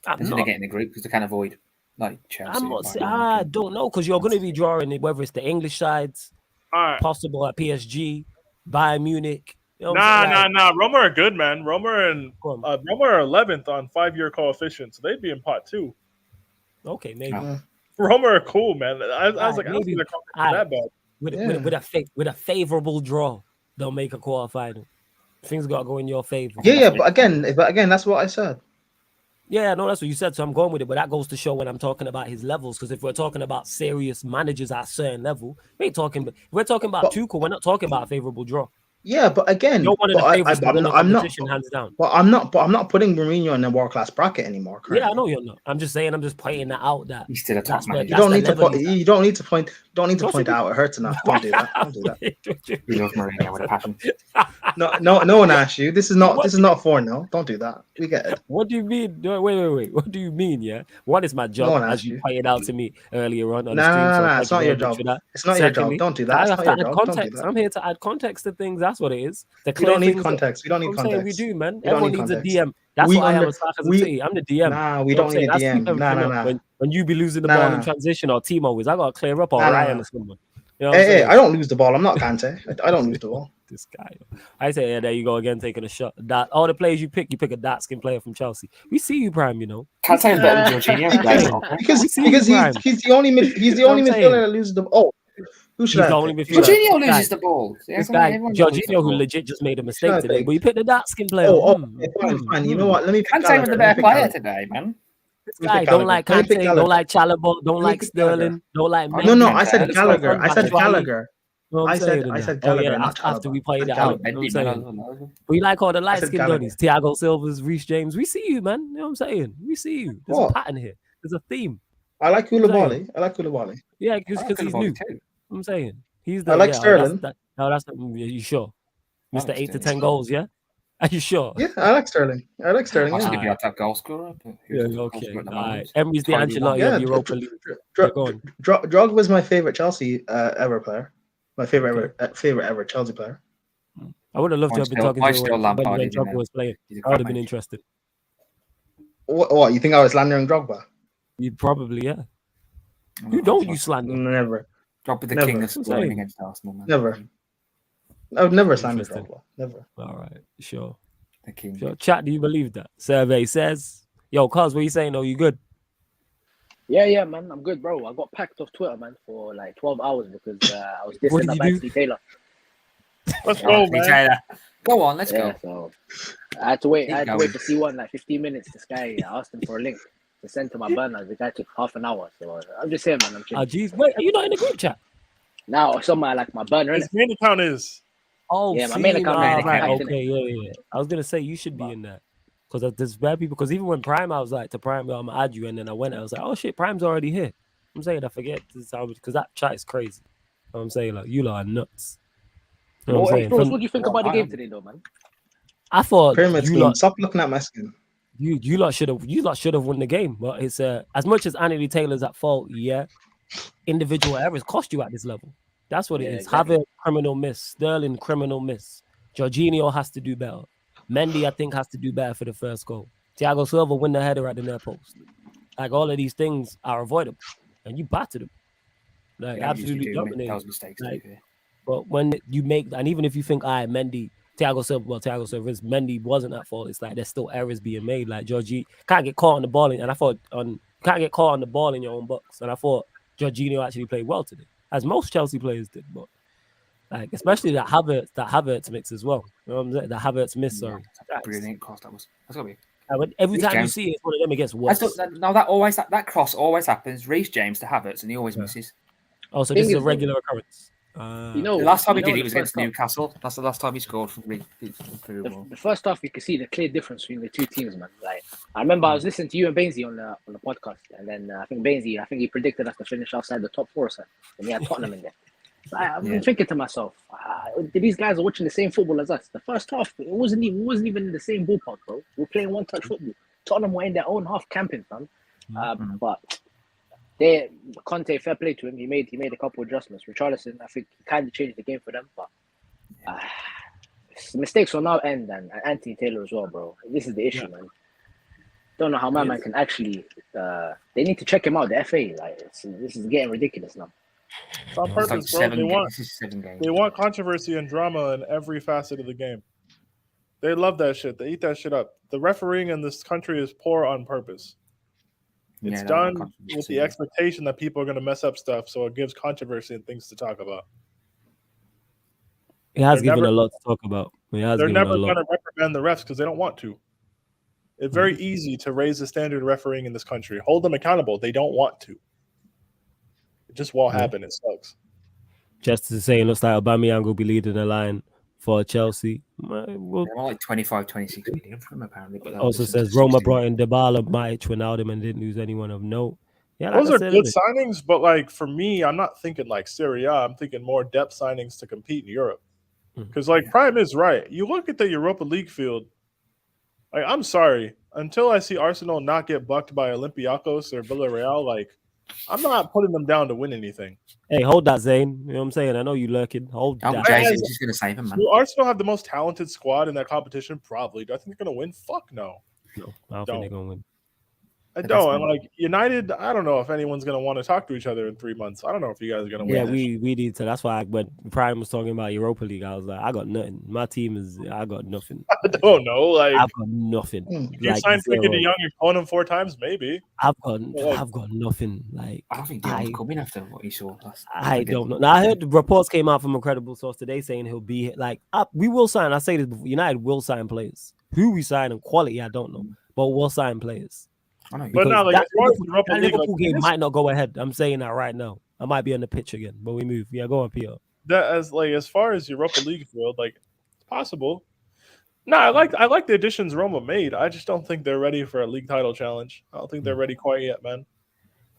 I'm Until they not. get in the group because they can avoid like Chelsea. I'm not. Bayern I Munich. don't know because you're going to be drawing it, whether it's the English sides, All right. possible at PSG, Bayern Munich. You know what I'm saying? Nah. Like, Roma are good, man. Roma Go on. are 11th on 5-year coefficient, so they'd be in pot 2. Okay, maybe. Roma are cool, man. I was like, I don't maybe. think they're coming that bad. With a favorable draw, they'll make a quarterfinal. Things got to go in your favor. yeah. But again, that's what I said. Yeah, no, that's what you said. So I'm going with it. But that goes to show when I'm talking about his levels. Because if we're talking about serious managers at a certain level, we ain't talking. If we're talking about Tuchel, we're not talking about a favorable draw. Yeah, but again, You're one of the but favorites to win the I'm not. competition, hands down. But I'm not putting Mourinho in the world class bracket anymore. Yeah, Currently. I know you're not. I'm just saying. I'm just pointing that out. That He's still a top that's where- manager. You don't the need to level point. he's at. You don't need to point. Don't need to Of course point you out. It hurts enough. Don't do that. Don't do that. We love Mourinho with a passion. No one asked you. This is not for now. Don't do that. We get it. What do you mean? No, wait. What do you mean? Yeah, what is my No job? one As asked you you. pointed out to me earlier on the Nah, stream. nah, so nah, thank it's you not very your much job. for that. It's not your Secondly, job. Don't do that. I It's have not to your add job. Don't do context. that. I'm here to add context to things. That's what it is. We don't need context. We don't need I'm saying we context. do, man. We don't Everyone need needs a context. DM. That's We what I am under- as Sarcasm we- City. I'm the DM. Nah, we You know don't what I'm need a saying? I DM. sweep Nah, everything nah, up. nah. When you be losing the Nah, ball nah. in transition or Timo is, I gotta clear up or Nah, Ryan nah. or someone. You know what I'm Hey, saying? I don't lose the ball. I'm not Kante. I don't lose the ball. This guy. I say, yeah, there you go again, taking a shot. That all the players you pick a dark skin player from Chelsea. We see you, Prime. You know. Can't say it's better than Jorginho. Right? Because We see because you, Brian. he's the only he's the You know only what I'm midfielder saying? that loses the ball. Who should He's I the only pick? midfielder. Jorginho This guy- loses the ball. This guy, Everyone loses the Jorginho, who ball. legit just made a Should mistake I today, pick? but you picked the dark skin player. Okay, fine. You know what? Let me pick Can't say was Gallagher. the Let me better pick player Gallagher. today, man. This Let me guy pick don't like Gallagher. Let me pick Kante, don't Gallagher. like Chalobah, don't Let me like pick Gallagher. Sterling, don't like No, Mendy. No, I said That's Gallagher. not I said Batshuayi. Gallagher. You know what I'm I said- saying? I said Oh, yeah, Gallagher, not after we Chalobah. played it I said out. Gallagher. You know what I'm Mendy, saying? We like all the light said skin Gallagher. Donnies, Thiago Silva's, Reece James. We see you, man. You know what I'm saying? We see you. There's What? a pattern here. There's a theme. I like Koulibaly. I like Koulibaly. Yeah, I because like he's Koulibaly new. too. I'm saying he's the. I like yeah, Sterling. That's you sure, I Mr. like 8 to Sterling. 10 goals. Yeah, are you sure? Yeah, I like Sterling. I like Sterling. Possibly Yeah. be our top goal scorer. But Yeah, who's the top okay. goal scorer at the All right. moment? Emery's the Probably Ancelotti one. Yeah, of Europa League. Go on. Drogba was my favorite Chelsea ever player. My favorite ever Chelsea player. I would have loved to have been talking Mine's to you still when Lampard, isn't Drogba it? was playing. He's a I would have crap been manager. interested. What? You think I was slandering Drogba? You probably, yeah. You don't use slander. Never. Drop with the Never. king of I'm scoring saying. against Arsenal, man. Never. I've never slandered Interesting. Drogba. Never. All right, sure. The king. Sure. Chat, do you believe that? Survey says, yo, Cuz, what you saying? Oh, you good? Yeah, man, I'm good, bro. I got packed off Twitter, man, for like 12 hours because I was What dissing did about you Anthony Taylor. Let's go, man. Taylor. Go on, let's Yeah, go. so I had to wait. Keep I had to going. wait for C1 like 15 minutes. This guy, I asked him for a link to send to my burner. The guy took half an hour. So I'm just here, man. I'm Oh, chilling. jeez. Wait, are you not in the group chat? Now it's on my burner, His innit? main account is. Oh, Yeah, my main account is right. hacked, innit? Okay, yeah. I was gonna say you should be in that because there's bad people. Because even when Prime, I was like to Prime, I'm gonna add you, and then I went. I was like, oh shit, Prime's already here. I'm saying I forget this because that chat is crazy. You know what I'm saying like you lot are nuts. You know what I'm Hey, saying? Frost, what do you think about the I game am. today, though, man? I thought Pyramid you scheme. lot, Stop looking at my skin. you lot should have won the game. But it's as much as Anthony Taylor's at fault, yeah. Individual errors cost you at this level. That's what it Yeah, is. exactly. Havertz, criminal miss. Sterling, criminal miss. Jorginho has to do better. Mendy, I think, has to do better for the first goal. Thiago Silva win the header at the near post. Like all of these things are avoidable, and you battered them. Like Yeah, absolutely usually do dominated. those mistakes. Like, to be fair. But when you make, and even if you think, Mendy, Thiago Silva is Mendy wasn't at fault. It's like there's still errors being made. Like Georgie can't get caught on the ball, and I thought can't get caught on the ball in your own box. And I thought Jorginho actually played well today, as most Chelsea players did. But like especially that Havertz mix as well. You know what I'm saying? The Havertz miss. Yeah, Sorry, that's a brilliant cross. That's gotta be. Every Reece time you James- see it, it's one of them. It gets I worse. still, that cross always happens. Reece James to Havertz, and he always Yeah. misses. Oh, so Thing this is a is, though, regular occurrence. You know, The last time he you know did it the was first against half- Newcastle. That's the last time he scored from very well. The first half, you can see the clear difference between the two teams, man. Like I remember, I was listening to you and Bainsy on the podcast, and then I think he predicted us to finish outside the top four, or something, and he had Tottenham in there. So I've been thinking to myself, these guys are watching the same football as us. The first half, we wasn't even in the same ballpark, bro. We're playing one-touch football. Tottenham were in their own half camping, fam. But Conte, fair play to him. He made a couple adjustments. Richarlison, I think he kind of changed the game for them, but mistakes will now end, and Anthony Taylor as well, bro. This is the issue, man. Don't know how my man can actually. They need to check him out. The FA, like this is getting ridiculous now. It's on It's like purpose, bro. this is 7 games. They want controversy and drama in every facet of the game. They love that shit. They eat that shit up. The refereeing in this country is poor on purpose. It's Yeah, done that's with the expectation that people are going to mess up stuff, so it gives controversy and things to talk about. He has They're given never- a lot to talk about. He has They're given a never lot. going to reprimand the refs because they don't want to. It's very easy to raise the standard of refereeing in this country. Hold them accountable. They don't want to. It just won't happen. It sucks. Just to say, it looks like Aubameyang will be leading the line for Chelsea. Well, They're more like 25, 26 million from him, apparently. But also says Roma brought in Dybala, Matic, Wijnaldum, and didn't lose anyone of note. Yeah, like Those I are said, good innit? signings, but like for me, I'm not thinking like Serie A. I'm thinking more depth signings to compete in Europe. Because like Prime is right. You look at the Europa League field. Like I'm sorry, until I see Arsenal not get bucked by Olympiacos or Villarreal, like I'm not putting them down to win anything. Hey, hold that, Zane. You know what I'm saying? I know you lurking. Hold that. Jason's just going to save him, man. Do Arsenal have the most talented squad in that competition? Probably. Do I think they're going to win? Fuck no. No, I don't think they're going to win. I don't. And like United, I don't know if anyone's going to want to talk to each other in 3 months. I don't know if you guys are going to win. Yeah, this. we need to. That's why when Prime was talking about Europa League, I was like, I got nothing. My team is, I got nothing. I don't know. Like I've got nothing. you Like, signed Frankie zero. de Jong, you're calling him 4 times, maybe. I've got nothing. Like I don't think Dion's coming after what he saw last. I don't know. Now I heard the reports came out from a credible source today saying he'll be like we will sign. I say this before. United will sign players. Who we sign and quality, I don't know, but we'll sign players. I know. But now, like, that as far as the Europa League, Liverpool like, game might not go ahead. I'm saying that right now. I might be on the pitch again, but we move. Yeah, go on, Pierre. that as far as Europa League field, like it's possible. No, I like the additions Roma made. I just don't think they're ready for a league title challenge. I don't think they're ready quite yet, man.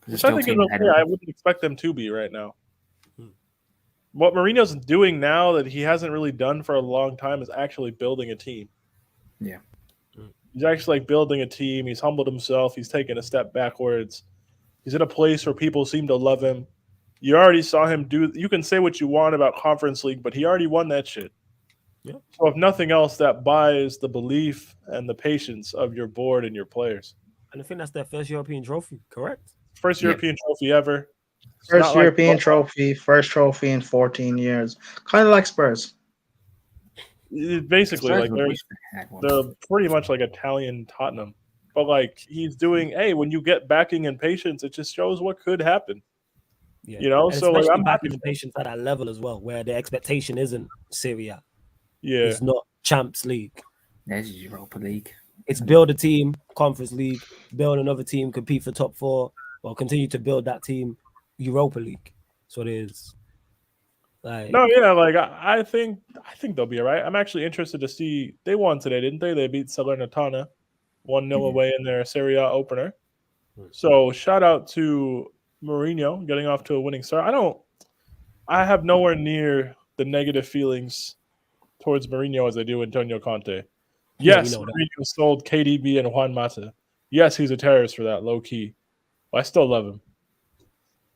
Which I think is okay. I wouldn't expect them to be right now. What Mourinho's doing now that he hasn't really done for a long time is actually building a team. Yeah. He's actually like building a team. He's humbled himself. He's taken a step backwards. He's in a place where people seem to love him. You already saw him do. You can say what you want about Conference League, but he already won that shit. Yeah. So if nothing else, that buys the belief and the patience of your board and your players. And I think that's their first European trophy, correct? First European trophy ever. It's First not like- European trophy, first trophy in 14 years. Kind of like Spurs. Basically, like Spurs had one. they're pretty much like Italian Tottenham. But like he's doing, hey, when you get backing and patience, it just shows what could happen. Yeah. You know, And so like especially I'm back happy. in the patience at that level as well, where the expectation isn't Serie A. Yeah, It's not Champs League. There's Europa League. It's build a team, Conference League, build another team, compete for top 4, or continue to build that team, Europa League. That's what it is. Like, no, yeah, like I think they'll be all right. I'm actually interested to see. They won today, didn't they? They beat Salernitana 1-0 away in their Serie A opener. So shout out to Mourinho getting off to a winning start. I have nowhere near the negative feelings towards Mourinho as I do Antonio Conte. Yeah, Yes, we know that. Mourinho sold KDB and Juan Mata. Yes, he's a terrorist for that, low key. But I still love him.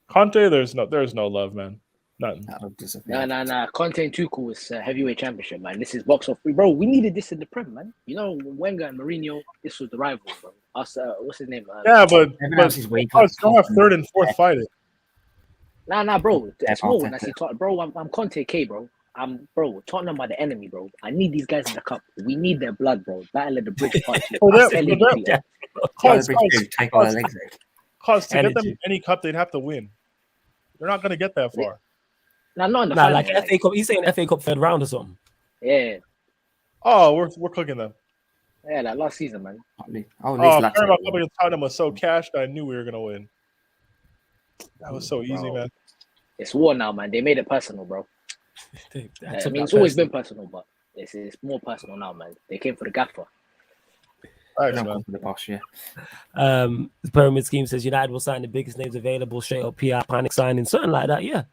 Conte, there's no love, man. Nothing. That'll disappear. Nah. Conte and Tuchel is heavyweight championship, man. This is box office, bro. We needed this in the Prem, man. You know, Wenger and Mourinho, this was the rival, bro. Us, what's his name? Yeah, but Everyone else is weak. still have third and fourth fighting. Nah, bro. It's more when I Arteta. see Tottenham, bro. I'm Conte K, bro. Bro. Tottenham are the enemy, bro. I need these guys in the cup. We need their blood, bro. Battle of the bridge part 2. For I'm them- telling for you, them- Peter. Take all their legs out. Cause to get them Energy. any cup, they'd have to win. They're not going to get that far. Nah, not in the nah, final, like FA Cup. He's saying FA Cup third round or something. Yeah, Oh, we're cooking them. that last season, man. At least Paramount Lazio Cup won. against Tottenham was so cashed, I knew we were going to win. That was so easy, Bro. man. It's war now, man. They made it personal, bro. They I took mean, that it's always personal. been personal, but it's more personal now, man. They came for the gaffer. Thanks, Don't man. come for the boss, yeah. The pyramid scheme says United will sign the biggest names available, straight up PR panic signing, something like that. Yeah,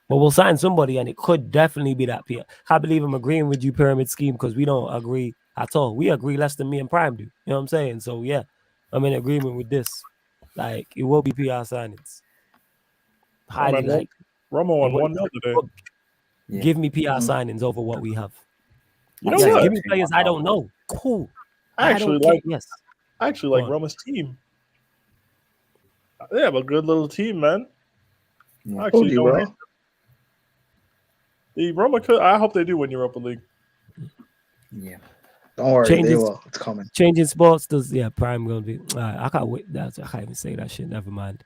but we'll sign somebody, and it could definitely be that PR. Can't believe I'm agreeing with you, pyramid scheme, because we don't agree at all. We agree less than me and Prime do. You know what I'm saying? So yeah, I'm in agreement with this. Like it will be PR signings. Highly man, like Roma won What- 1-0 today. Yeah. give me PR signings over what we have. You know Yes, what? give me players I don't know. Cool. I actually don't care. like Yes. I actually Go like on. Roma's team. They have a good little team, man. Yeah. I Told actually you, don't bro. hate them. The Roma could. I hope they do win Europa League. Yeah. Don't worry, Changes. they will. It's coming. Changing sports does Prime gonna be. I can't wait. I can't even say that shit. Never mind.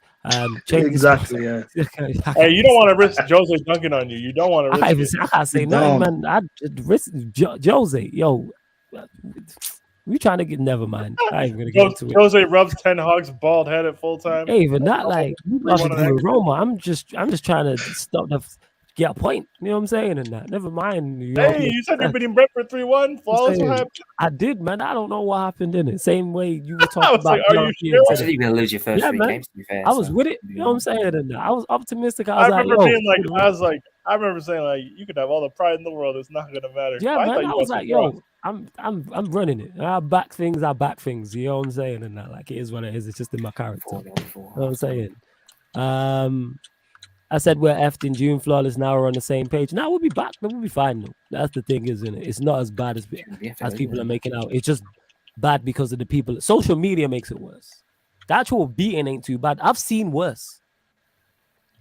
Changing Exactly, yeah. sports. Hey, you don't want to risk Jose dunking on you. You don't want I to can't even risk say, it. I can't say You nothing, don't. man. I risk Jose. Yo, we trying to get. Never mind. I ain't gonna get into it. Jose rubs Ten Hag's bald head at full time. Hey, even not like nothing to do with 3-1 Roma. I'm just trying to stop the get a point. You know what I'm saying? And that. Never mind. Hey, you said you're beating Brentford 3-1. Flawless. What saying. happened? I did, man. I don't know what happened in it. Same way you were I talking was like, about. are you European sure? I today. said you're going to lose your first Yeah, 3 man. games, to be fair. I was so- with it. You know what I'm saying? And I was optimistic. I I was like, remember yo, being like, good I remember saying like, you could have all the pride in the world. It's not gonna matter. yeah, But I man. thought I you was got like, surprised. yo, I'm running it. I back things. You know what I'm saying? And that, like, it is what it is. It's just in my character. 4-0, You know what I'm saying? I said we're effed in June, flawless. Now we're on the same page. Now we'll be back. We'll be fine. Though. That's the thing, isn't it? It's not as bad as people are making out. It's just bad because of the people. Social media makes it worse. The actual beating ain't too bad. I've seen worse.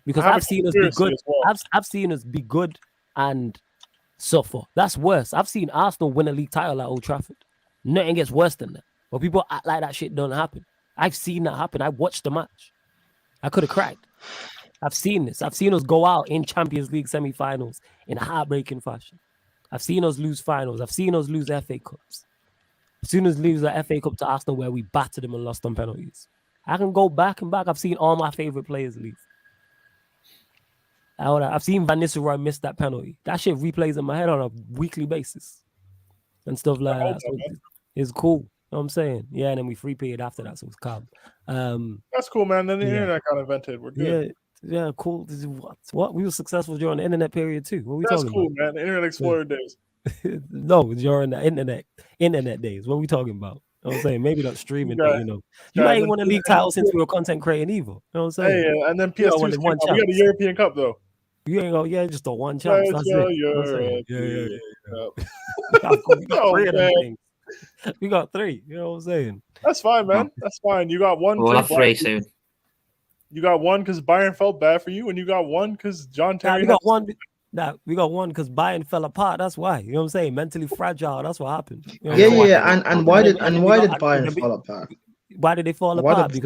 Because I have I've a seen us be conspiracy good. as well. I've seen us be good and suffer. That's worse. I've seen Arsenal win a league title at Old Trafford. Nothing gets worse than that. But people act like that shit don't happen. I've seen that happen. I watched the match. I could have cried. I've seen this. I've seen us go out in Champions League semi-finals in a heartbreaking fashion. I've seen us lose finals. I've seen us lose FA Cups. I've seen us lose the FA Cup to Arsenal where we battered them and lost on penalties. I can go back and back. I've seen all my favorite players leave. I've seen Van Nistelrooy miss that penalty. That shit replays in my head on a weekly basis and stuff like that. So it's cool. You know what I'm saying? Yeah, and then we free paid after that, so it's calm. That's cool, man. Then the Yeah. internet got invented. We're good. Yeah, cool. This is what we were successful during the internet period too. What are we That's talking cool, man. The Internet Explorer days. about? No, during the internet days. What are we talking about? You know what I'm saying? Maybe not streaming, but you Yeah, ain't and won a then- league title since we were content creating evil. You know what I'm saying? Hey, and then You know, PS2 when they came won out. We got a champs. European Cup though. You ain't go, just a one chance. That's it. You know what I'm saying? We got Oh, three of them man. things. We got three. You know what I'm saying? That's fine, man. That's fine. You got one. We'll have free 3 ball. soon. You got one because Bayern felt bad for you, and you got one because John Nah, Terry. we got one. Nah, we got one because Bayern fell apart. That's why. You know what I'm saying? Mentally fragile. That's what happened. You know what I'm saying? And why did then we why got- did Bayern then we- fall apart? Why did they fall Why apart? did-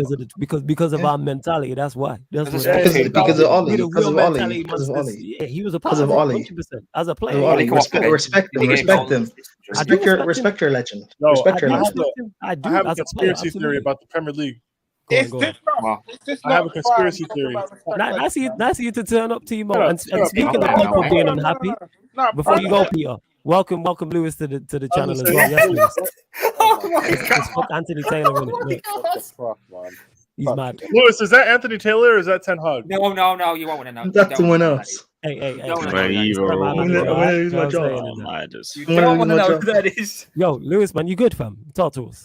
Because of Yeah. our mentality. That's why. That's what. Because- Because of Ollie. We the Because real of Ollie. mentality Because of monsters. Ollie. Yeah, he was a Because part of of it. Ollie. 100% as a player. Because of Ollie. come on, Respect him. Respect him. I do Respect your legend. No, Respect your I have legend. I do. I have a as a player, conspiracy theory absolutely. about the Premier League. Go on, Is go on. this not? Wow. Is this I have not a conspiracy fine? theory. Nice of you to turn up, Timo. Shut up, And shut up. speaking No, of no, people no, being no, unhappy, No, before you go, brother. Peter, welcome Lewis to the I was channel as gonna well. say, Yes, Lewis. Oh my It's fuck Anthony Taylor in it. Look, What the fuck, man? he's mad. Lewis, is that Anthony Taylor or is that Ten Hag? No, you won't want to know. You That's don't someone wanna know else. Hey. Don't hey, wanna Well, know that. either Stop or, having I'm it, gonna- all I'm gonna right? use You my know what I'm jaw. saying? Oh, my, just, You I'm gonna don't use want my to know jaw. who that is. Yo, Lewis, man, you good, fam? Talk to us.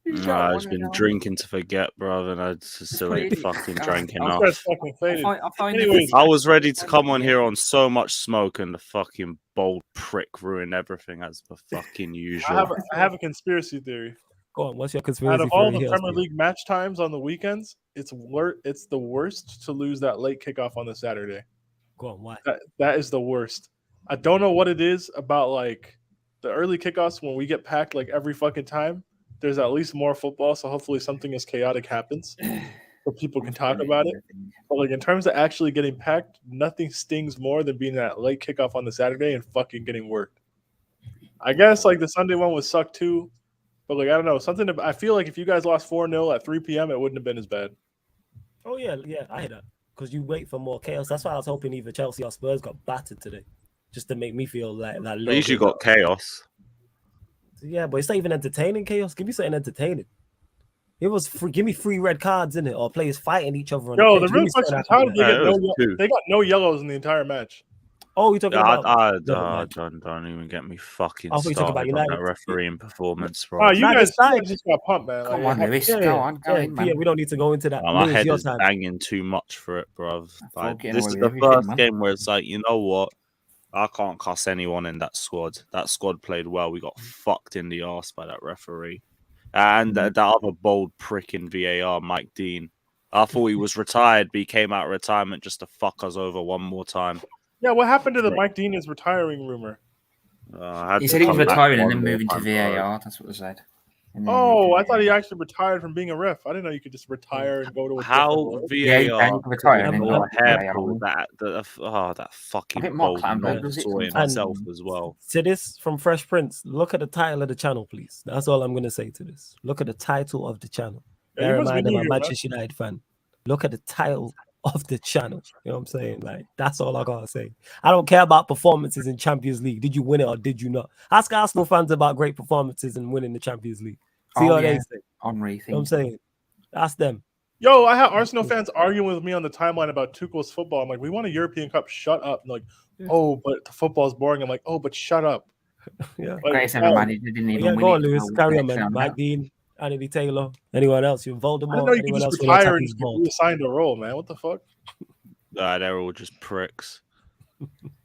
I've just been drinking to forget, bro, and I just still ain't Crazy. fucking God, drank I'll enough. That's fucking faded. I find Anyways, I was ready to come on here on so much smoke, and the fucking bold prick ruined everything as per fucking usual. I have a conspiracy theory. Go on, what's your Out conspiracy of all theory the here? Premier League match times on the weekends, it's the worst to lose that late kickoff on the Saturday. Go on, why? That is the worst. I don't know what it is about like the early kickoffs when we get packed like every fucking time. There's at least more football, so hopefully something as chaotic happens so people can talk about it. But like in terms of actually getting packed, nothing stings more than being that late kickoff on the Saturday and fucking getting worked. I guess like the Sunday one would suck too, but like I don't know something. I feel like if you guys lost 4-0 at 3 p.m., it wouldn't have been as bad. Oh yeah, I hear that. Because you wait for more chaos. That's why I was hoping either Chelsea or Spurs got battered today, just to make me feel like that. At least you got chaos. Yeah, but it's not even entertaining chaos. Give me something entertaining. It was free. Give me 3 red cards in it, or players fighting each other on Yo, the the pitch. Give real me something question is after how that. did they Yeah, it was two. they got no yellows in the entire match? Oh, you're talking about? Don't even get me fucking I thought you were talking about started on that United. refereeing performance, Oh, bro. you Nah, guys decide. just got pumped, man. Come Like, on, Lewis. Yeah, Go on, go in, man. Peter, we don't need to go into that. My Lewis, head your is time. banging too much for it, bro. Like, getting this away is with the everything, first man. game where it's like, you know what? I can't cuss anyone in that squad. That squad played well. We got fucked in the arse by that referee. And that other bold prick in VAR, Mike Dean. I thought he was retired, but he came out of retirement just to fuck us over one more time. yeah, what happened to the Mike Dean is retiring rumor? He said he was retiring and then moving to VAR. That's what they said. And then he moved Oh, to I thought he VAR. actually retired from being a ref. I didn't know you could just retire and go to a How different role. Yeah, he VAR can retire and then or go to VAR. hair pull that I fucking think Mark bold Campbell knob does it saw sometimes. himself as well. To this from Fresh Prince, look at the title of the channel, please. That's all I'm going to say to this. Look at the title of the channel. Yeah, Bear you in must be mind, I'm new a here, man. Manchester United fan. Look at the title of the channel. You know what I'm saying? Like, that's all I got to say. I don't care about performances in Champions League. Did you win it or did you not? Ask Arsenal fans about great performances and winning the Champions League. See what they say. Henri You know what I'm saying? Ask them. Yo, I had Arsenal fans arguing with me on the timeline about Tuchel's football. I'm like, we won a European Cup. Shut up. And like, oh, but the football's boring. I'm like, oh, but shut up. Yeah. Like, Greatest ever manager didn't even Yeah, win go on, it. Lewis. No, Carry on, connection man. on Mike that. Dean, Anthony Taylor. Anyone else? You're I didn't know Voldemort. you could Anyone just else? When your retire tap and is just get Vold? reassigned a role, man. What the fuck? They're all just pricks.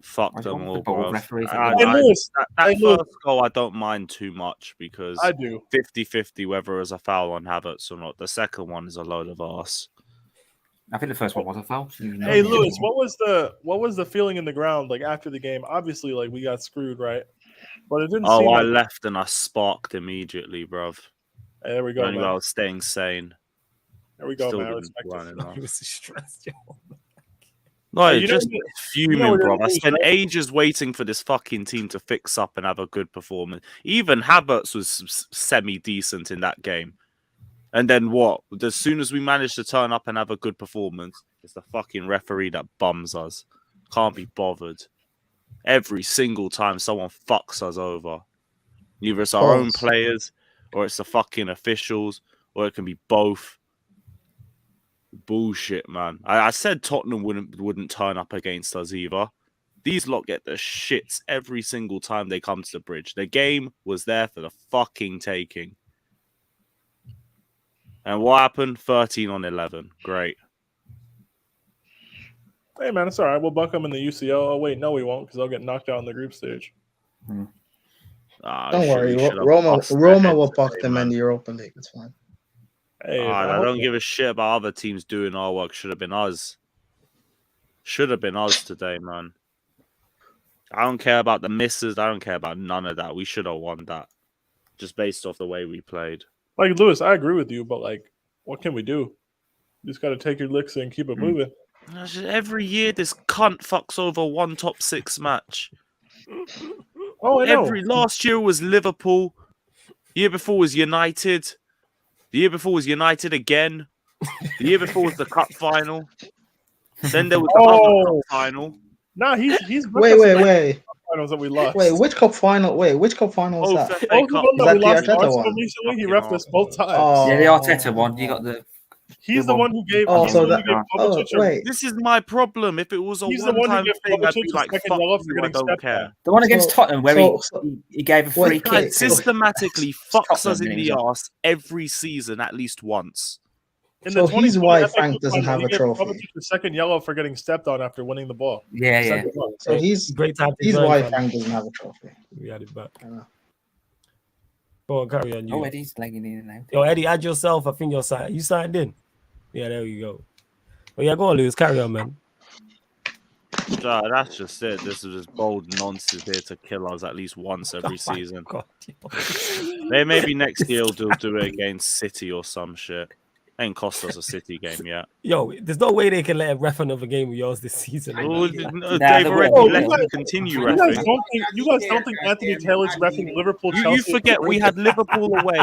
Fuck What's them wrong with all, the ball bro. referees? Hey, Lewis. That Hey, Lewis. first goal I don't mind too much because I do. 50-50 whether it was a foul on Havertz or not. The second one is a load of arse. I think the first one was a foul. Hey, Lewis, what was the feeling in the ground like after the game? Obviously, like we got screwed, right? But it didn't seem I like. left and I sparked immediately, bruv. Hey, there we go, Only man. I was staying sane. There we go, Still man. I didn't respect run it. enough. He was stressed, yo. No, Hey, you know just what- fuming, you know what bro. it I is, spent right? ages waiting for this fucking team to fix up and have a good performance. Even Havertz was semi-decent in that game. And then what? As soon as we managed to turn up and have a good performance, it's the fucking referee that bums us. Can't be bothered. Every single time someone fucks us over. Either it's our own Pause. players, or it's the fucking officials, or it can be both. Bullshit, man. I said Tottenham wouldn't turn up against us either. These lot get the shits every single time they come to the bridge. The game was there for the fucking taking. And what happened? 13-11. Great. Hey, man, it's all right. We'll buck them in the UCL. Oh, wait, no, we won't because they'll get knocked out in the group stage. Don't worry. Roma will buck them in the Europa League. It's fine. Hey, I don't give a shit about other teams doing our work. Should have been us. Should have been us today, man. I don't care about the misses. I don't care about none of that. We should have won that. Just based off the way we played. Like, Lewis, I agree with you, but, like, what can we do? You just got to take your licks and keep it moving. Every year, this cunt fucks over one top 6 match. Oh, I know. Last year was Liverpool. The year before was United. The year before was United again. The year before was the cup final. Then there was the other cup final. Nah, he's Wait. finals that we lost. Wait, which cup final? Which cup final was that? Both of them that we the lost Arteta Arsenal one? recently. He reffed us both times. Oh. Yeah, the Arteta one. You got the. He's the one who gave. Oh, he's so the one that. who gave Oh, Kovacic wait. This is my problem. If it was a He's the one who one-time gave thing, I'd be Kovacic like, a second fuck yellow for you, I getting don't stepped care. on. The one against Tottenham where he gave a free This guy kick. systematically fucks us Tottenham, in the arse every season at least once. In So the he's 2020 why FA Frank Cup doesn't final, have he a gave trophy. Kovacic the second yellow for getting stepped on after winning the ball. Yeah. So he's Great time. he's why Frank doesn't have a trophy. We had it back. I know. Go on, carry on. You. Oh, Eddie's lagging in and out. Yo, Eddie, add yourself. I think you're signed. You signed in. Yeah, there you go. But yeah, go on, Lewis. Carry on, man. That's just it. This is just bold nonsense here to kill us at least once every season. God, Maybe next year they'll do it against City or some shit. Ain't cost us a City game yet. Yo, there's no way they can let him ref another game of yours this season. Oh, man. they've already let you him continue You guys reffing. don't think Anthony Taylor's reffing Liverpool? You Chelsea? forget we had Liverpool away.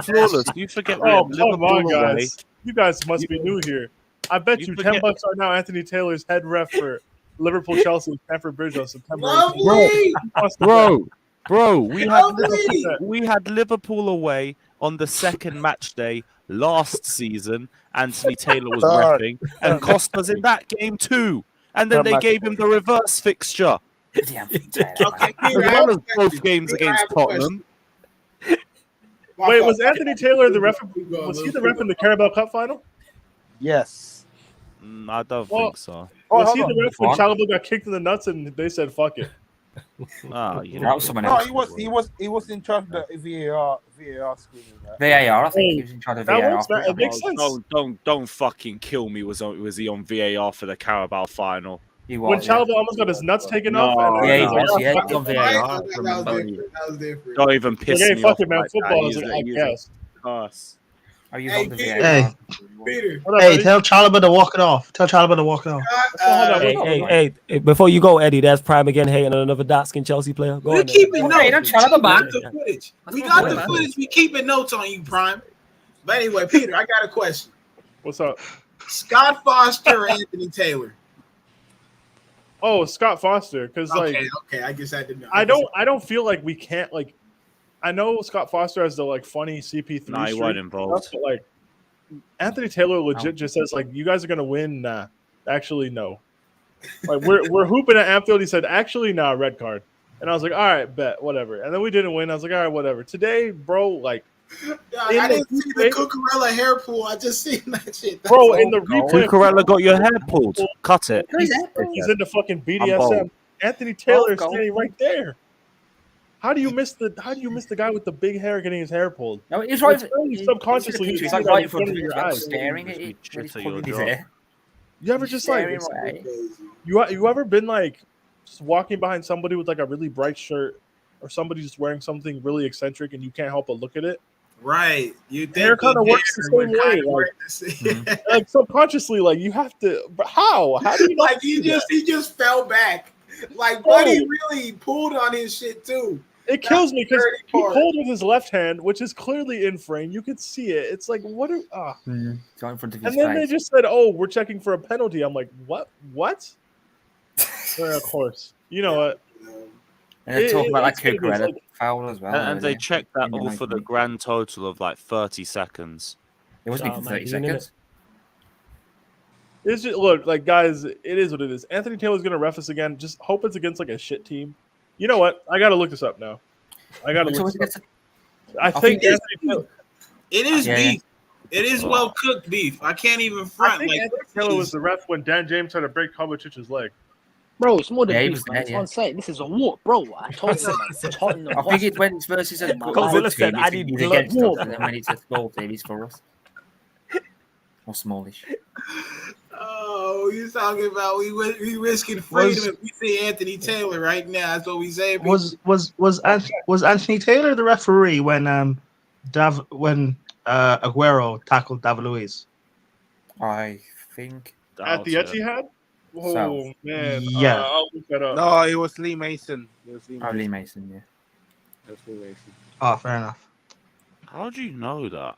Flawless. You forget we had Come Liverpool on, away. guys. You guys must be new here. I bet You you forget- $10 right now. Anthony Taylor's head ref for Liverpool Chelsea with Stamford Bridge on September 18th. Lovely. Bro, we Lovely. had Liverpool away on the second match day last season. Anthony Taylor was reffing and cost us in that game too. And then they gave him the reverse fixture, Okay, as well as both games against Tottenham. Wait, was Anthony Taylor the ref? Was he the ref in the Carabao Cup final? Yes. I don't Well, think so. Was hold he on. the ref when Chalobah got kicked in the nuts and they said "fuck it"? That was someone No, else. he was in charge of the VAR screening. Right? VAR. I think he was in charge of That VAR. works, man. It makes sense. Don't fucking kill me. Was he on VAR for the Carabao final? He When was. Chalobah almost got his nuts taken No, off, and Yeah, he he was was. like, Yeah, he "Oh, was on fuck it." VAR. That was different. Don't even piss Like, hey, me fuck off it, man. like Football that. is He's like, a yes. curse. Are you Hey, on the Peter. VAR? Hey, Peter. What up, hey, buddy? tell Chalobah to walk it off. Tell Chalobah to walk it off. Hey, before you go, Eddie, that's Prime again hating on another dark-skinned Chelsea player. Go We're on. keeping Hey, notes. don't Chalobah We got back. the footage. We That's got not the bad. footage. We keeping notes on you, Prime. But anyway, Peter, I got a question. What's up? Scott Foster or Anthony Taylor? Oh, Scott Foster, because like Okay. I guess I didn't know. I don't feel like we can't like. I know Scott Foster has the like funny CP3. Nah, he streak wasn't and involved. stuff, but, like Anthony Taylor legit just says like, "You guys are gonna win." Nah, actually no. Like we're hooping at Anfield. He said, "Actually, nah, red card." And I was like, "All right, bet, whatever." And then we didn't win. I was like, "All right, whatever." Today, bro, like, I didn't see the Cucurella hair pool. I just seen that shit. That's bro, all. in the replay, Cucurella got your hair pulled. Cut it. he's in the fucking I'm bold. BDSM. Anthony Taylor is Go. standing right there. How do you miss the guy with the big hair getting his hair pulled? No, he's right. It's really subconsciously, He's you like see right that in front of in you, your like eyes. staring at it. Shit when he's to pulling your his jaw. hair. You ever just like Staring away. you ever been like just walking behind somebody with like a really bright shirt or somebody just wearing something really eccentric and you can't help but look at it? Right. You think Hair kinda the works the hair would same way, kinda like- work the same- Like subconsciously, like you have to. But how? How do you not like he do that? just fell back. Like Oh. Buddy really pulled on his shit too. It kills me because dirty he part. pulled with his left hand, which is clearly in frame. You could see it. It's like what? It's right in front of his And then they face. just said, "Oh, we're checking for a penalty." I'm like, "What? What?" Yeah, of course. You know what? And they talk about it's that gonna be Cucurella like- foul as well. And they isn't it? checked that In the all for the 90. grand total of like 30 seconds. It wasn't even 30 seconds. It's just look like guys. It is what it is. Anthony Taylor's gonna ref us again. Just hope it's against like a shit team. You know what? I gotta look this up now. I gotta It's look always this up. against I think it's- Anthony Taylor, It is Yeah, beef. It is well cooked beef. I can't even I front. think Like Anthony Taylor was the ref when Dan James tried to break Kovacic's leg. Bro, it's more than Yeah, he beef, was man. there, It's yeah. on site. This is a war, bro. I told you. Tottenham. I think it's when it's versus a Godzilla good said, team, "I it's need he's blood." against us, and then when it's a small team, he's for us. or smallish. Oh, you talking about we risking freedom if we see Anthony Taylor right now? That's what we say. Was Anthony Taylor the referee when Aguero tackled David Luiz? I think At the Etihad? Oh, So, man. yeah. I'll look that up. No, it was Lee Mason. Lee Mason, yeah. It was Lee Mason. Oh, fair enough. How do you know that?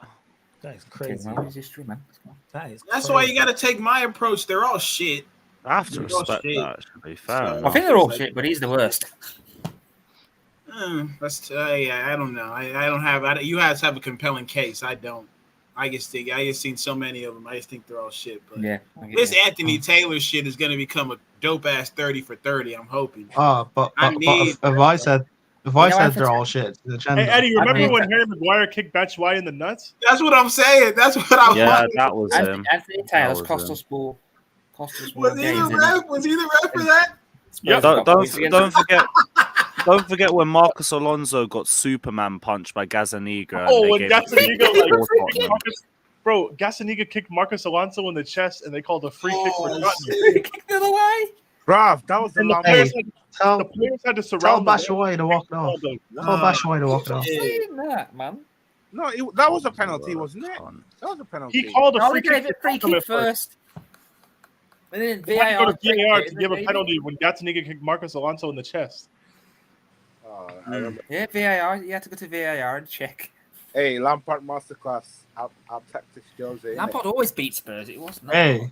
That is crazy. Well, it's history, man. That's why you got to take my approach. They're all shit. I have to They're all respect shit. that, actually. Fair So- enough. I think they're all shit, but he's the worst. Yeah, I don't know. You guys have a compelling case. I don't. I just seen so many of them. I just think they're all shit. But Yeah. this Anthony Taylor shit is gonna become a dope ass 30 for 30. I'm hoping. Oh, but if I said they're all shit, the Hey, Eddie, remember when Harry Maguire kicked Batshuayi in the nuts? That's what I'm saying. That's what I want. That was him. Anthony Taylor's cost us more Was he games. the ref? Was he the ref for that? Yeah, don't forget when Marcus Alonso got Superman punched by Gazzaniga. Oh, when Gazzaniga bro, Gazzaniga kicked Marcus Alonso in the chest, and they called a free kick for Tottenham. Kick the other way. Bruv, that was the long The players had to surround Tell Batshuayi to walk it off. Tell Batshuayi to walk it off. That, man. No, that was a penalty, wasn't it? That was a penalty. He called a free Gave kick. it free kick first. And then He had to go to VAR to give a maybe. penalty when Gazzaniga kicked Marcus Alonso in the chest. Yeah, VAR. You had to go to VAR and check. Hey, Lampard masterclass. I'll tactics Jose. Lampard always beat Spurs. It wasn't. Hey,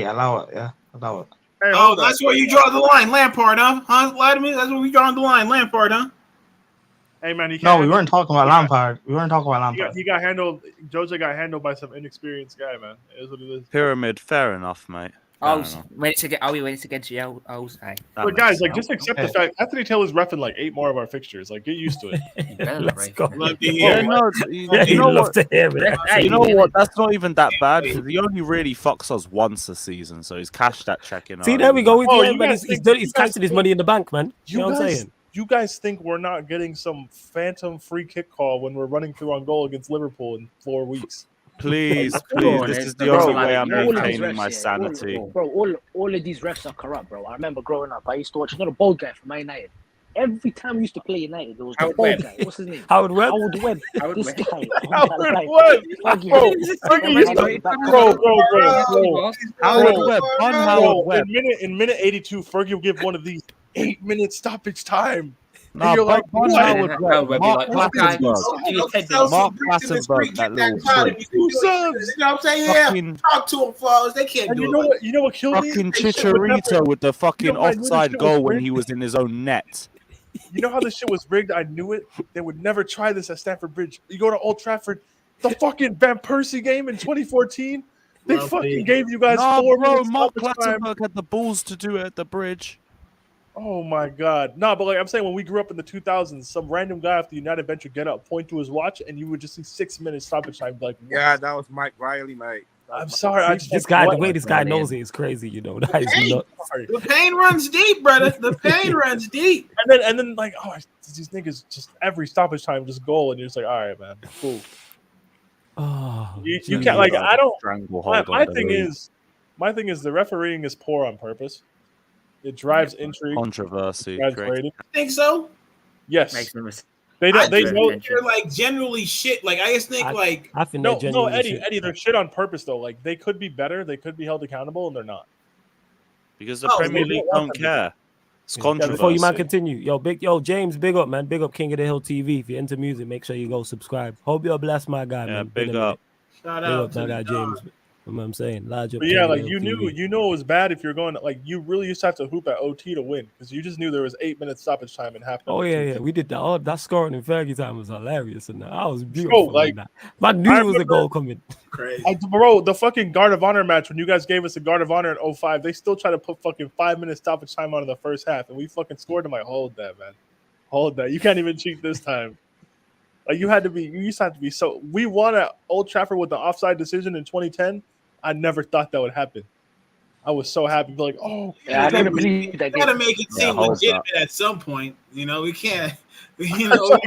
allow it. Yeah, allow it. Hey, Oh, that's where you draw the line, Lampard, huh? Lie to me. That's where we drawing the line, Lampard, huh? Hey, man, he No, can't we weren't talking about Lampard. We weren't talking about Lampard. He got handled. Jose got handled by some inexperienced guy, man. It is what it is. Pyramid, fair enough, mate. Oh, when it's against Jose. But guys, like, just accept the fact Anthony Taylor's reffing like 8 more of our fixtures. Like, get used to it. Let's go. Love to hear it. You know love what? to hear it. You know what? That's not even that bad because he only really fucks us once a season, so he's cashed that check in. See, there we go. He's guys cashing his money in the bank, man. You know what I'm saying? You guys think we're not getting some phantom free kick call when we're running through on goal against Liverpool in 4 weeks? Please. This is the only way I'm maintaining my sanity. All of these refs are corrupt, bro. I remember growing up, I used to watch, the bold guy from Man United. Every time we used to play United, there was the bold guy. What's his name? Howard Webb. This guy. Howard Webb. Howard Webb. In minute 82, Fergie will give one of these 8-minute stoppage time. No, you're like, Mark Klassenberg, that little freak. You know what I'm saying? Yeah, talk to them, Flowers. They can't do it. You know what killed me? Fucking Chicharito with the fucking offside goal when he was in his own net. You know how this shit was rigged? I knew it. They would never try this at Stamford Bridge. You go to Old Trafford, the fucking Van Persie game in 2014. They fucking gave you guys 4 minutes. Mark Klassenberg had the balls to do it at the Bridge. Oh my God. No, but like I'm saying, when we grew up in the 2000s, some random guy off the United bench would get up, point to his watch, and you would just see 6 minutes stoppage time. Like, what? Yeah, that was Mike Riley, mate. I'm sorry. The way this guy knows it is crazy, you know. That is not. The pain runs deep, brother. The pain runs deep. And then like, these niggas just every stoppage time just goal, and you're just like, all right, man, cool. Oh, you can't like I don't. My thing league. is the refereeing is poor on purpose. It drives intrigue. Controversy. I think so. Yes. They know they're like generally shit. Like I just think I think no, Eddie, they're shit on purpose though. Like they could be better, they could be held accountable, and they're not. Because the Premier League don't care. It's controversy. Before you might continue, James, big up, man. Big up King of the Hill TV. If you're into music, make sure you go subscribe. Hope you're blessed, my guy, man. Big up. Shout out to my guy James. You know what I'm saying? Large up. But yeah, like you knew it was bad if you're going like you really used to have to hoop at OT to win because you just knew there was 8 minutes stoppage time and half. Oh yeah, we did that. Oh, that scoring in Fergie time was hilarious, and I was beautiful. Like I knew it was a goal coming. Crazy, bro. The fucking Guard of Honor match when you guys gave us a Guard of Honor in 05, they still try to put fucking 5 minutes stoppage time on in the first half, and we fucking scored them. Like, hold that, man, hold that. You can't even cheat this time. Like you used to have to be so. We won at Old Trafford with the offside decision in 2010. I never thought that would happen. I was so happy. Like, oh, Yeah, I couldn't believe that You gotta game. make it Yeah, seem hold legitimate at some point. You know, we can't. You I know,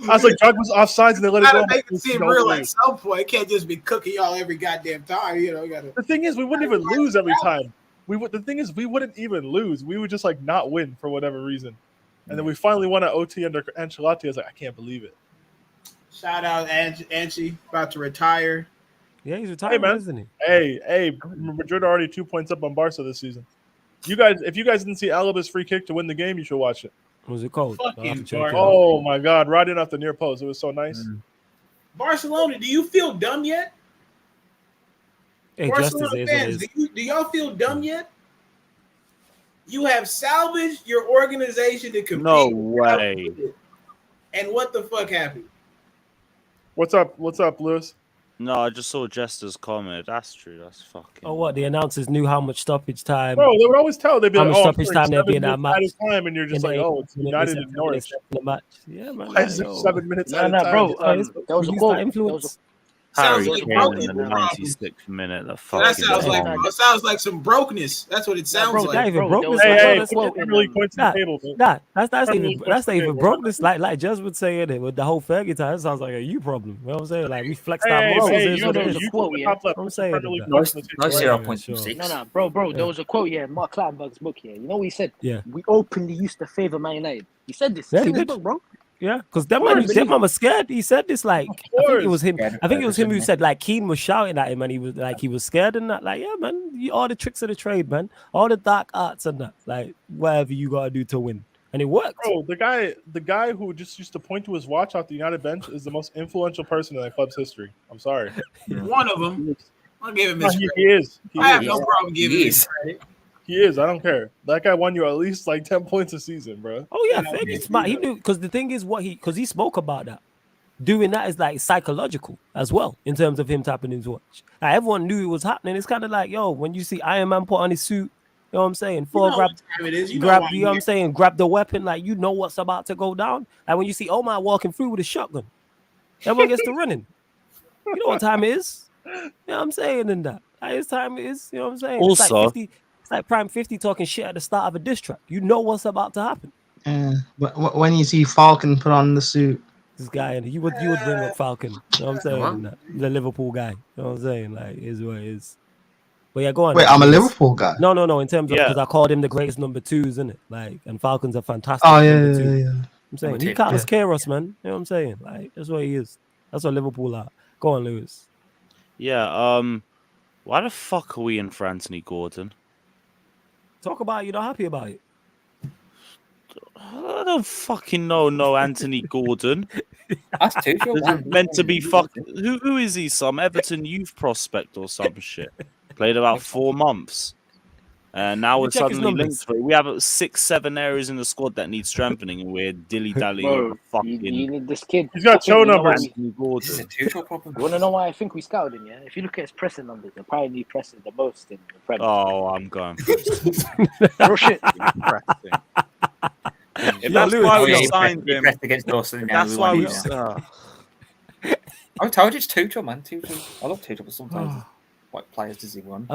was like, Doug was offsides and they let we it go. gotta make it seem No real way. at some point. It can't just be cooking y'all every goddamn time. You know, we gotta. The thing is, we wouldn't even lose every time. The thing is, we wouldn't even lose. We would just like not win for whatever reason. And then we finally won at OT under Ancelotti. I was like, I can't believe it. Shout out Angie, about to retire. Yeah, he's retired, man. isn't he? Hey, Madrid are already 2 points up on Barca this season. You guys, if you guys didn't see Alaba's free kick to win the game, you should watch it. Was it cold? I'll have to Fucking check it out. Oh my God, right in off the near post. It was so nice. Barcelona, do you feel dumb yet? Hey, justice Barcelona is fans, what it is. do y'all feel dumb yet? You have salvaged your organization to compete. No way. And what the fuck happened? What's up, Lewis? No, I just saw Jester's comment. That's true. That's fucking. Oh, what? The announcers knew how much stoppage time. Bro, they would always tell. They'd be How like, much "Oh, stoppage time there'd be in that match." Time, and you're just in like, the "Oh, it's 8 United minutes, and Norwich." the match. Yeah, man. Why is like, it yo. 7 minutes No, at a no, time? bro. It's There was a Use quote. that influence. Harry Sounds like Kane broken in the problems. 96th minute. The That fucking. sounds like bomb. some brokenness. That's what it sounds bro, like. Not even Bro, there was brokenness. Hey, like, hey, that's- put the Premier League points on the table. Man. Nah, that's Premier even League that's points not on the even table. brokenness. Like Jez would say it with the whole Fergie time. It sounds like a you problem. You know what I'm saying? Like we flexed our Hey, muscles. hey, is you what know it there's is. a quote, yeah. top left. I'm Put the saying Premier League that. points on the Nice table. 0.6. Sure. No, bro. Yeah. There was a quote, yeah. Mark Clattenburg's book here. You know what he said? Yeah. We openly used to favor Man United. He said this. Yeah, It's he in his did. book, bro. Yeah, because them course. man was scared. He said this like I think it was him. Scared of I think it was him who Ferguson, said like Keane was shouting at him and he was like he was scared and that. Like, yeah, man, all the tricks of the trade, man, all the dark arts and that, like whatever you gotta do to win, and it worked. Bro, the guy who just used to point to his watch off the United bench is the most influential person in the club's history. I'm sorry. One of them. I'll give him No, his he credit. is. He I have is. no problem giving He him is. his credit. He is. I don't care. That guy won you at least like 10 points a season, bro. Oh yeah, Yeah, Fergie's smart. He knew because the thing is because he spoke about that. Doing that is like psychological as well in terms of him tapping his watch. Like, everyone knew it was happening. It's kind of like, yo, when you see Iron Man put on his suit, you know what I'm saying? You Full know grab, what time it is. You know grab, why you know what I'm saying? Grab the weapon, like you know what's about to go down. And when you see Omar walking through with a shotgun, everyone gets to running. You know what time it is? You know what I'm saying? And that. Like, it's time it is. You know what I'm saying? Also- it's like 50. It's like Prime 50 talking shit at the start of a diss track. You know what's about to happen. When you see Falcon put on the suit, This guy, and you would bring up Falcon. You know what I'm saying? And that. The Liverpool guy. You know what I'm saying? Like, is what it is. But yeah, go on. wait, I'm a Liverpool guy. No. In terms of Yeah. because I called him the greatest number twos, isn't it? Like, and Falcon's a fantastic Oh number yeah, two. yeah, yeah. I'm saying Number he 10, can't yeah. scare us, man. You know what I'm saying? Like, that's what he is. That's what Liverpool are. Go on, Lewis. Yeah. Why the fuck are we in for Anthony Gordon? Talk about it. You're not happy about it. I don't fucking know. No, Anthony Gordon. That's Tuchel. Is it meant to be fucking? Who is he? Some Everton youth prospect or some shit? Played about 4 months, and now You we're check his suddenly numbers. linked for it. We have 6, 7 areas in the squad that need strengthening, and we're dilly dallying Bro, over you fucking need this kid. He's got I think show you know why numbers. we- Anthony This is a Gordon. Tuchel problem. You want to know why I think we scouted him, yeah? If you look at his pressing numbers, apparently he presses the most in the Premier. Oh, I'm going for Bro, shit. pressing. If Yo, that's Lewis, why Oh, we yeah, signed him, pressed against Dawson. if Now that's we why want we. him now. I told you it's Tuchel, man. Tuchel. I love Tuchel, but sometimes what players does he want?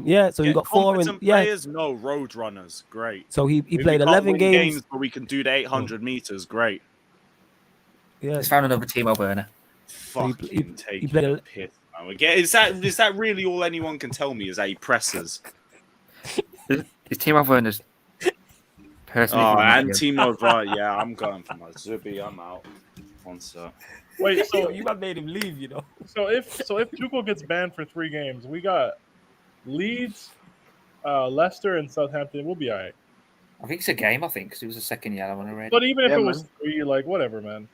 Yeah. So you Yeah, got 4 and competent yeah. players, no road runners, great. So he If we played can't 11 win games. but we can do the 800 meters, great. Yeah. He's found another Timo Werner. Fucking he taking played a a- piss. Man. Again, is that really all anyone can tell me? Is that he presses? Is Timo Werner's personally? Oh, from and Nottingham? Timo Werner. Yeah, I'm going for my Zubi. I'm out. One sec. Wait, Yo, so you might made him leave, you know. if Tuchel gets banned for 3 games, we got Leeds, Leicester, and Southampton. We'll be all right. I think it's a game. I think because it was a second yellow on already. But even if Yeah, it was man. 3, like whatever, man.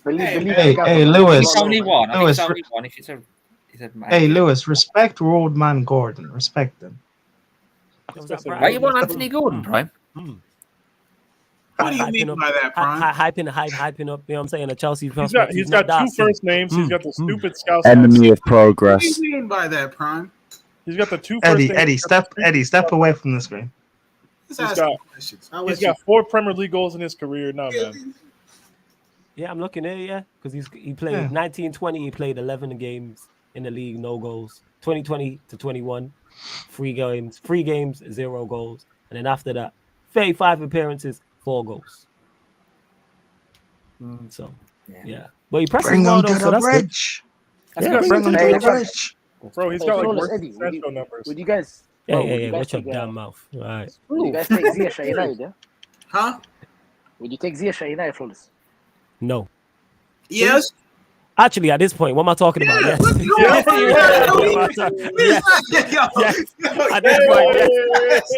Hey, Lewis. It's only one. I think Lewis, it's only one. If it's a, Hey, Lewis, respect Roadman Gordon. Respect him. Why you want Anthony Gordon, Prime? What do you mean by that, Prime? Hyping up, you know what I'm saying? A Chelsea He's prospect. got 2 first names. He's got the stupid scout. Enemy of What progress. do you mean by that, Prime? He's got the 2 first names. Eddie, step away from the screen. Let's He's ask got- him questions. I'll He's let got 4 Premier League goals in his career now, you. man. Yeah, I'm looking at it, yeah. Because he played Yeah. 1920, he played 11 games. in the league, no goals. 2020 to 21, 3 games, 0 goals. And then after that, 35 appearances, 4 goals. So, yeah. But he presses Bring well, him though, to so the that's good. bridge. Yeah, Bring him to Hey, the bridge. Bro, he's Hey, got like flawless worse Eddie, transfer numbers. would you guys? Yeah, Bro, yeah, would you yeah. guys Watch your take? damn mouth. All right. Would you guys take Ziyech at United? Yeah. Huh? Would you take Ziyech at United, flawless? No. Yes. Actually, at this point, what am I talking about? Yes. Look, you Yes. know, Yes. yo, Yes. Yes. Yes. yo, At this point, yes.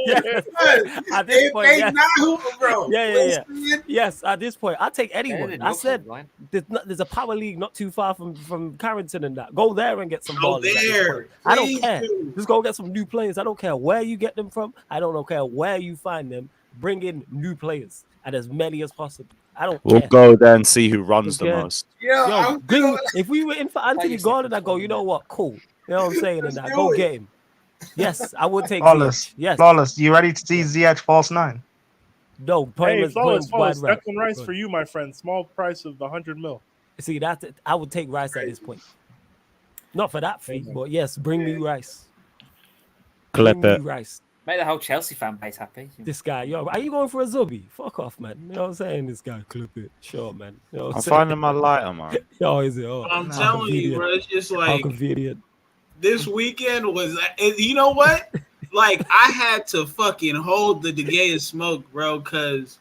yes. Yes. At this If point, they yes. not hooping, bro. Yeah. Listen, Yes, at this point, I'll take anyone. Better than I said Newcastle, there's a power league not too far from Carrington and that. Go there and get some Go ballers. at this there. point. I don't Please care. do. Just go get some new players. I don't care where you get them from. I don't care where you find them. Bring in new players and as many as possible. I don't We'll care. go there and see who runs the Okay. most. Yo, Yo, if we were in for Anthony you said Gordon, I go, you know what? Cool. You know what I'm saying? And Let's that do go it. get him. Yes, I would take Flawless. Ziyech. Yes. Flawless. You ready to see Ziyech false 9? No, point Hey, was flawless. wide right. Declan Rice for you, my friend. Small price of 100 mil. See, that I would take Rice at this point. Not for that fee, but yes, bring me Rice. Clip Bring it. me Rice. Make the whole Chelsea fan base happy. This guy, yo, are you going for a Zubi? Fuck off, man. You know what I'm saying? This guy, clip it. Sure, man. You know what I'm I'm saying? finding my lighter, man. Yo, is it? Oh, I'm how telling you, convenient. bro. It's just How like convenient. this weekend was. You know what? Like I had to fucking hold the De Gea smoke, bro. Because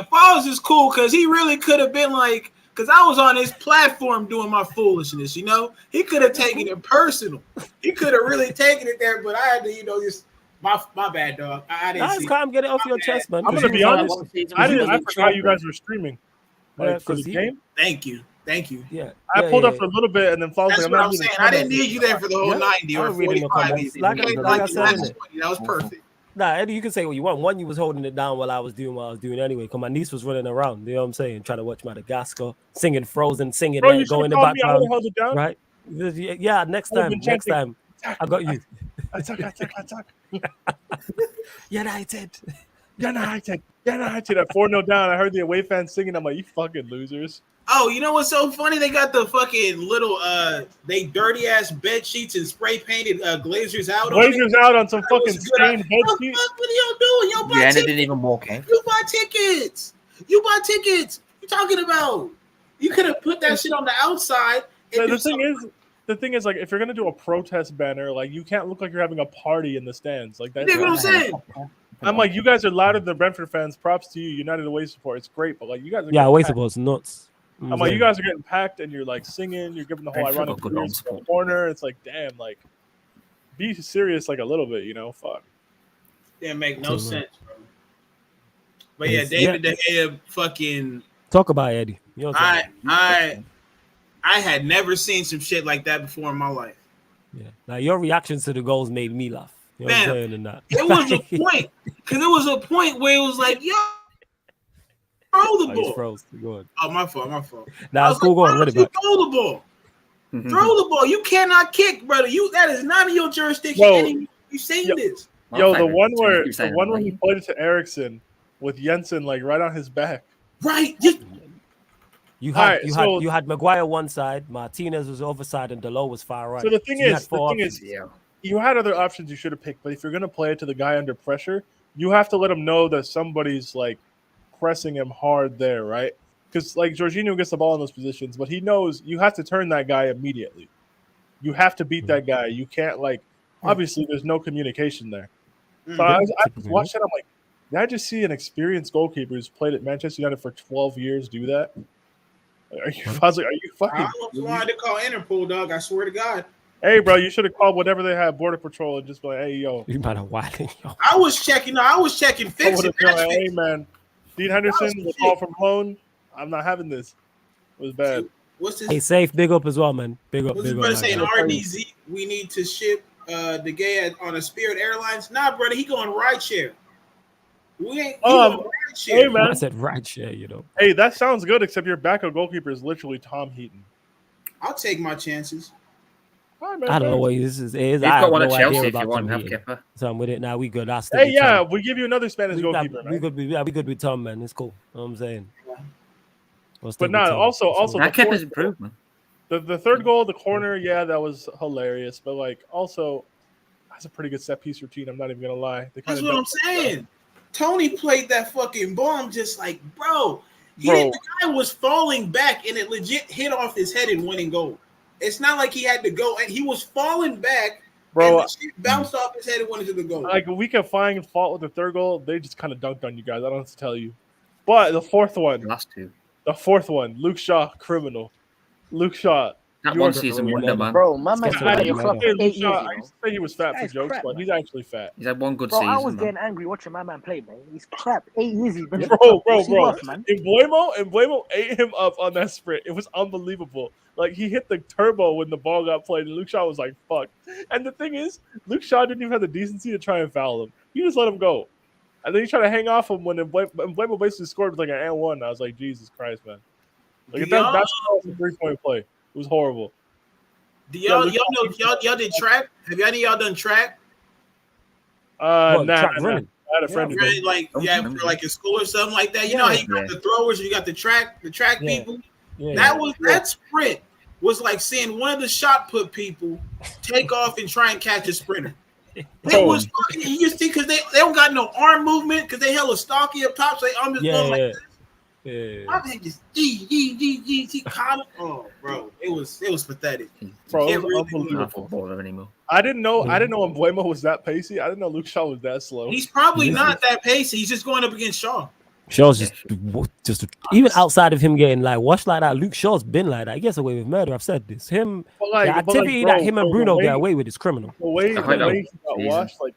Falls is cool because he really could have been like. Because I was on his platform doing my foolishness, you know. He could have taken it personal. He could have really taken it there, but I had to, just my bad, dog. I didn't Nah, it's see. calm. Get it off your chest, man. I'm gonna be honest. I didn't. forgot you guys were streaming. Yeah, Like for the 'cause he- game. Thank you. Yeah. I yeah, pulled yeah. up for a little bit and then Falls That's like, what I'm I'm not saying. reading I didn't comments. need you there for the whole Yeah, 90 I or don't read in the 45. comments. Even. Like You I- ain't like I like the said, last innit? 20. That was perfect. Nah, Eddie, you can say what you want. One, you was holding it down while I was doing what I was doing anyway. Because my niece was running around. You know what I'm saying? Trying to watch Madagascar, singing Frozen, singing Bro, Let you It Go should in have the called me. I would background. have held it down. Right? Yeah, next I would've time. been Next chanting. time. I got you. Attack. United. United at 4-0 down. I heard the away fans singing. I'm like, you fucking losers. Oh, you know what's so funny? They got the fucking little they dirty ass bed sheets and spray painted Glazers out. Glazers out on some That was fucking good. stained bed What sheet. are y'all doing? Y'all buy Rihanna tickets. didn't even walk in. You buy tickets. You buy tickets. You talking about? You could have put that shit on the outside. And do The thing is, like, if you're gonna do a protest banner, like, you can't look like you're having a party in the stands. Like You that's dig what I'm saying? I'm like, you guys are louder than Brentford fans. Props to you, United away support. It's great, but like, you guys are Yeah, getting away packed. support's nuts. I'm like, you guys are getting packed, and you're like singing. You're giving the whole Brentford ironic got good home cheers from the support. corner. It's like, damn, like, be serious, like a little bit, Fuck. Didn't make no Too sense, bro. But yeah, Yes, David De Gea fucking. Talk about Eddie. You know what I'm saying? I had never seen some shit like that before in my life. Yeah. Now your reactions to the goals made me laugh. You know what I'm Man, saying? And that. It was a point because it was a point where it was like, yo, throw the Oh, he's ball. froze. Go on. Oh, my fault. I Nah, was it's cool. like, Go why on. Run it don't you back. throw the ball? Throw the ball. You cannot kick, brother. That is not in your jurisdiction. Yo, anymore. You saying this? Yo, the one where he played it to Ericsson with Jensen like right on his back. Right. You Alright, had so- you had Maguire one side, Martinez was over side, and Delo was far right. So the thing you had is, four options. you had other options you should have picked, but if you're gonna play it to the guy under pressure, you have to let him know that somebody's like pressing him hard there, right? Because like Jorginho gets the ball in those positions, but he knows you have to turn that guy immediately. You have to beat that guy. You can't like obviously there's no communication there. So I just watched it. I'm like, did I just see an experienced goalkeeper who's played at Manchester United for 12 years do that? Are you fucking? I almost wanted to call Interpol, dog. I swear to God. Hey, bro, you should have called whatever they had, Border Patrol, and just be like, hey, yo. You better widen. I was checking. No, I was checking. Fix it. Hey, man. Dean Henderson was called from loan. I'm not having this. It was bad. What's this? Hey, safe. Big up as well, man. Big up. What's this Big brother up. saying? man. RDZ. We need to ship the gay on a Spirit Airlines. Nah, brother. He going ride share. We ain't. He going ride share. Hey, man. I said right share. You know. Hey, that sounds good, except your backup goalkeeper is literally Tom Heaton. I'll take my chances. All right, man, I don't know thanks. what this is. You've I got have one no at Chelsea idea if you about want. Tom Have Heaton. Kepa. So I'm with it now. We good. That's Hey, yeah, we give you another Spanish goalkeeper, we man. good. We good with Tom, man. It's cool. You know what I'm saying. But not also That the Kepa's fourth, improved, man. The third goal, the corner, yeah, that was hilarious. But like, also, that's a pretty good set piece routine. I'm not even gonna lie. That's what I'm saying. Tony played that fucking ball. I'm just like, bro. The guy was falling back, and it legit hit off his head and went in goal. It's not like he had to go, and he was falling back, bro. And the shit bounced off his head and went into the goal. Like, we can find fault with the third goal. They just kind of dunked on you guys. I don't have to tell you. But the fourth one, Luke Shaw, criminal. Luke Shaw. That one season wonder, man. Bro, my man's been at your club for 8 years. I used to say he was fat for jokes, but he's actually fat. He's had one good bro, season. I was getting angry watching my man play, bro. He's crap. 8 years he's been. Bro. Emblemo ate him up on that sprint. It was unbelievable. Like, he hit the turbo when the ball got played, and Luke Shaw was like, fuck. And the thing is, Luke Shaw didn't even have the decency to try and foul him. He just let him go. And then he tried to hang off him when Emblemo basically scored with like an and 1. I was like, Jesus Christ, man. Like, that's a 3-point play. It was horrible. Do y'all did track? Have any of y'all done track? Nah. I had a friend who like in school or something like that. You know how you got the throwers, you got the track people. That sprint was like seeing one of the shot put people take off and try and catch a sprinter. It was fucking, you see, because they don't got no arm movement because they hella stocky up top, so they arm just going like this. I think just oh, bro, it was pathetic. Bro, it was unbelievable anymore. I didn't know Emblemo was that pacey. I didn't know Luke Shaw was that slow. He's probably not that pacey. He's just going up against Shaw. Shaw's just even outside of him getting like washed like that. Let's been like that. He gets away with murder. I've said this. The activity that him and Bruno get away with is criminal. The way he got washed, like,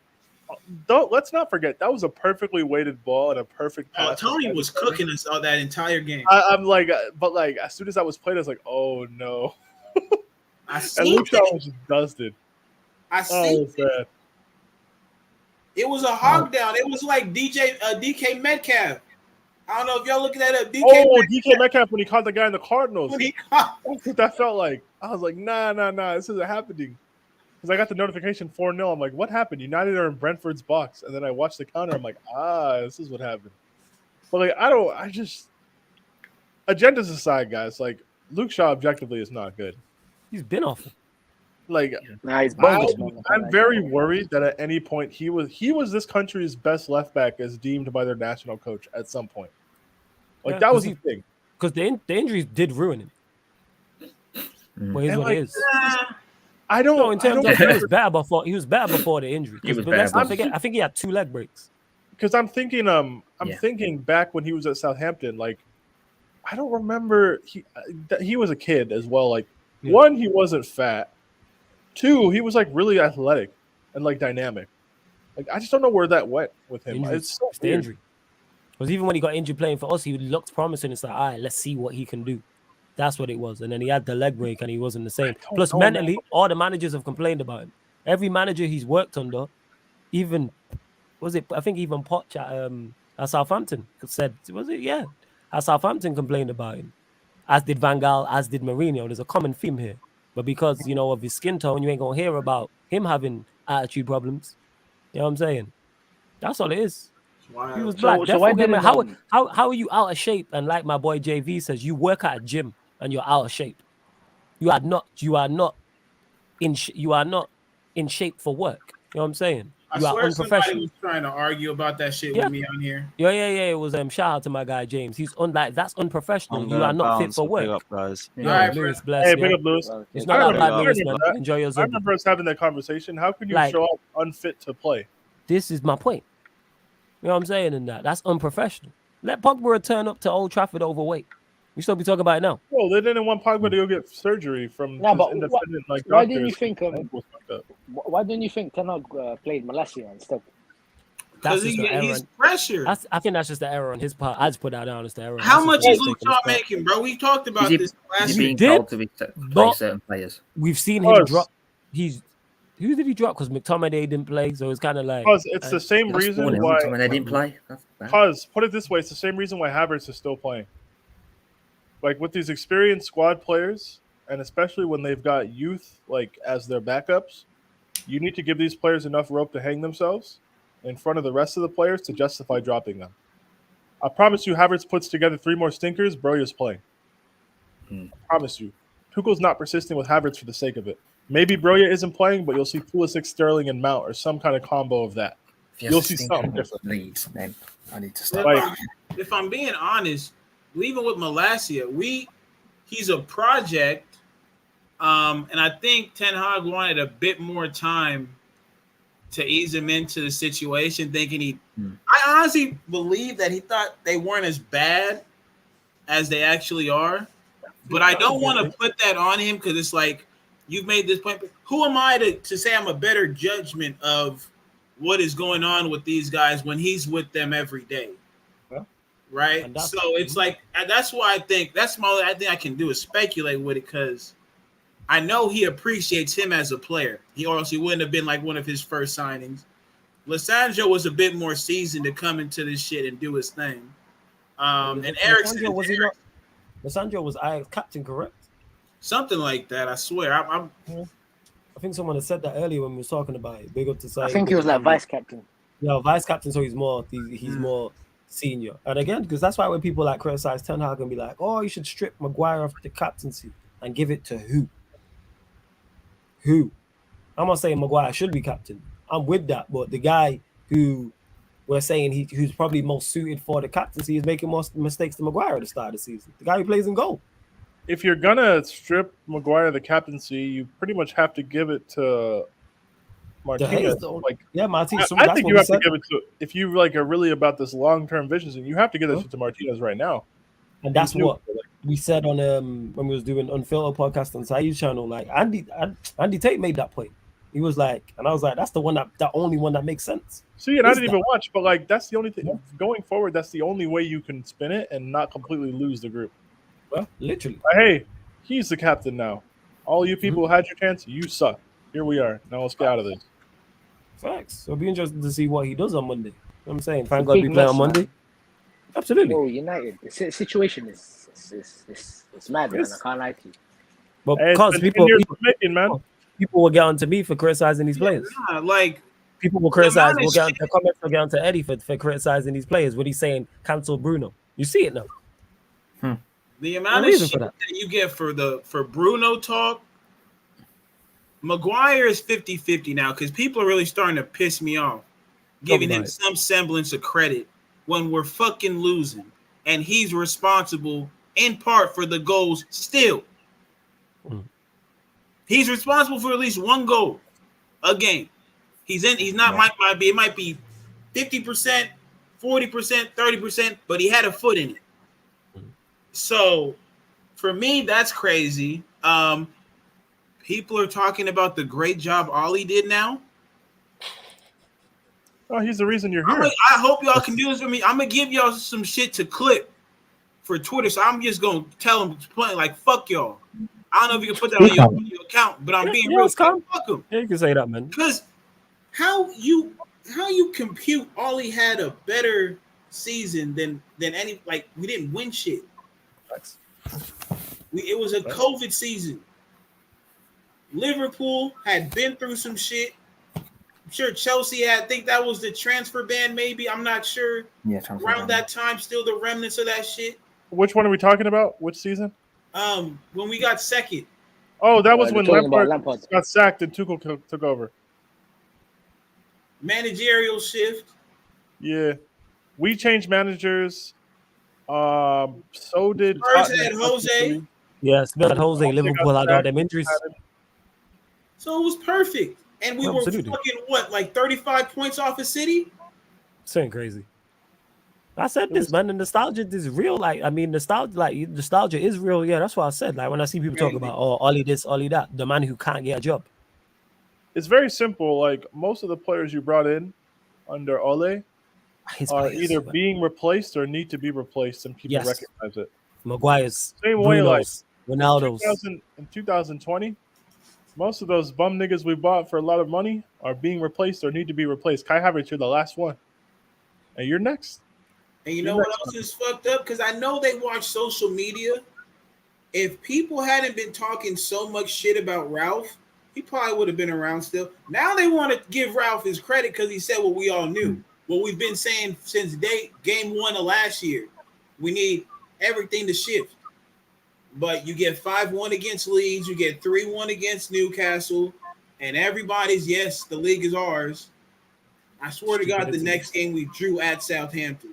let's not forget that was a perfectly weighted ball and a perfect pass. Tony was cooking us all that entire game. I'm like, but like as soon as that was played, I was like, oh no. And Luke Shaw was just dusted. It was a hog down. It was like DK Metcalf. I don't know if y'all looking at it. DK Metcalf when he caught the guy in the Cardinals. That's what that felt like. I was like, nah, this isn't happening. Because I got the notification 4-0. I'm like, what happened? United are in Brentford's box. And then I watched the counter. I'm like, this is what happened. But like, agendas aside, guys, like, Luke Shaw objectively is not good. He's been awful. Like, he's I'm very worried that at any point he was this country's best left back as deemed by their national coach at some point. Like, that was the thing. Because the injuries did ruin him. Well, here's what it is. I don't know. In terms of he was bad before the injury. Let's not forget, I think he had 2 leg breaks. Because I'm thinking, thinking back when he was at Southampton. Like, I don't remember he was a kid as well. Like, one, he wasn't fat. 2, he was like really athletic and like dynamic. Like, I just don't know where that went with him. It's the injury. Because even when he got injured playing for us, he looked promising. It's like, all right, let's see what he can do. That's what it was. And then he had the leg break and he wasn't the same. Plus, mentally, all the managers have complained about him. Every manager he's worked under, even Poch at Southampton said, at Southampton complained about him. As did Van Gaal, as did Mourinho. There's a common theme here. But because, of his skin tone, you ain't going to hear about him having attitude problems. You know what I'm saying? That's all it is. Wow. He was black. How are you out of shape? And like my boy JV says, you work at a gym and you're out of shape. You are not in shape for work. You know what I'm saying? I swear somebody was trying to argue about that shit with me on here. Yeah. It was shout out to my guy James. He's that's unprofessional. You are not fit for work. Big up, guys. Lewis, bless. Hey, big up, Lewis. It's not that bad, Lewis, man. Enjoy your I remember us having that conversation. How can you show up unfit to play? This is my point. You know what I'm saying? In that's unprofessional. Let Pogba turn up to Old Trafford overweight. We still be talking about it now. Well, they didn't want Pogba to go get surgery from independent why didn't you think? Why didn't you think Ten Hag played Malaysia instead? Because he's pressured. I think that's just the error on his part. I just put that down as the error. How much is Luke Shaw making, bro? We talked about this last week. Being told to play certain players. We've seen him drop. Who did he drop? Because McTominay didn't play, so it's kind of like. Because it's the same reason why McTominay didn't play. Because put it this way, it's the same reason why Havertz is still playing. Like, with these experienced squad players, and especially when they've got youth like as their backups, you need to give these players enough rope to hang themselves in front of the rest of the players to justify dropping them. I promise you, Havertz puts together 3 more stinkers, bro, he's playing. I promise you. Tuchel's not persisting with Havertz for the sake of it. Maybe Broya isn't playing, but you'll see Pulisic, Sterling, and Mount or some kind of combo of that. You'll see something different. Leads, then I need to If, stop. if I'm being honest, even with Malacia, he's a project, and I think Ten Hag wanted a bit more time to ease him into the situation, thinking I honestly believe that he thought they weren't as bad as they actually are, but I don't want to put that on him because it's like, you've made this point. Who am I to say I'm a better judgment of what is going on with these guys when he's with them every day? Right? So it's like, that's why I think that's my only thing I can do is speculate with it, because I know he appreciates him as a player. He wouldn't have been like one of his first signings. Lissandro was a bit more seasoned to come into this shit and do his thing. And Ericsson, Lissandro was captain, correct? Something like that. I swear. I think someone had said that earlier when we were talking about it. Big up to say. I think he was like vice captain. Yeah, vice captain. So he's more more senior. And again, because that's why when people like criticize Ten Hag and be like, "Oh, you should strip Maguire of the captaincy and give it to who? Who?" I'm not saying Maguire should be captain. I'm with that, but the guy who we're saying who's probably most suited for the captaincy is making more mistakes than Maguire at the start of the season. The guy who plays in goal. If you're gonna strip Maguire the captaincy, you pretty much have to give it to Martinez. Martinez. I think you have to give it to, if you are really about this long-term vision, and you have to give it to Martinez right now. And that's what we said on when we was doing Unfiltered podcast on Saeed's channel. Like Andy Tate made that point. He was like, and I was like, that's the only one that makes sense. See, and I didn't even watch, but that's the only thing going forward. That's the only way you can spin it and not completely lose the group. Well, literally. Hey, he's the captain now. All you people who had your chance, you suck. Here we are. Now let's get out of this. Facts. So it'll be interesting to see what he does on Monday. You know what I'm saying? Thank God we play on Monday. Absolutely. Oh, United. The situation is mad, man. I can't lie to you. But because people will get on to me for criticizing these players. People will criticize. The comments will get on to Eddie for criticizing these players. What he's saying, cancel Bruno. You see it now. The amount of shit that you get for Bruno talk, Maguire is 50-50 now because people are really starting to piss me off, giving him some semblance of credit when we're fucking losing, and he's responsible in part for the goals still. He's responsible for at least one goal a game. It might be 50%, 40%, 30%, but he had a foot in it. So for me, that's crazy. People are talking about the great job Ollie did now. Oh, he's the reason you're here. I hope y'all can do this for me. I'm gonna give y'all some shit to clip for Twitter. So I'm just gonna tell them like fuck y'all. I don't know if you can put that on your account, but I'm being real. Fuck him. Yeah, you can say that, man. Because how you compute Ollie had a better season than any, like, we didn't win shit. It was a COVID season. Liverpool had been through some shit. I'm sure Chelsea I think that was the transfer ban, maybe. I'm not sure. Yeah, around that time, still the remnants of that shit. Which one are we talking about? Which season? When we got second. Oh, that was when Lampard got sacked and Tuchel took over. Managerial shift. Yeah. We changed managers. So did Spurs had Jose. Yes, had Jose. Liverpool had all them injuries. So it was perfect. And we were fucking, like 35 points off of City? Saying crazy. I said this, man. The nostalgia is real. Nostalgia is real. Yeah, that's what I said. Like when I see people talk about, Ollie this, Ollie that, the man who can't get a job. It's very simple. Like most of the players you brought in under Ole are either being replaced or need to be replaced, and people recognize it. Maguire's, same way, Bruno's, Ronaldo's. In 2020, most of those bum niggas we bought for a lot of money are being replaced or need to be replaced. Kai Havertz, you're the last one, and you're next. And you know what else is fucked up? Because I know they watch social media. If people hadn't been talking so much shit about Ralph, he probably would have been around still. Now they want to give Ralph his credit because he said what we all knew. What we've been saying since game one of last year. We need everything to shift. but you get 5-1 against Leeds, you get 3-1 against Newcastle, and everybody's yes, the league is ours. I swear to God, the next game we drew at Southampton.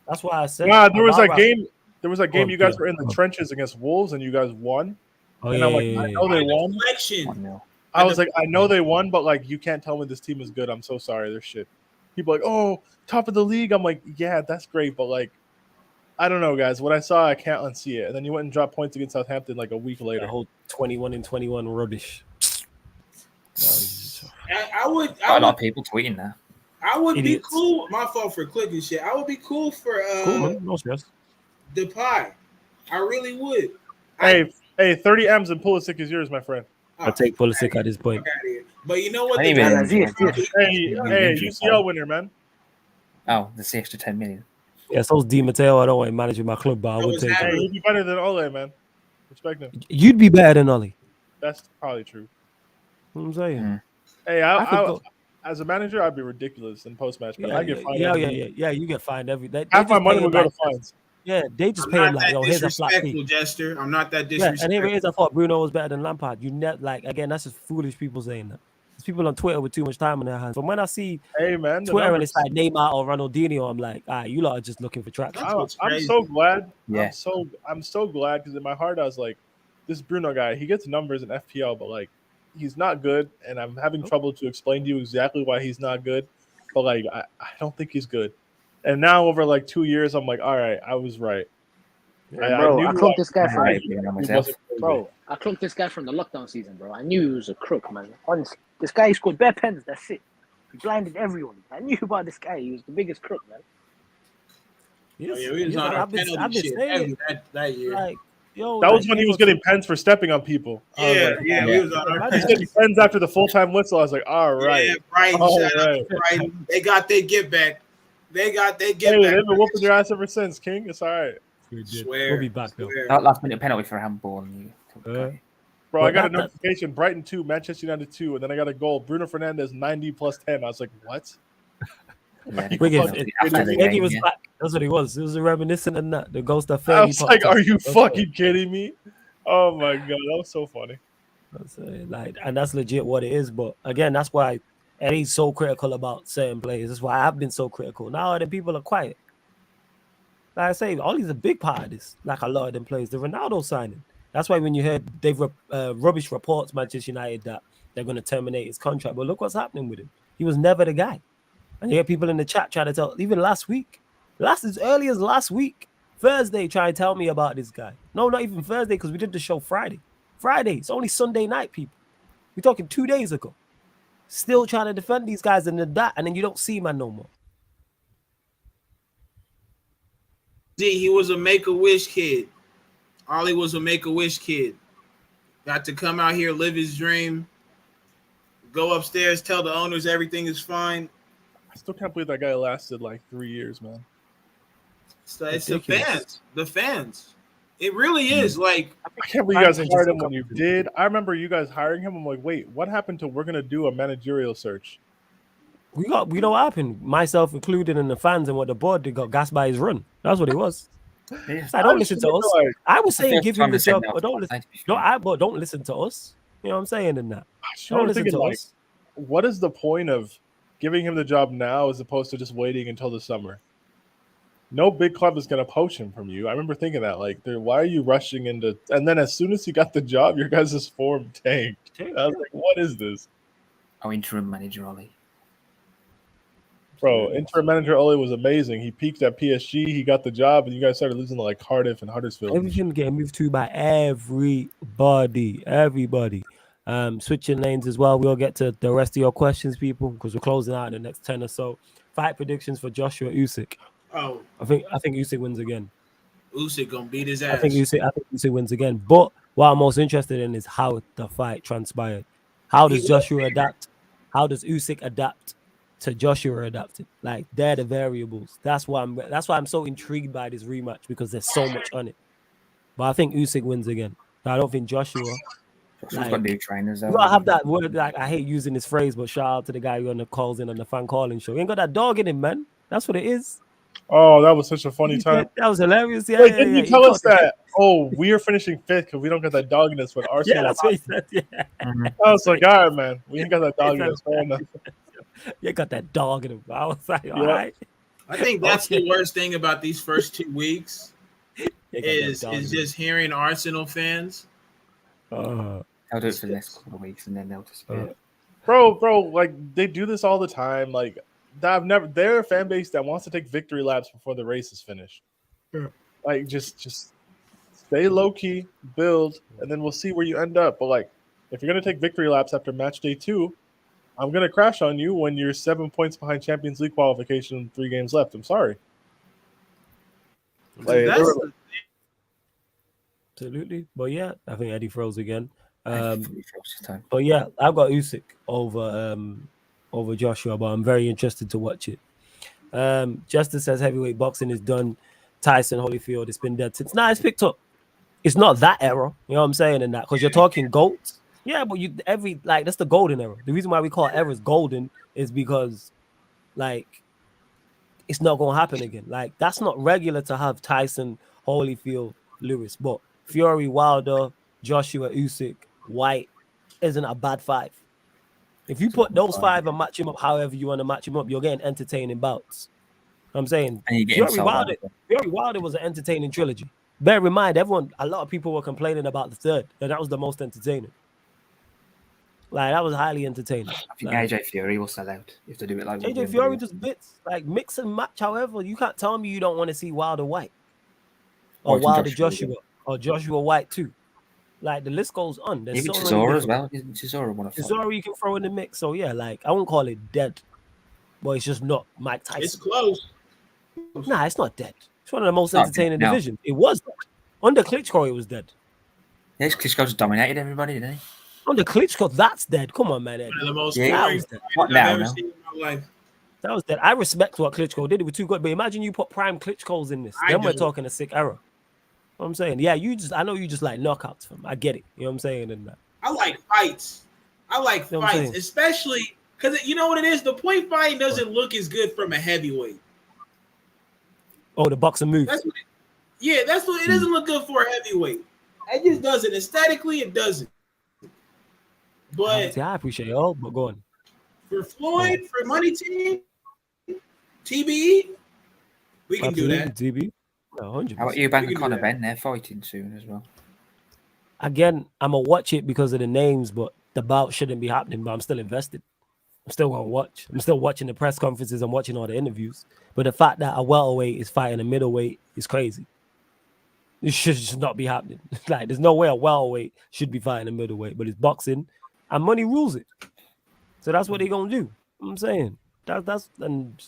That's why I said. Nah, there was about that Rashford. game. There was that game you guys were in the trenches against Wolves and you guys won. Oh, and yeah, I'm like, yeah, I yeah. know they won. Deflection. I was like, I know they won, but like, you can't tell me this team is good. I'm so sorry. They're shit. People are like, oh, top of the league. I'm like, yeah, that's great, but like, I don't know, guys. What I saw, I can't unsee it. And then you went and dropped points against Southampton like a week later. That whole 21-21 rubbish. I would. Got a lot of people tweeting now. I would Idiots. be cool. My fault for clicking shit. I would be cool for Cool, man. No stress. Depay. I really would. Hey, 30 M's and Pulisic is yours, my friend. I take Pulisic at this point. But you know what? Hey, Nah, Ziyech. Hey, UCL winner, man. Oh, that's the extra 10 million. Yeah, so's Di Matteo. I don't want him managing my club, but I would take Hey, him. he'd be better than Ole, man. Respect him. You'd be better than Ollie. That's probably true. You know what I'm saying? Hey, I could go- as a manager, I'd be ridiculous in post-match. But I get fined. Yeah. You get fined every day. Half my money would go to fines. Yeah, they just I'm pay not him like, that yo, here's a flat fee. disrespectful, Jester. I'm not that Yeah, disrespectful. and here it is. I thought Bruno was better than Lampard. You like again. That's just foolish people saying that. There's people on Twitter with too much time on their hands. But when I see Hey, man, the Twitter and numbers. it's like Neymar or Ronaldinho, I'm like, all right, you lot are just looking for traction. I'm so glad. Yeah. I'm so glad because in my heart I was like, this Bruno guy, he gets numbers in FPL, but like he's not good, and I'm having trouble to explain to you exactly why he's not good. But like I don't think he's good. And now over like 2 years, I'm like, all right, I was right. Bro, I clocked this guy from he wasn't crazy. bro. I clocked this guy from the lockdown season, bro. I knew he was a crook, man. Honestly, this guy scored bare pens. That's it. He blinded everyone. I knew about this guy. He was the biggest crook, man. Yes, Yeah, we was yes, on our I've been penalty shit saying heavy it. that year. Like, yo, That like, was when he people- was getting pens for stepping on people. I was like, we was on our he's getting pens after the full-time whistle. I was like, all right. Yeah, Brighton, All shout out right. to Brighton. They got their get back. They got their Hey, get back. they've been whooping your ass ever since, King. It's all right. Swear. We'll be back though. Swear. That last minute penalty for handball. And you Bro, But I got a that- notification, Brighton 2, Manchester United 2, and then I got a goal, Bruno Fernandes 90 plus 10. I was like, what? yeah, they Wiggins, got it- after the Iggy game, was yeah. back. That's what he was. It was a reminiscent of that. The ghost of I Fanny was popped like, up. are you That's fucking kidding me? Oh my God, that was so funny. That's like, and that's legit what it is. But again, that's why Eddie's so critical about certain players. That's why I've been so critical. Now the people are quiet. Like I say, Ollie's a big part of this. Like a lot of them players, the Ronaldo signing. That's why when you heard they've rubbish reports, Manchester United, that they're going to terminate his contract. But look what's happening with him. He was never the guy. And you hear people in the chat trying to tell, even last week, as early as last week, Thursday, try and tell me about this guy. No, not even Thursday, because we did the show Friday. Friday, it's only Sunday night, people. We're talking 2 days ago. Still trying to defend these guys and that, and then you don't see man no more. Z, he was a Make-A-Wish kid. Ollie was a Make-A-Wish kid. Got to come out here, live his dream, go upstairs, tell the owners everything is fine. I still can't believe that guy lasted like 3 years, man. So it's the Ridiculous. fans. The fans. It really is. Like, I can't believe you guys hired him when you did. I remember you guys hiring him. I'm like, wait, what happened to we're going to do a managerial search? We know what happened, myself included, and the fans and what the board did got gassed by his run. That's what it was. Yeah. So I don't listen to us. I was saying First give time him the they said job, no but to don't listen. United, to be No, fair. but don't listen to us. You know what I'm saying in that. I'm Don't listen thinking, to like, us. what is the point of giving him the job now as opposed to just waiting until the summer? No big club is going to poach him from you. I remember thinking that, like, why are you rushing into? And then as soon as he got the job, your guys' form tanked. I was like, what is this, Oh, interim manager Ollie. bro? Interim manager Ole was amazing. He peaked at PSG. He got the job, and you guys started losing to like Cardiff and Huddersfield. Everything getting moved to by everybody. Switching lanes as well. We'll get to the rest of your questions, people, because we're closing out in the next 10 or so. Fight predictions for Joshua Usyk. oh, I think Usyk wins again. Usyk gonna beat his ass. I think Usyk wins again. But what I'm most interested in is how the fight transpired. How does Joshua adapt? How does Usyk adapt to Joshua adapting? Like, they're the variables. That's why I'm so intrigued by this rematch, because there's so much on it. But I think Usyk wins again. But I don't think Joshua. Joshua's got new trainers. You gotta have that word. Like, I hate using this phrase, but shout out to the guy who calls in on the fan calling show. He ain't got that dog in him, man. That's what it is. Oh, that was such a funny time. That was hilarious. Yeah, Wait, yeah, didn't yeah. you tell us caught it. that? Oh, we are finishing fifth because we don't get that dog in us when Arsenal. Yeah, that's what he said. Yeah. Mhm. I was like, all right, man, we ain't got that dog in us. Fair enough. You got that dog in him. I was like, all Yep. right. I think that's the worst thing about these first 2 weeks You got that is dog in him. just hearing Arsenal fans. I'll do it for the next couple of weeks and then they'll disappear. Bro, like they do this all the time. Like they're a fan base that wants to take victory laps before the race is finished. Yeah. Like just stay low key, build, and then we'll see where you end up. But like, if you're gonna take victory laps after match day 2, I'm gonna crash on you when you're 7 points behind Champions League qualification and 3 games left. I'm sorry. Like, That's the Absolutely. But yeah, I think Eddie froze again. Fully froze this time. But yeah, I've got Usyk over Joshua, but I'm very interested to watch it. Justice says heavyweight boxing is done. Tyson Holyfield, it's been dead since. Nah, it's picked up. It's not that era, you know what I'm saying, in that, because you're talking GOATs. Yeah, but that's the golden era. The reason why we call eras golden is because like it's not gonna happen again. Like that's not regular to have Tyson, Holyfield, Lewis, but Fury, Wilder, Joshua, Usyk, White isn't a bad 5. If you put those 5 and match him up however you want to match him up, you're getting entertaining bouts. I'm saying And you're getting Fury Wilder was an entertaining trilogy. Bear in mind, a lot of people were complaining about the third, and that was the most entertaining. Like that was highly entertaining. I think Like, AJ Fury will sell out if they do it like AJ Fury just bits, like mix and match. However, you can't tell me you don't want to see Wilder White or Wilder Joshua or Joshua White too. Like the list goes on. There's Even so Chisora many as well. Isn't Chisora one of them? Chisora you can throw in the mix. So yeah, like I won't call it dead, but it's just not Mike Tyson. It's close. Nah, it's not dead. It's one of the most Not entertaining dead, no. divisions. It was dead. Under Klitschko, it was dead. Yes, Klitschko just dominated everybody, didn't he? Under Klitschko, that's dead. Come on, man. One of the most Yeah, boring was dead. What I've now, ever no? seen in my life. That was dead. I respect what Klitschko did. It was too good. But imagine you put prime Klitschko's in this. I Then we're do. talking a sick era. You know what I'm saying? Yeah, I know you just like knockouts from. I get it. You know what I'm saying? And that. I like fights. I like You know what I'm fights, saying? especially because you know what it is. The point fight doesn't look as good from a heavyweight. Oh, the boxing move. That's what that's what it doesn't look good for a heavyweight. It just doesn't. Aesthetically, it doesn't. But See, I appreciate it all, but go on. for Floyd, for Money Team, TBE, we can do that. TB. No, 100%. How about you, Bank We and can do Conor that. Ben? They're fighting soon as well. Again, I'm gonna watch it because of the names, but the bout shouldn't be happening. But I'm still invested. I'm still gonna watch. I'm still watching the press conferences. I'm watching all the interviews. But the fact that a welterweight is fighting a middleweight is crazy. It should just not be happening. Like, there's no way a welterweight should be fighting a middleweight, but it's boxing, and money rules it. So that's what they're gonna do. I'm saying that's and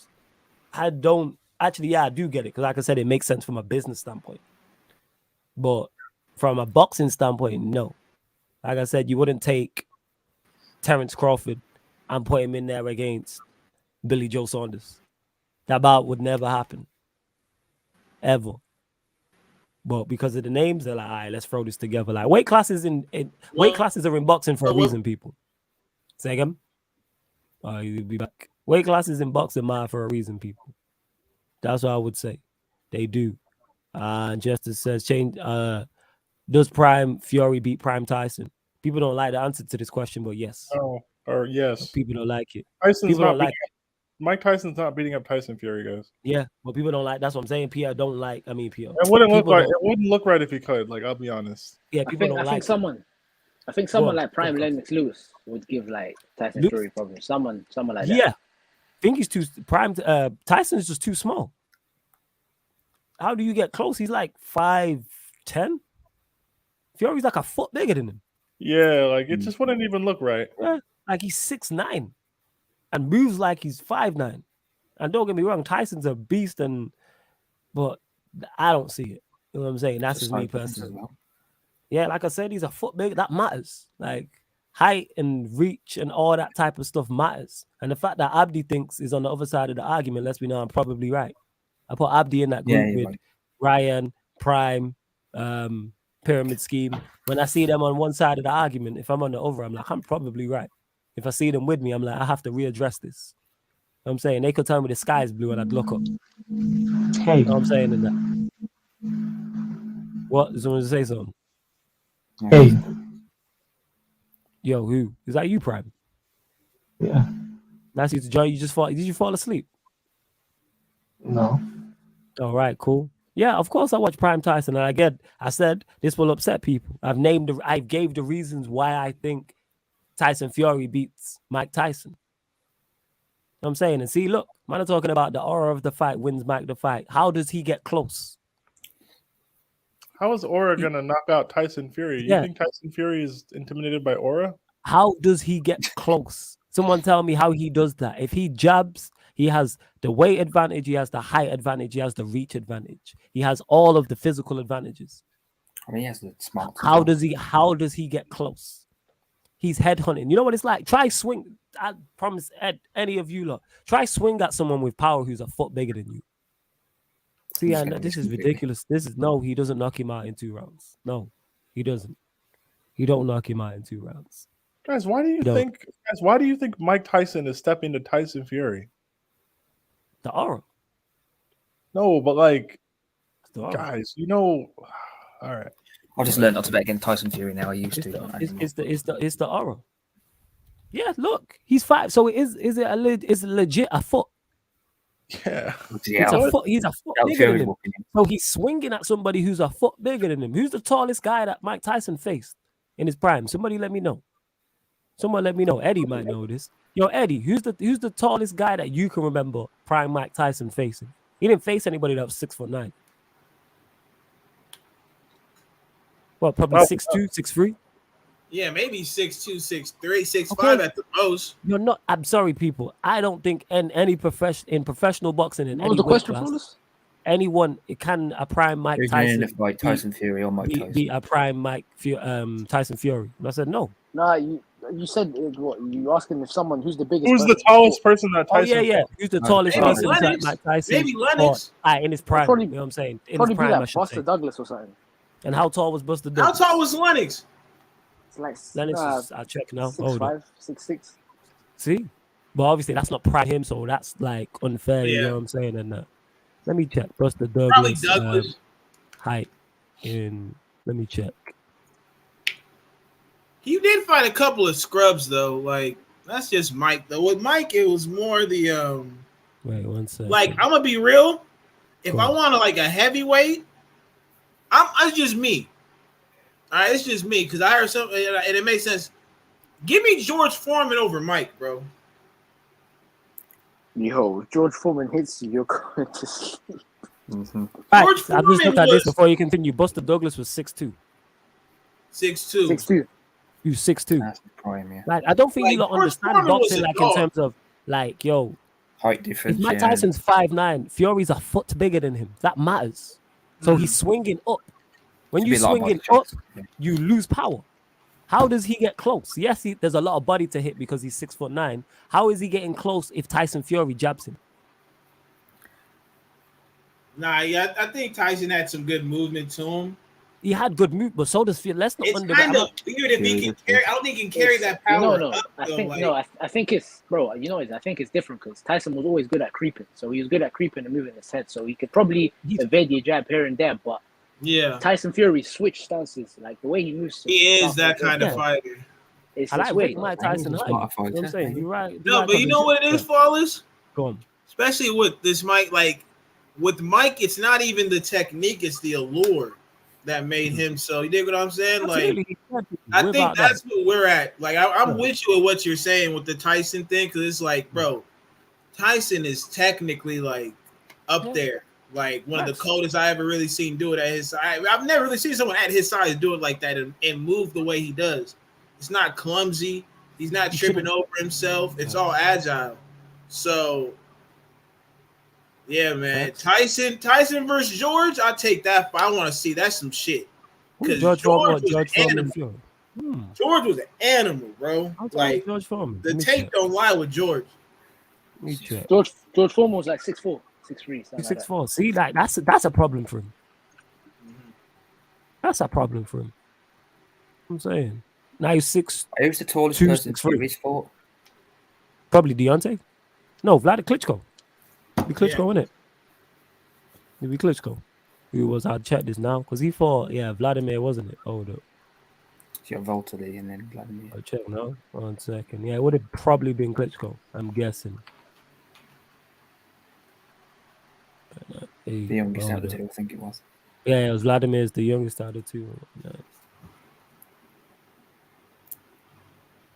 I don't actually. Yeah, I do get it because, like I said, it makes sense from a business standpoint. But from a boxing standpoint, no. Like I said, you wouldn't take Terence Crawford and put him in there against Billy Joe Saunders. That bout would never happen. Ever. But because of the names, they're like, all right, let's throw this together. Like weight classes weight classes are in boxing for a reason, people. Say again? You'll be back. Weight classes in boxing matter for a reason, people. That's what I would say. They do. Justice says, does Prime Fury beat Prime Tyson? People don't like the answer to this question, but yes. Oh, or yes. People don't like it. Tyson's People not don't like beating Mike Tyson's not beating up Tyson Fury, guys. Yeah, but people don't like. That's what I'm saying. Pierre don't like. I mean, Pierre. It wouldn't look people right. don't- It wouldn't look right if he could. Like, I'll be honest. Yeah, I people think, don't I like. think it. someone Go on, like Prime go on. Lennox Lewis would give like Tyson Lewis? Fury problems. Someone like that. Yeah, I think he's too prime. Tyson's just too small. How do you get close? He's like 5'10". Fury's like a foot bigger than him. Yeah, like it just wouldn't even look right. Yeah, like he's 6'9", and moves like he's 5'9". And don't get me wrong, Tyson's a beast, but I don't see it. You know what I'm saying? That's just me personally. Yeah, like I said, he's a foot big. That matters. Like height and reach and all that type of stuff matters. And the fact that Abdi thinks is on the other side of the argument lets me know I'm probably right. I put Abdi in that group with Ryan, Prime, Pyramid Scheme. When I see them on one side of the argument, if I'm on the other, I'm like, I'm probably right. If I see them with me, I'm like, I have to readdress this. I'm saying they could tell me the sky is blue and I'd look up. Hey, You know what I'm saying in that. What? Someone to say something? hey, Yo, who? Is that you, Prime? yeah, Nice you to join. You just fall. Did you fall asleep? no, All right, cool. Yeah, of course I watch Prime Tyson, and again, I said this will upset people. I gave the reasons why I think Tyson Fury beats Mike Tyson. You know what I'm saying, and see, look, man, I'm talking about the aura of the fight wins Mike the fight. How does he get close? How is Aura gonna knock out Tyson Fury? You Yeah. think Tyson Fury is intimidated by Aura? How does he get close? Someone tell me how he does that. If he jabs, he has the weight advantage, he has the height advantage, he has the reach advantage. He has all of the physical advantages. I mean, he has the smarts. as How well. does he get close? He's headhunting. You know what it's like? Try swing. I promise Ed, any of you lot, try swing at someone with power who's a foot bigger than you. See, He's and gonna this miss is completely. ridiculous. No, he doesn't knock him out in 2 rounds. No, he doesn't. He don't knock him out in 2 rounds. Guys, why do you No. think? Guys, why do you think Mike Tyson is stepping to Tyson Fury? The aura. No, but like, The aura. guys, you know, all right. I just learned not to bet against Tyson Fury now. I used It's to. the, Not it's, anymore. it's the aura. Yeah, look, he's 5. So is it is it legit a foot? Yeah. Yeah, It's I'll- a foot. He's a foot I'll bigger Fury's than him. whooping him. So he's swinging at somebody who's a foot bigger than him. Who's the tallest guy that Mike Tyson faced in his prime? Somebody let me know. Someone let me know. Eddie might know this. Yo, Eddie, who's the tallest guy that you can remember prime Mike Tyson facing? He didn't face anybody that was 6'9". Well, probably 6'2", 6'3". Yeah, maybe 6'2", 6'3", 6'5" at the most. You're not. I'm sorry, people. I don't think in professional boxing in What any was the weight question, class, Flawless? anyone it can a prime Mike Who's winning Tyson in the fight, Tyson Fury or Mike Tyson? be a prime Tyson Fury. And I said no. Nah, you said what? You asking if someone who's the biggest? Who's the person tallest person that Oh Tyson? yeah. fought? Who's the No, tallest maybe person that Lennox. Mike Tyson Maybe Lennox. fought in his prime? Probably- You know what I'm saying? In his Probably be prime, I like should Buster say. Douglas or something. And how tall was Buster How Douglas? tall was Lennox? It's like Lennox I'll check now. 6'5", 6'6". See? But obviously that's not prime him, so that's like unfair, you Yeah. know what I'm saying? And let me check. Buster Probably Douglas Douglas. height in let me check. He did fight a couple of scrubs though. Like that's just Mike though. With Mike, it was more the Wait, 1 second. like I'm gonna be real. If Go I on. want to like a heavyweight, it's just me. All right, it's just me because I heard something and it makes sense. Give me George Foreman over Mike, bro. Yo, George Foreman hits you, you're going to sleep. Mhm. Right, George I've just looked Foreman at this was- before you continue. Buster Douglas was 6'2". 6'2". 6'2". He was 6'2". That's the prime, yeah. Like I don't think you Like, lot George understand Foreman was boxing a like dog. in terms of like, yo, Height if difference. Mike yeah. Tyson's 5'9", Fury's a foot bigger than him. That matters. So he's swinging up. When It's a you bit like swinging body up, shots. Yeah. you lose power. How does he get close? Yes, there's a lot of body to hit because he's 6'9". How is he getting close if Tyson Fury jabs him? Nah, yeah, I think Tyson had some good movement to him. He had good move, but so does Fury. Let's not It's underrate. kind of weird if he can carry. I don't think he can carry that You power. know, no. up, I though, think like, no. I think it's bro. You know, I think it's different because Tyson was always good at creeping, so he was good at creeping and moving his head, so he could probably evade your jab here and there. But yeah, Tyson Fury switched stances, like the way he moves. he is that kind of Yeah. fighter. It's I like weird. Rick Mike He's a Tyson. smart You know what fighter. I'm saying? You're right. No, right but you know what it is, Flawless? Go on. Especially with this Mike, like with Mike, it's not even the technique; it's the allure that made him so. You dig what I'm saying? Like, I think that's what we're at. Like, I'm with you with what you're saying with the Tyson thing, because it's like, bro, Tyson is technically like up there, like one of the coldest I ever really seen do it at his size. I've never really seen someone at his size do it like that and move the way he does. It's not clumsy. He's not tripping over himself. It's all agile. So, yeah, man. Tyson versus George, I'll take that. I want to see. That's some shit. Because George was an animal. George was an animal, bro. Like, George Foreman. the tape don't lie with George. George Foreman was like 6'4", 6'3", something like that. 6'4". See, like that's a problem for him. That's a problem for him. I'm saying. Now he's 6'2", Who's the tallest person 6'3". Fury's fought? Probably Deontay. No, Vlad Klitschko. Be Klitschko, Yeah. innit? It'd be Klitschko. Who was? I'll check this now because he fought. Yeah, Vladimir, wasn't it? Hold up. You got Voltally and then Vladimir. I'll check now. 1 second. Yeah, it would have probably been Klitschko. I'm guessing. The youngest out of the two, I think it was. Yeah, it was Vladimir's the youngest out of the two.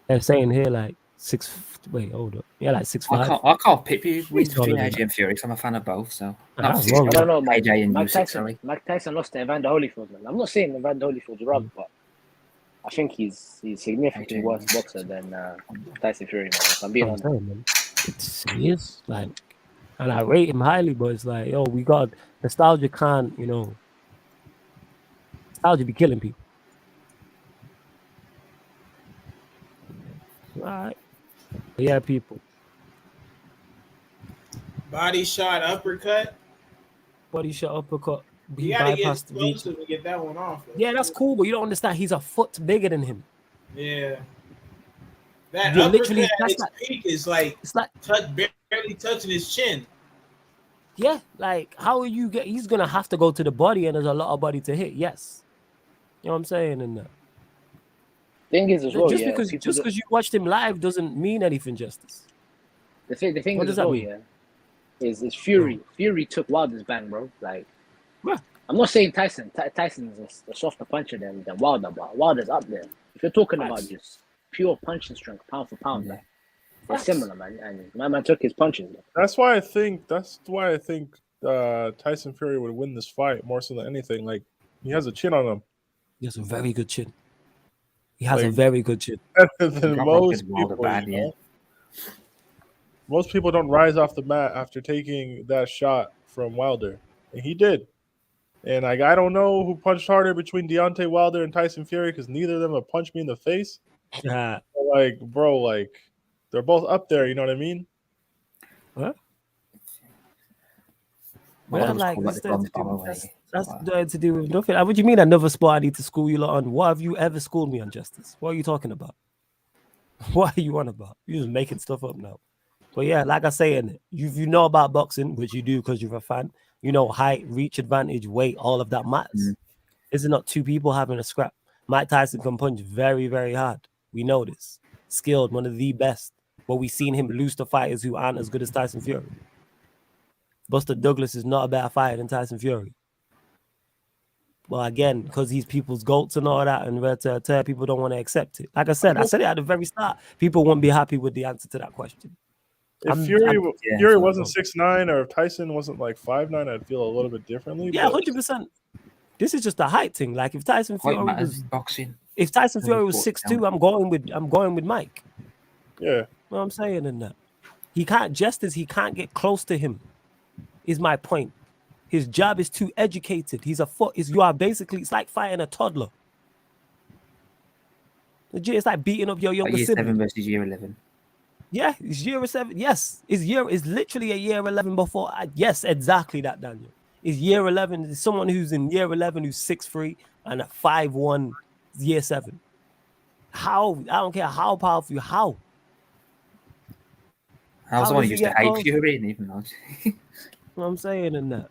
They're saying here like 6. Wait, hold up. Yeah, like 6'5". I can't pick who wins taller between than AJ and Fury, so I'm a fan of both. So that's wrong. I don't know, man. AJ and Mike Usyk, Tyson, sorry. Mike Tyson lost to Evander Holyfield, man. I'm not saying Evander Holyfield's wrong, but I think he's significantly AJ worse and boxer than Tyson Fury, man. If I'm being honest. Man. He is like, and I rate him highly, but it's like, yo, we got nostalgia can't, nostalgia be killing people. All right. But yeah, people. Body shot, uppercut. Body shot, uppercut. He You gotta get bypassed the reach. explosive to get that one off. Yeah, that's cool, but you don't understand. He's a foot bigger than him. Yeah. That You're uppercut literally- at that's its like- peak is like It's like, barely touching his chin. yeah, like how are you get? He's gonna have to go to the body, and there's a lot of body to hit. Yes, you know what I'm saying. And Thing is as well, just yeah, because people you watched him live doesn't mean anything, Justice. the thing What is does as that well, mean? yeah, is Fury. Fury took Wilder's bang, bro. Like, Yeah. I'm not saying Tyson. Tyson's a softer puncher than Wilder, but Wilder's up there. If you're talking about just pure punching strength, pound for pound, like, they're similar, man. And my man took his punches. Bro. That's why I think Tyson Fury would win this fight more so than anything. Like, he has a chin on him. He has a very good chin. He has a Like- very good chin. Better than Got most Wilder people. bad, you know? Most people don't rise off the mat after taking that shot from Wilder, and he did. And I don't know who punched harder between Deontay Wilder and Tyson Fury because neither of them have punched me in the face. Yeah. Like, bro, like they're both up there. You know what I mean? What? Wilder Yeah, was like called like that's the nothing bronze to do bomber, with- that's wasn't nothing to do with nothing. What do you mean another sport I need to school you lot on? What have you ever schooled me on, Justice? What are you talking about? What are you on about? You're just making stuff up now. But yeah, like I say, in it, you know about boxing, which you do because you're a fan. You know height, reach advantage, weight, all of that matters. This is not two people having a scrap. Mike Tyson can punch very, very hard. We know this. Skilled, one of the best. But we've seen him lose to fighters who aren't as good as Tyson Fury. Buster Douglas is not a better fighter than Tyson Fury. Well, again, because he's people's GOATs and all that, and people don't want to accept it. Like I said it at the very start. People won't be happy with the answer to that question. If Fury wasn't 6'9", or if Tyson wasn't like 5'9", I'd feel a little bit differently. Yeah, but 100%. This is just a height thing. Like if Tyson Quite Fury matters was in boxing. If Tyson Fury was Important 6'2", I'm going with Mike. Yeah. You know what I'm saying in that. He can't he can't get close to him. Is my point. His job is too educated. He's a foot. You are basically, it's like fighting a toddler. Legit, it's like beating up your younger Year sibling. 7 versus year 11. Yeah, it's year 7. Yes, it's literally a year 11 before. Yes, exactly that, Daniel. It's year 11. It's someone who's in year 11 who's 6'3" and a 5'1" year 7. How? I don't care how powerful. How? I was the How one who does used he to get hate close? Fury, and even though You know what I'm saying in that.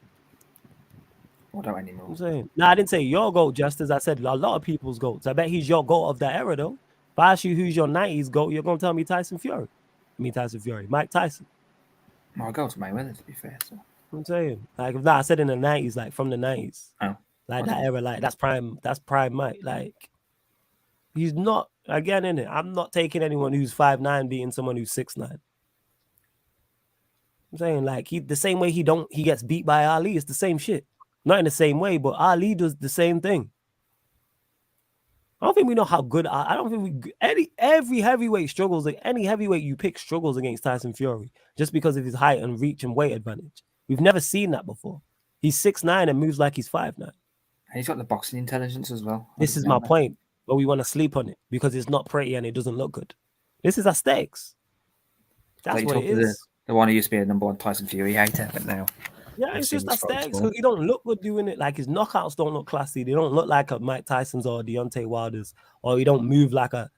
I don't anymore. I'm saying. No, I didn't say your GOAT, Justice. I said a lot of people's GOATs. I bet he's your GOAT of that era, though. If I ask you who's your 90s GOAT, you're going to tell me Tyson Fury. Mike Tyson. Well, I'll go to Mayweather, to be fair. So. I'm saying. Like, if I said in the 90s, like from the 90s. Oh. Like that era, like that's prime Mike. Like, he's not, again, in it. I'm not taking anyone who's 5'9" beating someone who's 6'9". I'm saying, like, the same way he gets beat by Ali, it's the same shit. Not in the same way, but Ali does the same thing. I don't think we know how good. I don't think every heavyweight struggles. Like any heavyweight you pick struggles against Tyson Fury just because of his height and reach and weight advantage. We've never seen that before. He's 6'9" and moves like he's 5'9". And he's got the boxing intelligence as well. This is my point, but we want to sleep on it because it's not pretty and it doesn't look good. This is aesthetics. That's like what it is. The one who used to be a number 1 Tyson Fury hater, but now. Yeah, it's just aesthetics. So he don't look good doing it. Like his knockouts don't look classy. They don't look like a Mike Tyson's or Deontay Wilder's, or he don't move like a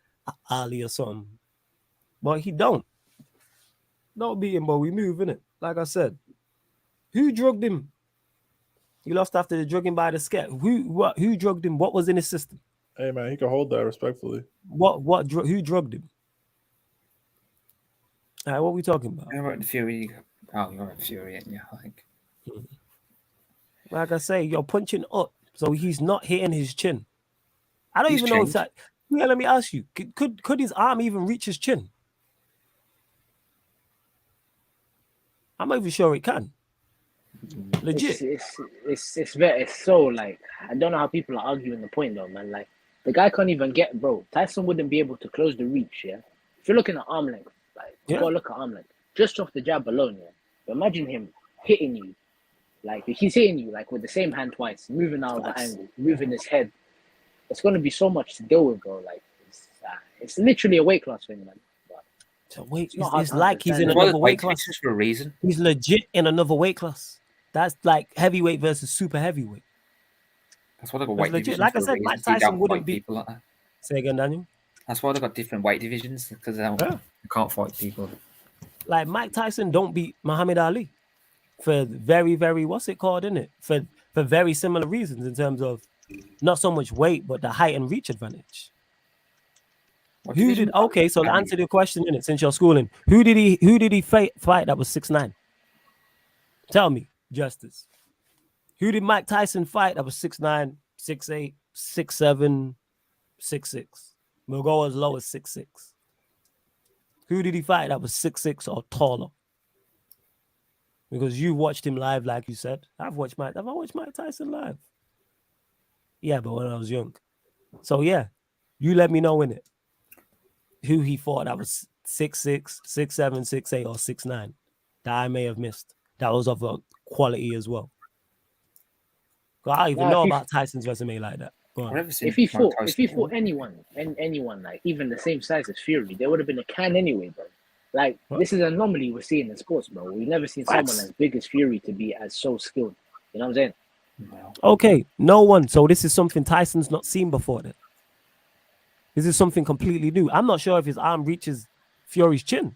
Ali or something. But he don't. Not beat him, but we move, innit? Like I said. Who drugged him? He lost after the drugging by the scat. Who drugged him? What was in his system? Hey man, he can hold that respectfully. Who drugged him? All right, what are we talking about? How about the Fury? Oh, you're at Fury, ain't you? I think. Like I say, you're punching up, so he's not hitting his chin. I don't He's even know if changed. that. Yeah, let me ask you: could his arm even reach his chin? I'm not even sure it can. Legit. It's so like I don't know how people are arguing the point though, man. Like the guy can't even get, bro. Tyson wouldn't be able to close the reach, yeah. If you're looking at arm length, like you Yeah. gotta look at arm length just off the jab alone, yeah. But imagine him hitting you, like if he's hitting you like with the same hand twice, moving out of the angle, moving his head. It's gonna be so much to deal with, bro. Like it's literally a weight class thing, man. So wait, not hard it's to like he's in understand. Well, another weight class. divisions for a reason. He's legit in another weight class. That's like heavyweight versus super heavyweight. That's why they got That's weight legit. divisions. Like I for a said, reason, Mike so you Tyson don't wouldn't fight be. people like that. Say again, Daniel. That's why they got different weight divisions because they can't fight people. Like Mike Tyson don't beat Muhammad Ali for very, very what's it called, innit? For very similar reasons in terms of not so much weight, but the height and reach advantage. What Who division did? was that? Okay, so to Heavy. answer the question in it, since you're schooling, who did he fight that was 6'9"? Tell me, Justice. Who did Mike Tyson fight that was 6'9", 6'8", 6'7", 6'6"? We'll go as low as 6'6". Who did he fight that was 6'6" or taller? Because you watched him live, like you said. Have I watched Mike Tyson live? Yeah, but when I was young. So yeah, you let me know in it. Who he fought that was 6'6", 6'7", 6'8", or 6'9" that I may have missed. That was of a quality as well. I don't even know about Tyson's resume like that. Go on. If he fought anyone like even the same size as Fury, there would have been a can anyway, bro. Like this is an anomaly we're seeing in sports, bro. We've never seen someone as big as Fury to be as so skilled. You know what I'm saying? Okay, no one. So this is something Tyson's not seen before then. This is something completely new. I'm not sure if his arm reaches Fury's chin.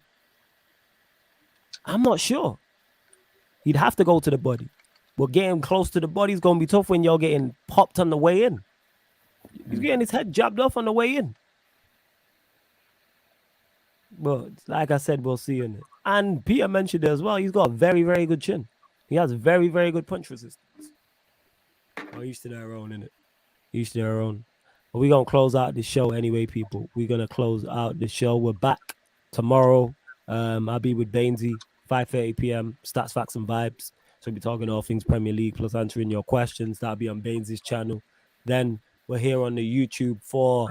I'm not sure. He'd have to go to the body. But getting close to the body is going to be tough when you're getting popped on the way in. He's getting his head jabbed off on the way in. But like I said, we'll see in it. And Peter mentioned it as well. He's got a very, very good chin. He has very, very good punch resistance. Oh, each to their own, innit? Each to their own. But we're going to close out the show anyway, people. We're going to close out the show. We're back tomorrow. I'll be with Bainesy, 5:30 p.m. Stats, Facts, and Vibes. So we'll be talking all things Premier League plus answering your questions. That'll be on Bainesy's channel. Then we're here on the YouTube for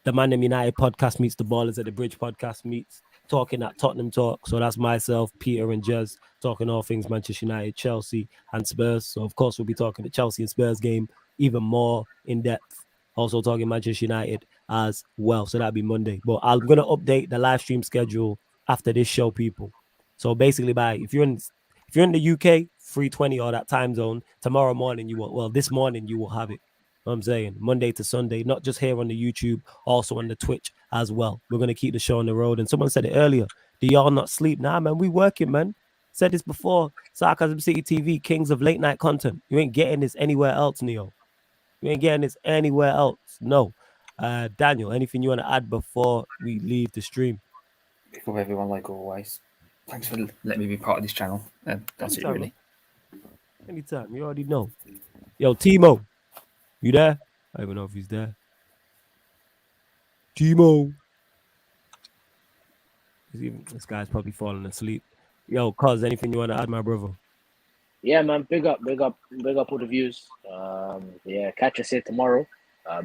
the Man Them United podcast meets the Ballers at the Bridge podcast meets talking at Tottenham Talk. So that's myself, Peter, and Jez talking all things Manchester United, Chelsea, and Spurs. So of course we'll be talking the Chelsea and Spurs game even more in depth. Also talking Manchester United as well. So that'll be Monday. But I'm gonna update the live stream schedule after this show, people. So basically, if you're in the UK, 3:20 or that time zone, tomorrow morning this morning you will have it. You know what I'm saying Monday to Sunday, not just here on the YouTube, also on the Twitch as well. We're gonna keep the show on the road. And someone said it earlier. Do y'all not sleep? Nah, man, we working, man. Said this before. Sarcasm City TV, kings of late night content. You ain't getting this anywhere else, Neo. You ain't getting this anywhere else. No. Daniel, anything you want to add before we leave the stream? Pick up everyone like always. Thanks for letting me be part of this channel. That's it, really. Anytime. You already know. Yo, Timo, you there? I don't even know if he's there. Timo. This guy's probably falling asleep. Yo, Cuz, anything you want to add, my brother? Yeah, man. Big up all the views. Yeah, catch us here tomorrow.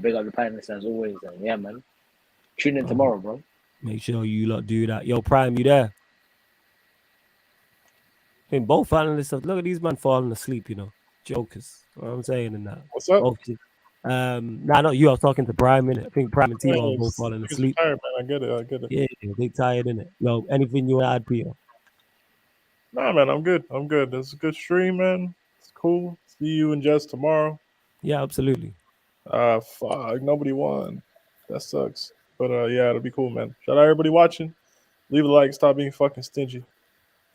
Big up the panelists as always. And yeah, man. Tune in tomorrow, bro. Make sure you lot do that. Yo, Prime, you there? I think both panelists, look at these men falling asleep, you know. Jokers. What I'm saying in that. What's up? Not you. I was talking to Prime, innit? I think Prime and Timo are both falling asleep. Tired, man. I get it. Yeah, they tired, innit? Yo, anything you want to add, Peter? Nah, man, I'm good. It's a good stream, man. It's cool. See you and Jess tomorrow. Yeah, absolutely. Fuck, nobody won. That sucks. But yeah, it'll be cool, man. Shout out everybody watching. Leave a like. Stop being fucking stingy.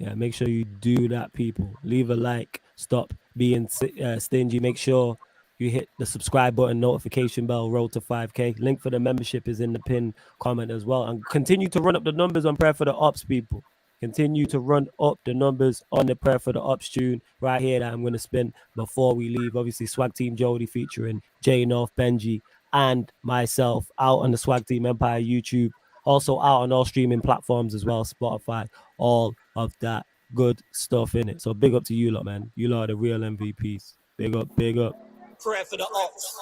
Yeah, make sure you do that, people. Leave a like. Stop being stingy. Make sure you hit the subscribe button, notification bell, road to 5K. Link for the membership is in the pinned comment as well. And continue to run up the numbers on Prayer for the Ops, people. Continue to run up the numbers on the Prayer for the Ops tune right here that I'm going to spin before we leave. Obviously, Swag Team Jody featuring Jay North, Benji, and myself out on the Swag Team Empire YouTube. Also out on all streaming platforms as well, Spotify, all of that good stuff in it. So big up to you lot, man. You lot are the real MVPs. Big up, big up. Prayer for the Ops.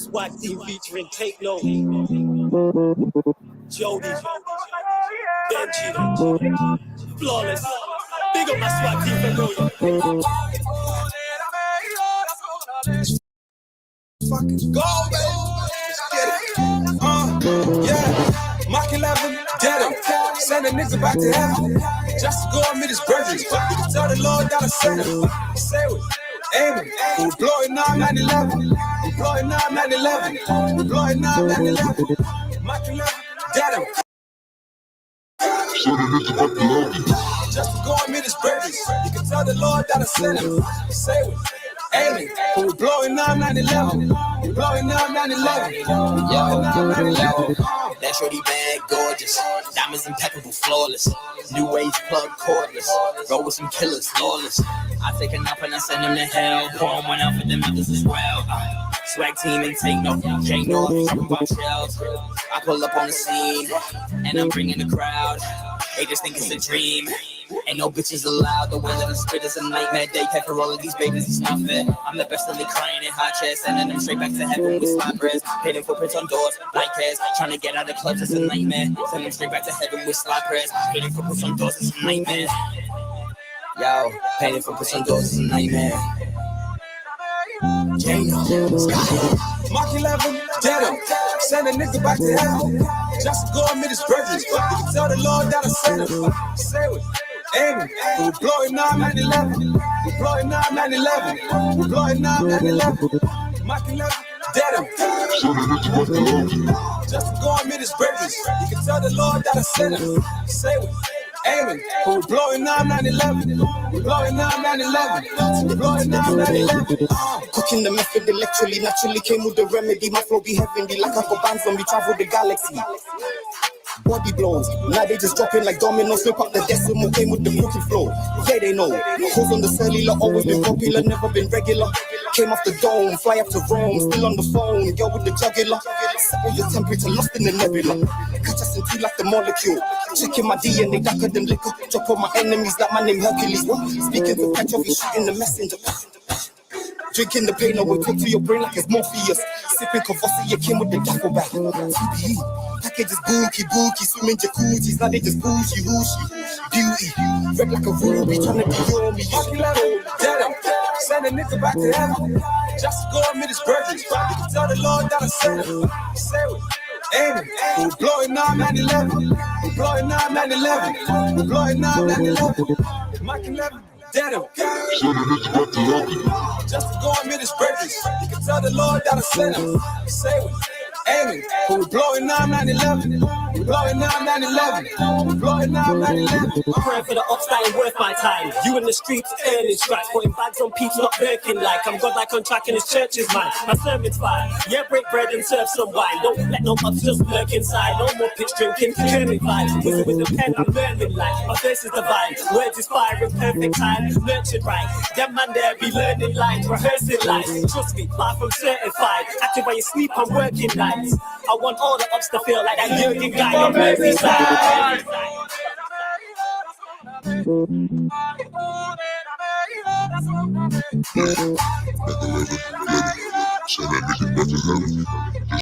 Swag Team featuring Take Note, Jody, Benji, Flawless. Big up my Swag Team for real. Fucking go, baby. Get it. Yeah. Mach 11, get him. Send a nigga back to heaven. Just to go and meet his brethren. You can tell the Lord that I sent him. Say it. Amen. We're blowing now 9/11. We're blowing now 9/11. We're blowing now 9/11. Mach 11, get him. Just to go and meet his brethren. You can tell the Lord that I sent him. Say it. Amen. We're blowing now 9/11. We're blowing now 9/11. We're blowing now 9/11. That shorty bad, gorgeous. Diamonds impeccable, flawless. New age plug cordless. Roll with some killers, lawless. I take a nap and I send them to hell. Pour one out for them others as well. Swag Team and Take Note. Jay North, talking about shells. I pull up on the scene and I'm bringing the crowd. They just think it's a dream. Ain't no bitches allowed. The way that I spit is a nightmare. They pay for all of these babies, it's not fair. I'm the best of the crying in hot chairs, sending them straight back to heaven with slime prayers. Painting footprints on doors, like cares. Trying to get out of clubs, it's a nightmare. Send them straight back to heaven with slime prayers. Painting footprints on doors, it's a nightmare. Yo, painting footprints on doors, it's a nightmare. Mach 11, dead him. Send a nigga back to heaven. Just to go and meet his brethren. You can tell the Lord that I sent him. Say it. Amen. We're blowing now 9/11. We're blowing now 9/11. We're blowing now 9/11. Mach 11, dead him. Just to go and meet his brethren. You can tell the Lord that I sent him. Say it. Amen. We're blowing now 9/11. We're blowing now 9/11. We're blowing now 9/11. Cooking the method electrically, naturally came with the remedy. My flow be heavenly, like I got bands when we travel the galaxy. Body blows, now they just dropping like dominoes. Slip up the decimal, came with the crooked flow. Yeah, they know. Hoes on the cellular, always been popular, never been regular. Came off the dome, fly up to Rome, still on the phone. Girl with the jugular, set with your temperature, lost in the nebula. Catch us in two like the molecule. Checking my DNA, darker than liquor. Drop on my enemies like my name Hercules. Speaking to Petrov, he's shooting the messenger. Drinking the pain, I will take to your brain like it's Morpheus. Sipping Courvoisier, came with the duffel bag. TBE, package is bookie, swimming jacuzzis. Now they just bougie, beauty. Red like a ruby, trying to be on me. Dead him. Send a nigga back to heaven. Just to go and meet his brethren. You can tell the Lord that I sent him. Say it. Amen. We're blowing now 9/11. We're blowing now 9/11. We're blowing now 9/11. Mach 11. Dead him. Just to go and meet his brethren. You can tell the Lord that I sent him. Say it. Amen. We're blowing now 9/11. We're blowing now 9/11. We're blowing now 9/11. I'm praying for the ops that ain't worth my time. You in the streets earning stripes, putting bags on peeps, not lurking like I'm God like on track and his church is mine. My sermon's fine. Yeah, break bread and serve some wine. Don't let no ops just lurk inside. No more pitch drinking, curling vibes. With the pen, I'm learning life. My verse is divine. Words is fire in perfect time. Nurtured right. Them man there be learning lines, rehearsing lines. Trust me, far from certified. Active while you sleep, I'm working nights. I want all the ups to feel like that Jurgen guy on Merseyside.